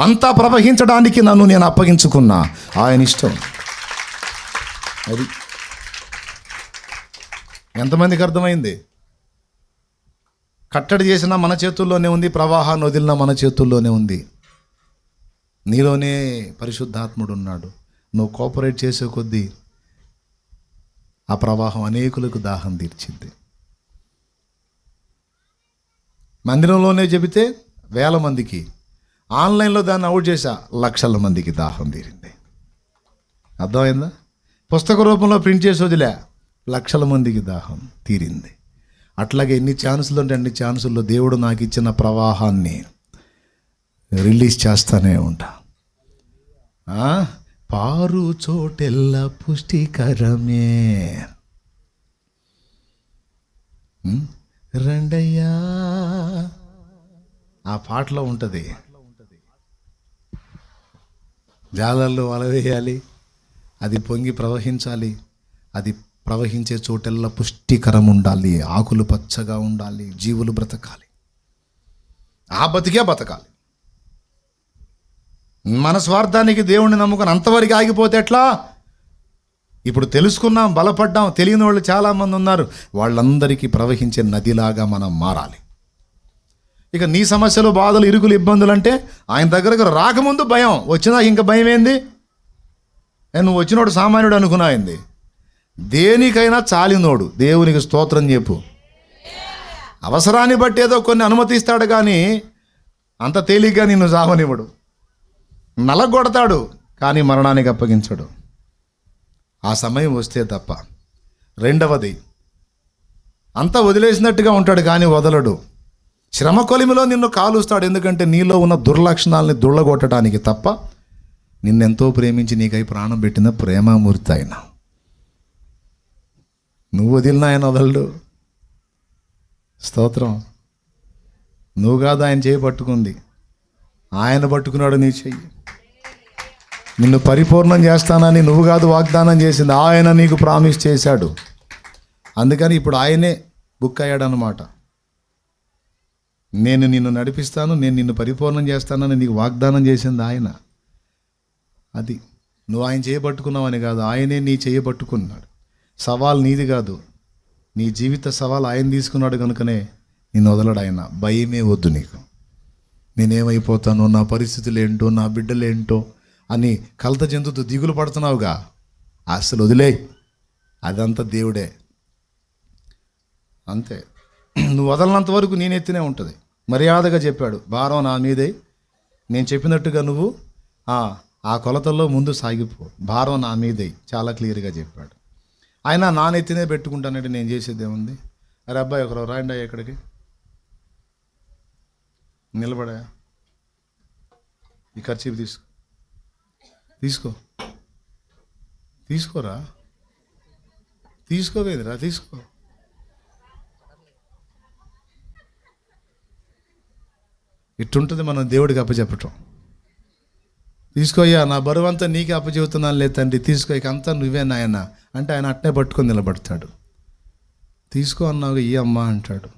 అంతా ప్రవహించడానికి నన్ను నేను అప్పగించుకున్నా. ఆయన ఇష్టం అది. ఎంతమందికి అర్థమైంది? కట్టడి చేసినా మన చేతుల్లోనే ఉంది, ప్రవాహాన్ని వదిలినా మన చేతుల్లోనే ఉంది. నీలోనే పరిశుద్ధాత్ముడు ఉన్నాడు. నువ్వు కోఆపరేట్ చేసే కొద్దీ ఆ ప్రవాహం అనేకులకు దాహం తీర్చింది. మందిరంలోనే చెబితే 1000 మందికి, ఆన్లైన్లో దాన్ని అవుట్ చేశా, లక్షల మందికి దాహం తీరింది. అర్థమైందా? పుస్తక రూపంలో ప్రింట్ చేసి వదిలే, లక్షల మందికి దాహం తీరింది. అట్లాగే ఎన్ని ఛాన్సులు అంటే అన్ని ఛాన్సుల్లో దేవుడు నాకు ఇచ్చిన ప్రవాహాన్ని రిలీజ్ చేస్తానే ఉంటా. పారు చోటెల్ల పుష్టికరమే రండయ్యా, ఆ పాటలో ఉంటుంది. జాలర్లు వలవేయాలి, అది పొంగి ప్రవహించాలి. అది ప్రవహించే చోటెల్లా పుష్టికరం ఉండాలి, ఆకులు పచ్చగా ఉండాలి, జీవులు బ్రతకాలి. ఆ బతికే బతకాలి. మన స్వార్థానికి దేవుణ్ణి నమ్ముకొని అంతవరకు ఆగిపోతే ఎట్లా? ఇప్పుడు తెలుసుకున్నాం, బలపడ్డాం. తెలియని వాళ్ళు చాలామంది ఉన్నారు. వాళ్ళందరికీ ప్రవహించే నదిలాగా మనం మారాలి. ఇక నీ సమస్యలు, బాధలు, ఇరుకులు, ఇబ్బందులు అంటే ఆయన దగ్గరకు రాకముందు భయం, వచ్చినా ఇంకా భయం ఏంది? నువ్వు వచ్చినోడు సామాన్యుడు అనుకున్నాయింది. దేనికైనా చాలినోడు. దేవునికి స్తోత్రం చెప్పు. అవసరాన్ని బట్టి ఏదో కొన్ని అనుమతిస్తాడు, కానీ అంత తేలిగ్గా నిన్ను సావనివ్వడు. నలగొడతాడు, కానీ మరణానికి అప్పగించడు. ఆ సమయం వస్తే తప్ప. 2వది, అంతా వదిలేసినట్టుగా ఉంటాడు కానీ వదలడు. శ్రమ కొలిమిలో నిన్ను కాలుస్తాడు. ఎందుకంటే నీలో ఉన్న దుర్లక్షణాలని దుళ్ళగొట్టడానికి తప్ప. నిన్నెంతో ప్రేమించి నీకై ప్రాణం పెట్టిన ప్రేమామూర్తి ఆయన. నువ్వు వదిలిన ఆయన వదలడు. స్తోత్రం. నువ్వు కాదు ఆయన చేయి పట్టుకుంది, ఆయన పట్టుకున్నాడు నీ చెయ్యి. నిన్ను పరిపూర్ణం చేస్తానని నువ్వు కాదు వాగ్దానం చేసింది, ఆయన నీకు ప్రామిస్ చేశాడు. అందుకని ఇప్పుడు ఆయనే బుక్ అయ్యాడనమాట. నేను నిన్ను నడిపిస్తాను, నేను నిన్ను పరిపూర్ణం చేస్తానని నీకు వాగ్దానం చేసింది ఆయన. అది నువ్వు ఆయన చేయబట్టుకున్నావని కాదు, ఆయనే నీ చేయబట్టుకున్నాడు. సవాల్ నీది కాదు, నీ జీవిత సవాల్ ఆయన తీసుకున్నాడు. కనుకనే నిన్ను వదలడు ఆయన. భయమే వద్దు నీకు. నేనేమైపోతానో, నా పరిస్థితులు ఏంటో, నా బిడ్డలేంటో అని కలత చెందుతూ దిగులు పడుతున్నావుగా, అసలు వదిలే. అదంతా దేవుడే. అంతే. నువ్వు వదలనంత వరకు నేను ఎత్తినే ఉంటుంది. మర్యాదగా చెప్పాడు, భారం నా మీదే, నేను చెప్పినట్టుగా నువ్వు ఆ కొలతల్లో ముందు సాగిపో, భారం నా మీదే. చాలా క్లియర్గా చెప్పాడు. ఆయన నానెత్తినే పెట్టుకుంటానంటే నేను చేసేది ఏముంది? అరే అబ్బాయి, ఒకరు రాయండి అయ్యా, ఇక్కడికి నిలబడా, ఈ ఖర్చు తీసుకో. తీసుకోరా, తీసుకోవేదిరా, తీసుకో. ఇట్టుంటుంది మనం దేవుడికి అప్పచెప్పటం. తీసుకోయ్యా, నా బరువు అంతా నీకే అప్పచెబుతున్నాను లేదు తండ్రి, తీసుకో, ఇక అంతా నువ్వే నాయన అంటే ఆయన అట్నే పట్టుకొని నిలబడతాడు. తీసుకో అన్నావు, ఈ అమ్మ అంటాడు.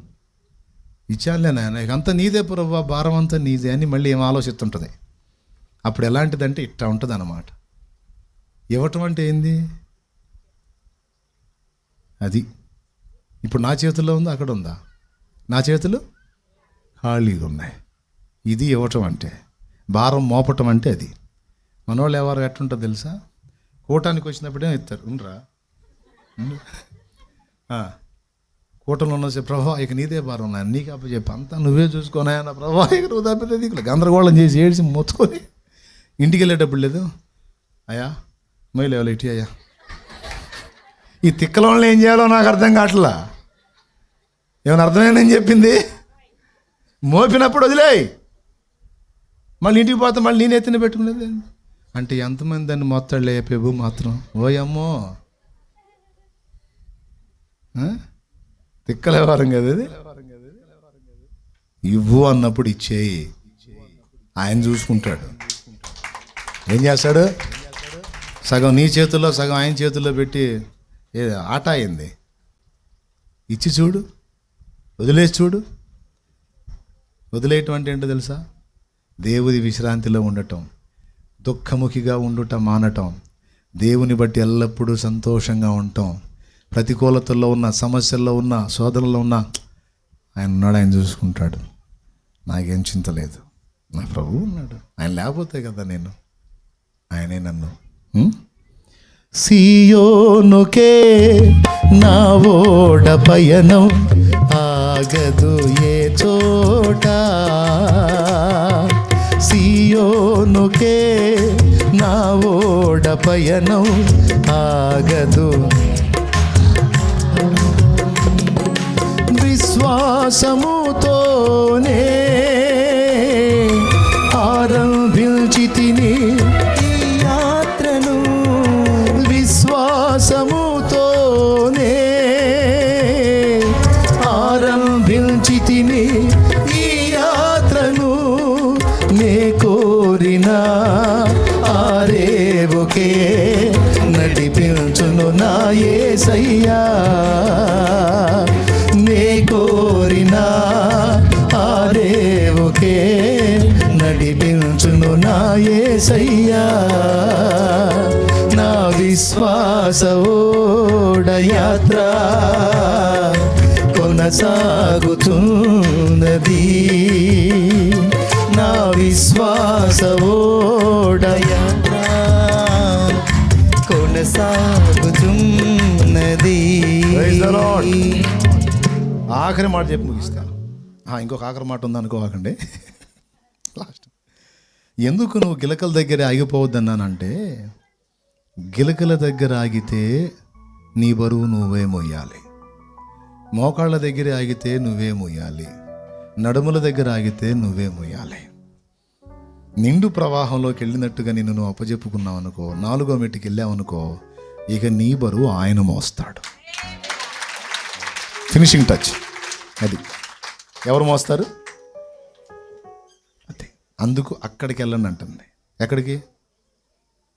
ఇచ్చానులే నాయన, ఇక అంతా నీదే ప్రభువా, భారం అంతా నీదే అని మళ్ళీ ఏం ఆలోచిస్తుంటుంది. అప్పుడు ఎలాంటిదంటే ఇట్లా ఉంటుంది అన్నమాట. ఇవ్వటం అంటే ఏంది? అది ఇప్పుడు నా చేతుల్లో ఉందా, అక్కడ ఉందా? నా చేతులు ఖాళీగా ఉన్నాయి. ఇది ఇవ్వటం అంటే, భారం మోపటం అంటే అది. మనోళ్ళు ఎవరు ఎట్టుంటుందో తెలుసా? కూటానికి వచ్చినప్పుడే ఇస్తారు, ఉండరా కూటంలో ఉన్న ప్రభా ఇక నీదే భారం నాయన, నీకు అప్పచెప్పి అంతా నువ్వే చూసుకోనాయన్న ప్రభా, ఇక నువ్వు తప్పితే దిక్కులు గందరగోళం చేసి ఏడ్చి మొత్తుకొని ఇంటికి వెళ్ళేటప్పుడు లేదు, అయ్యా మైలేవాలి ఇటు అయ్యా. ఈ తిక్కలోళ్ళని ఏం చేయాలో నాకు అర్థం కావట్లా. ఏమైనా అర్థమైందని చెప్పింది? మోపినప్పుడు వదిలేయి, మళ్ళీ ఇంటికి పోతే మళ్ళీ నేను ఎత్తిన పెట్టుకునేది అంటే ఎంతమంది దాన్ని మొత్తాడు లేపేవు మాత్రం. ఓయమ్మో, తిక్కలేవారం కదా అది. ఇవ్వు అన్నప్పుడు ఇచ్చేయి, ఆయన చూసుకుంటాడు. ఏం చేస్తాడు? సగం నీ చేతుల్లో సగం ఆయన చేతుల్లో పెట్టి ఆట అయింది. ఇచ్చి చూడు, వదిలేసి చూడు. వదిలేయటం అంటే ఏంటో తెలుసా? దేవుని విశ్రాంతిలో ఉండటం, దుఃఖముఖిగా ఉండుట మానటం, దేవుని బట్టి ఎల్లప్పుడూ సంతోషంగా ఉండటం. ప్రతికూలతల్లో ఉన్న, సమస్యల్లో ఉన్న, శోధనలో ఉన్న ఆయన ఉన్నాడు, ఆయన చూసుకుంటాడు. నాకేం చింత లేదు, నా ప్రభువు ఉన్నాడు. ఆయన లేకపోతే కదా నేను, ఆయనే నన్ను. సియోనుకే నా ఓడ పయనం, ఆగదు ఏ చోట. సియోనుకే నా ఓడ పయనం, ఆగదు. విశ్వాసముతోనే ఆరంభించితిని ఈ యాత్రను, విశ్వాసముతోనే ఆరంభించితిని ఈ యాత్రను. నే కోరిన ఆరేవుకే నడిపించును నా యేసయ్యా. నే కోరిన ఆరేవుకే నడిపించును నా యేసయ్యా. నా విశ్వాస ఓడ యాత్ర కొనసాగుతున్నది. నా విశ్వాస ఓడ యాత్ర కొనసాగుతున్నది. ఆఖరి మాట చెప్పి ముగిస్తా. ఇంకొక ఆఖరి మాట ఉందనుకోకండి. లాస్ట్, ఎందుకు నువ్వు గిలకల దగ్గర ఆగిపోవద్దన్నానంటే, గిలకల దగ్గర ఆగితే నీ బరువు నువ్వే మోయాలి. మోకాళ్ళ దగ్గర ఆగితే నువ్వే మోయాలి. నడుముల దగ్గర ఆగితే నువ్వే మోయాలి. నిండు ప్రవాహంలోకి వెళ్ళినట్టుగా నిన్ను నువ్వు అప్పచెప్పుకున్నావు అనుకో, 4వ మెట్టుకి వెళ్ళావనుకో, ఇక నీ బరువు ఆయన మోస్తాడు. ఫినిషింగ్ టచ్ అది. ఎవరు మోస్తారు? అదే. అందుకు అక్కడికి వెళ్ళండి అంటుంది. ఎక్కడికి?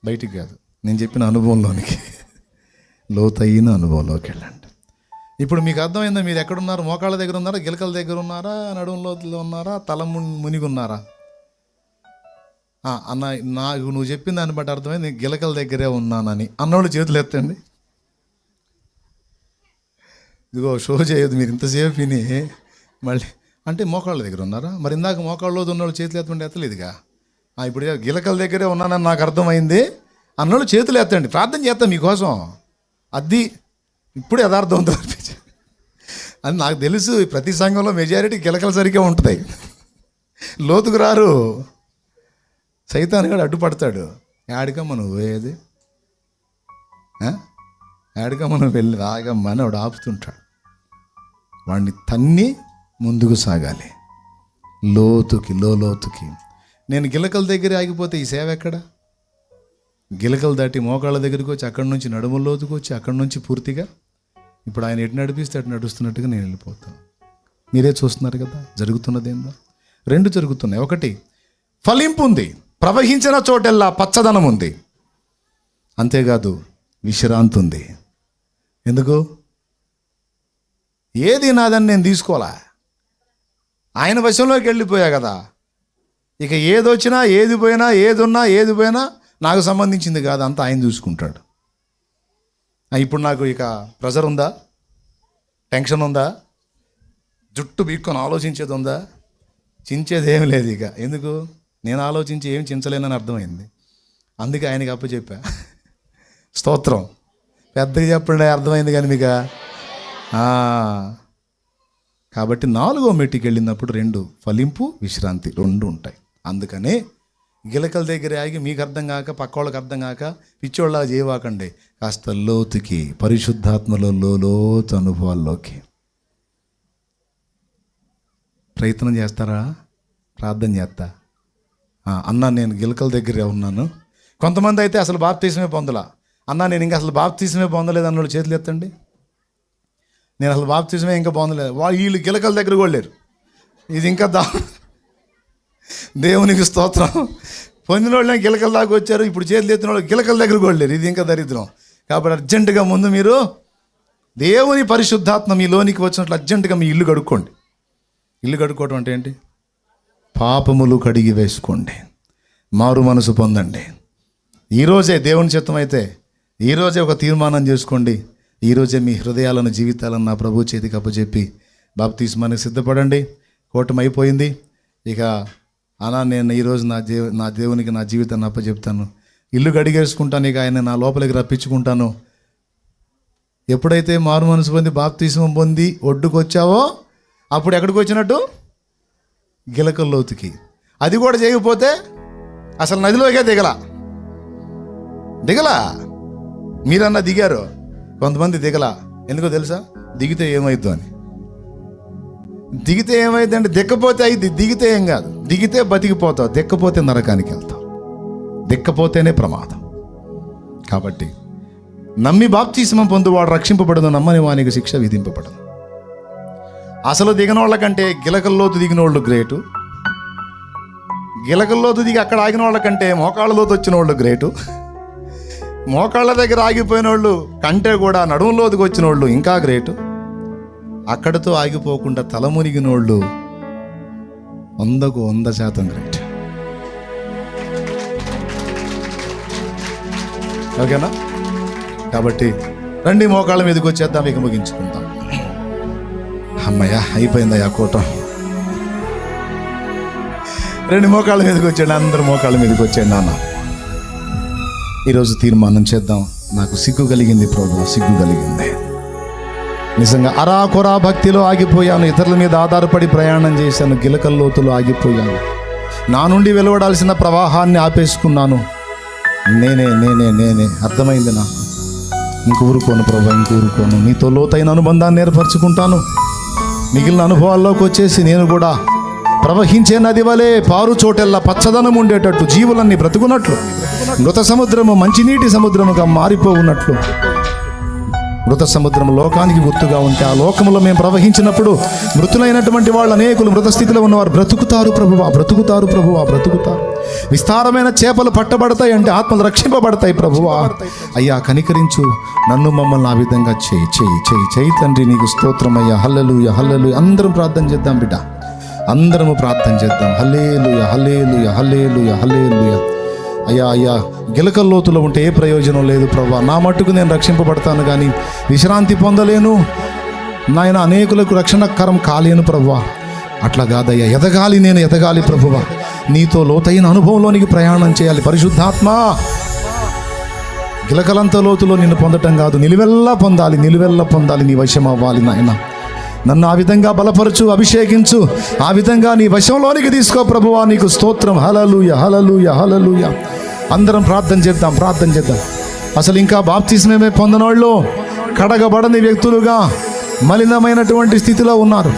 బయటికి కాదు, నేను చెప్పిన అనుభవంలోనికి, లోతైన అనుభవంలోకి వెళ్ళండి. ఇప్పుడు మీకు అర్థమైందా? మీరు ఎక్కడున్నారు? మోకాళ్ళ దగ్గర ఉన్నారా, గిలకల దగ్గర ఉన్నారా, నడుములో ఉన్నారా, తల మునిగి ఉన్నారా? అన్న, నాకు నువ్వు చెప్పిన దాన్ని బట్టి అర్థమైంది నేను గిలకల దగ్గరే ఉన్నానని. అన్నోళ్ళు చేతులు ఎత్తండి. ఇదిగో షో చేయొద్దు మీరు ఇంతసేపు విని మళ్ళీ. అంటే మోకాళ్ళ దగ్గర ఉన్నారా? మరి ఇందాక మోకాళ్ళలో ఉన్నోళ్ళు చేతులు ఎత్తండి, ఎత్తలేదుగా. ఇప్పుడు గిలకల దగ్గరే ఉన్నానని నాకు అర్థమైంది. అన్నోళ్ళు చేతులు ఎత్తండి, ప్రార్థన చేస్తాం మీకోసం. అది ఇప్పుడు యథార్థవంతో అనిపించింది. అని నాకు తెలుసు, ప్రతి సంఘంలో మెజారిటీ గిలకల సరిగ్గా ఉంటుంది. లోతుకు రారు, సైతాన్ కూడా అడ్డుపడతాడు. యాడికమ్మ నువ్వు పోయేది, యాడికమ్మ నువ్వు వెళ్ళి రాగమ్మని వాడు ఆపుతుంటాడు. వాడిని తన్ని ముందుకు సాగాలి, లోతుకి లోతుకి. నేను గిలకల దగ్గర ఆగిపోతే ఈ సేవ ఎక్కడ? గిలకలు దాటి మోకాళ్ళ దగ్గరికి వచ్చి అక్కడి నుంచి నడుముల్లోతుకు వచ్చి అక్కడి నుంచి పూర్తిగా ఇప్పుడు ఆయన ఎటు నడిపిస్తే అటు నడుస్తున్నట్టుగా నేను వెళ్ళిపోతాను. మీరే చూస్తున్నారు కదా జరుగుతున్నది ఏందో. రెండు జరుగుతున్నాయి. ఒకటి, ఫలింపు ఉంది, ప్రవహించిన చోటెల్లా పచ్చదనం ఉంది. అంతేకాదు విశ్రాంతి ఉంది. ఎందుకు? ఏది నాదని నేను తీసుకోవాలా, ఆయన వశంలోకి వెళ్ళిపోయా కదా. ఇక ఏదొచ్చినా ఏది పోయినా ఏది పోయినా నాకు సంబంధించింది కాదు, అంతా ఆయన చూసుకుంటాడు. ఇప్పుడు నాకు ఇక ప్రెజర్ ఉందా, టెన్షన్ ఉందా, జుట్టు బీక్కొని ఆలోచించేది ఉందా? చించేది ఏమి లేదు ఇక. ఎందుకు? నేను ఆలోచించి ఏం చించలేనని అర్థమైంది. అందుకే ఆయనకి అప్పచెప్పా. స్తోత్రం. పెద్దగా చెప్పండి, అర్థమైంది కానీ మీకు. కాబట్టి 4వ మెట్టుకి వెళ్ళినప్పుడు 2, ఫలింపు విశ్రాంతి 2 ఉంటాయి. అందుకనే గిలకల దగ్గర ఆగి మీకు అర్థం కాక పక్కోళ్ళకి అర్థం కాక పిచ్చోళ్ళ చేయవాకండి. కాస్త లోతుకి, పరిశుద్ధాత్మలో లోతు అనుభవాల్లోకి ప్రయత్నం చేస్తారా? ప్రార్థన చేస్తా. అన్నా నేను గిలకల దగ్గరే ఉన్నాను. కొంతమంది అయితే అసలు బాప్తీసమే పొందలా. అన్నా నేను ఇంకా అసలు బాప్తీసమే పొందలేదు అన్నోళ్ళు చేతులు ఎత్తండి. నేను అసలు బాప్తీసమే ఇంకా పొందలేదు. వీళ్ళు గిలకల దగ్గర కూడా లేరు. ఇది ఇంకా దేవునికి స్తోత్రం. పొందిన వాళ్ళని గిలకల దాకా వచ్చారు, ఇప్పుడు చేతులు ఎత్తిన వాళ్ళు గిలకల దగ్గర కూడా లేరు. ఇది ఇంకా దరిద్రం. కాబట్టి అర్జెంటుగా ముందు మీరు దేవుని పరిశుద్ధాత్మ మీలోనికి వచ్చినట్లు అర్జెంటుగా మీ ఇల్లు కడుక్కోండి. ఇల్లు కడుక్కోవటం అంటే ఏంటి? పాపములు కడిగి వేసుకోండి, మారు మనసు పొందండి. ఈరోజే దేవుని చిత్తం అయితే ఈరోజే ఒక తీర్మానం చేసుకోండి. ఈరోజే మీ హృదయాలను జీవితాలను నా ప్రభు చేతికి అప్పచెప్పి బాప్తిస్మానికి సిద్ధపడండి. కూటమి అయిపోయింది. ఇక అలా నేను ఈరోజు నా దేవునికి నా జీవితాన్ని అప్పచెప్తాను, ఇల్లు కడిగేసుకుంటాను, ఇక ఆయన నా లోపలికి రప్పించుకుంటాను. ఎప్పుడైతే మారు మనసు పొంది బాప్తిస్మం పొంది ఒడ్డుకు వచ్చావో అప్పుడు ఎక్కడికి వచ్చినట్టు? గిలకల లోతుకి. అది కూడా చేయకపోతే అసలు నదిలోకే దిగలా. మీరన్నా దిగారు, కొంతమంది దిగలా. ఎందుకో తెలుసా? దిగితే ఏమైద్దు అని. దిగితే ఏమైంది అంటే దిక్కపోతే అయింది, దిగితే ఏం కాదు. దిగితే బతికిపోతావు, దిక్కపోతే నరకానికి వెళ్తావు. దిక్కపోతేనే ప్రమాదం. కాబట్టి నమ్మి బాప్తిస్మం పొందువాడు రక్షింపబడదు, నమ్మని వానికి శిక్ష విధింపబడదు. అసలు దిగినోళ్ళ కంటే గిలకల్లోతు దిగినోళ్ళు గ్రేటు. గిలకల్లోతు దిగి అక్కడ ఆగిన వాళ్ళ కంటే మోకాళ్ళలోతు వచ్చిన వాళ్ళు గ్రేటు. మోకాళ్ళ దగ్గర ఆగిపోయిన వాళ్ళు కంటే కూడా నడుములోతుకు వచ్చిన వాళ్ళు ఇంకా గ్రేటు. అక్కడితో ఆగిపోకుండా తల మునిగిన వాళ్ళు 100% గ్రేట్. ఓకేనా? కాబట్టి రండి మోకాళ్ళ మీదకి వచ్చేద్దాం, ఇక ముగించుకుందాం. అమ్మయ్య అయిపోయిందయ్యా కూటం. రెండు మోకాళ్ళ మీదకి వచ్చాడు, అందరూ మోకాళ్ళ మీదకి వచ్చాడు. నాన్న ఈరోజు తీర్మానం చేద్దాం. నాకు సిగ్గు కలిగింది ప్రభు, సిగ్గు కలిగింది. నిజంగా అరాకొరా భక్తిలో ఆగిపోయాను, ఇతరుల మీద ఆధారపడి ప్రయాణం చేశాను, గిలకల లోతులో ఆగిపోయాను, నా నుండి వెలువడాల్సిన ప్రవాహాన్ని ఆపేసుకున్నాను. నేనే అర్థమైంది నాకు. ఇంకూరుకోను ప్రభు, ఇంకూరుకోను. నీతో లోతైన అనుబంధాన్ని ఏర్పరచుకుంటాను. మిగిలిన అనుభవాల్లోకి వచ్చేసి నేను కూడా ప్రవహించే నది వలె పారు చోటెల్లా పచ్చదనం ఉండేటట్టు, జీవులన్నీ బ్రతుకున్నట్లు, మృత సముద్రము మంచినీటి సముద్రముగా మారిపోవున్నట్లు. మృత సముద్రం లోకానికి గుర్తుగా ఉంటే ఆ లోకములో మేము ప్రవహించినప్పుడు మృతులైనటువంటి వాళ్ళు అనేకులు మృత స్థితిలో ఉన్నవారు బ్రతుకుతారు ప్రభువా, బ్రతుకుతారు ప్రభువా, బ్రతుకుతారు. విస్తారమైన చేపలు పట్టబడతాయి అంటే ఆత్మలు రక్షింపబడతాయి ప్రభువా. అయ్యా కనికరించు, నన్ను మమ్మల్ని ఆ విధంగా చేయి తండ్రి. నీకు స్తోత్రమయ్యా. హల్లెలూయా, హల్లెలూయా. అందరం ప్రార్థన చేద్దాం బిడ్డ, అందరము ప్రార్థన చేద్దాం. హల్లెలూయా, హల్లెలూయా, హల్లెలూయా, హల్లెలూయా. అయ్యా గిలకల లోతులో ఉంటే ఏ ప్రయోజనం లేదు ప్రభువా. నా మట్టుకు నేను రక్షింపబడతాను కానీ విశ్రాంతి పొందలేను నాయన, అనేకులకు రక్షణకరం కాలేను ప్రభువా. అట్లా కాదయ్యా, నేను ఎదగాలి ప్రభువా. నీతో లోతైన అనుభవంలోనికి ప్రయాణం చేయాలి. పరిశుద్ధాత్మ గిలకలంత లోతులో నిన్ను పొందటం కాదు, నిలువెల్లా పొందాలి. నీ వశం అవ్వాలి నాయన. నన్ను ఆ విధంగా బలపరచు, అభిషేకించు, ఆ విధంగా నీ వశంలోనికి తీసుకో ప్రభువా. నీకు స్తోత్రం. హల్లెలూయా, హల్లెలూయా, హల్లెలూయా. అందరం ప్రార్థన చేద్దాం. అసలు ఇంకా బాప్తిస్మమే పొందనోళ్ళు కడగబడని వ్యక్తులుగా మలినమైనటువంటి స్థితిలో ఉన్నారు.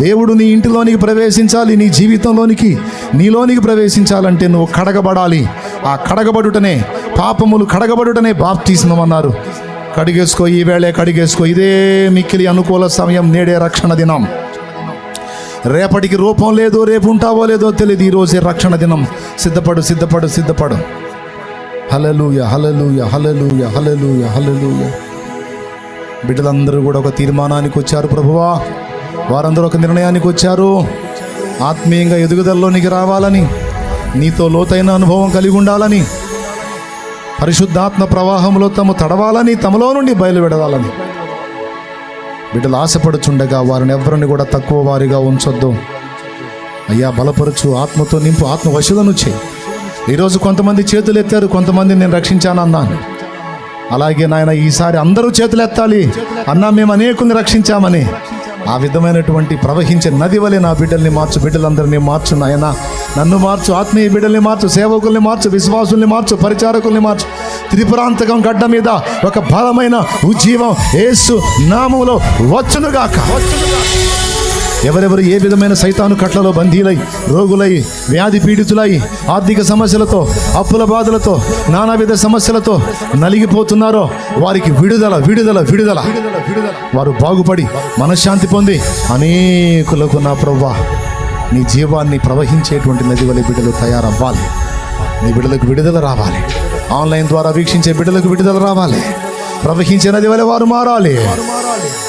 దేవుడు నీ ఇంటిలోనికి ప్రవేశించాలి, నీ జీవితంలోనికి నీలోనికి ప్రవేశించాలంటే నువ్వు కడగబడాలి. ఆ కడగబడుటనే పాపములు కడగబడుటనే బాప్తిస్మం అన్నారు. కడిగేసుకో, ఈ వేళే కడిగేసుకో. ఇదే మిక్కిలి అనుకూల సమయం, నేడే రక్షణ దినం. రేపటికి రూపం లేదు, రేపు ఉంటావో లేదో తెలియదు. ఈరోజే రక్షణ దినం. సిద్ధపడు, సిద్ధపడు, సిద్ధపడు. హల్లెలూయా, హల్లెలూయా, హల్లెలూయా, హల్లెలూయా, హల్లెలూయా. బిడ్డలందరూ కూడా ఒక తీర్మానానికి వచ్చారు ప్రభువా. వారందరూ ఒక నిర్ణయానికి వచ్చారు. ఆత్మీయంగా ఎదుగుదలలోనికి రావాలని, నీతో లోతైన అనుభవం కలిగి ఉండాలని, పరిశుద్ధాత్మ ప్రవాహంలో తమ తడవాలని, తమలో నుండి బయలువెడవాలని బిడ్డలు ఆశపడుచుండగా వారిని ఎవరిని కూడా తక్కువ వారిగా ఉంచొద్దు. అయ్యా, బలపరచు, ఆత్మతో నింపు, ఆత్మ వశులను చేయి. ఈరోజు కొంతమంది చేతులు ఎత్తారు, కొంతమంది నేను రక్షించానన్నాను. అలాగే నాయన, ఈసారి అందరూ చేతులు ఎత్తాలి. అన్నా, మేము అనేకుల్ని రక్షించామని. ఆ విధమైనటువంటి ప్రవహించే నది వలె నా బిడ్డల్ని మార్చు, బిడ్డలందరినీ మార్చు నాయన. నన్ను మార్చు, ఆత్మీయ బిడ్డల్ని మార్చు, సేవకుల్ని మార్చు, విశ్వాసుల్ని మార్చు, పరిచారకుల్ని మార్చు. త్రిపురాంతకం గడ్డ మీద ఒక బలమైన ఉజ్జీవం యేసు నామములో వచ్చునుగాక. ఎవరెవరు ఏ విధమైన సైతాను కట్లలో బందీలై, రోగులై, వ్యాధి పీడితులై, ఆర్థిక సమస్యలతో, అప్పుల బాధలతో, నానావిధ సమస్యలతో నలిగిపోతున్నారో వారికి విడుదల, విడుదల, విడుదల. వారు బాగుపడి మనశ్శాంతి పొంది అనేకులకు నా ప్రభువా నీ జీవాన్ని ప్రవహించేటువంటి నది వలె బిడ్డలు తయారవ్వాలి. నీ బిడ్డలకు విడుదల రావాలి. ఆన్లైన్ ద్వారా వీక్షించే బిడ్డలకు విడుదల రావాలి. ప్రవహించే నది వలె వారు మారాలి.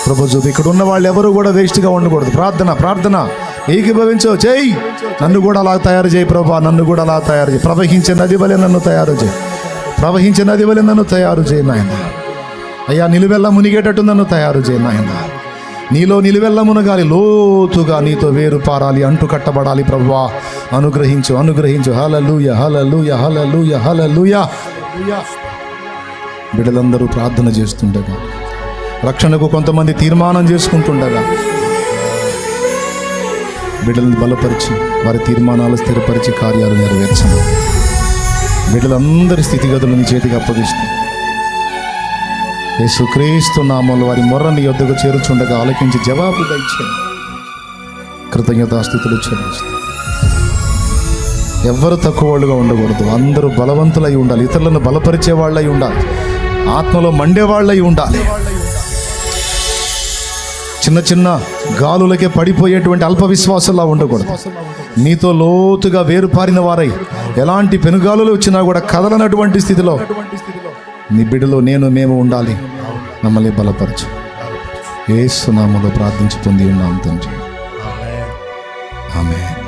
ప్రభు చూపు, ఇక్కడ ఉన్న వాళ్ళు ఎవరు కూడా వేస్ట్గా ఉండకూడదు. ప్రార్థన, ప్రార్థన ఏకీభవించో, చేయి. నన్ను కూడా అలా తయారు చేయి ప్రభా, నన్ను కూడా అలా తయారు చేయి. ప్రవహించే నది వలె నన్ను తయారు చేయి. ప్రవహించే నది వలె నన్ను తయారు చేయి నాయన. అయ్యా, నిలువెల్ల మునిగేటట్టు నన్ను తయారు చేయి నాయన. నీలో నిలువెల్ల మునగాలి, లోతుగా నీతో వేరు పారాలి, అంటు కట్టబడాలి ప్రభువా. అనుగ్రహించు, అనుగ్రహించు. హల్లెలూయా, హల్లెలూయా, హల్లెలూయా, హల్లెలూయా. బిడ్డలందరూ ప్రార్థన చేస్తుండగా, రక్షణకు కొంతమంది తీర్మానం చేసుకుంటుండగా బిడ్డలను బలపరిచి వారి తీర్మానాలు స్థిరపరిచి కార్యాలు నెరవేర్చండి. బిడ్డలందరి స్థితిగతులను చేతికి అప్పగిస్తూ యేసుక్రీస్తు నామములో వారి మొర్రని యొద్దకు చేరుచుండగా ఆలకించి జవాబు దయచేయండి. కృతజ్ఞతాస్తుతులు చెల్లిస్తూ ఎవ్వరు తక్కువ వాళ్ళుగా ఉండకూడదు. అందరూ బలవంతులై ఉండాలి. ఇతరులను బలపరిచే వాళ్ళై ఉండాలి. ఆత్మలో మండేవాళ్ళై ఉండాలి. చిన్న చిన్న గాలులకే పడిపోయేటువంటి అల్ప విశ్వాసంలా ఉండకూడదు. నీతో లోతుగా వేరుపారిన వారై ఎలాంటి పెనుగాలులు వచ్చినా కూడా కదలనటువంటి స్థితిలో నీ బిడ్డలో మేము ఉండాలి. మమ్మల్ని బలపరచు. యేసు నామములో ప్రార్థించి పొంది ఉన్నాం తండ్రి. ఆమేన్.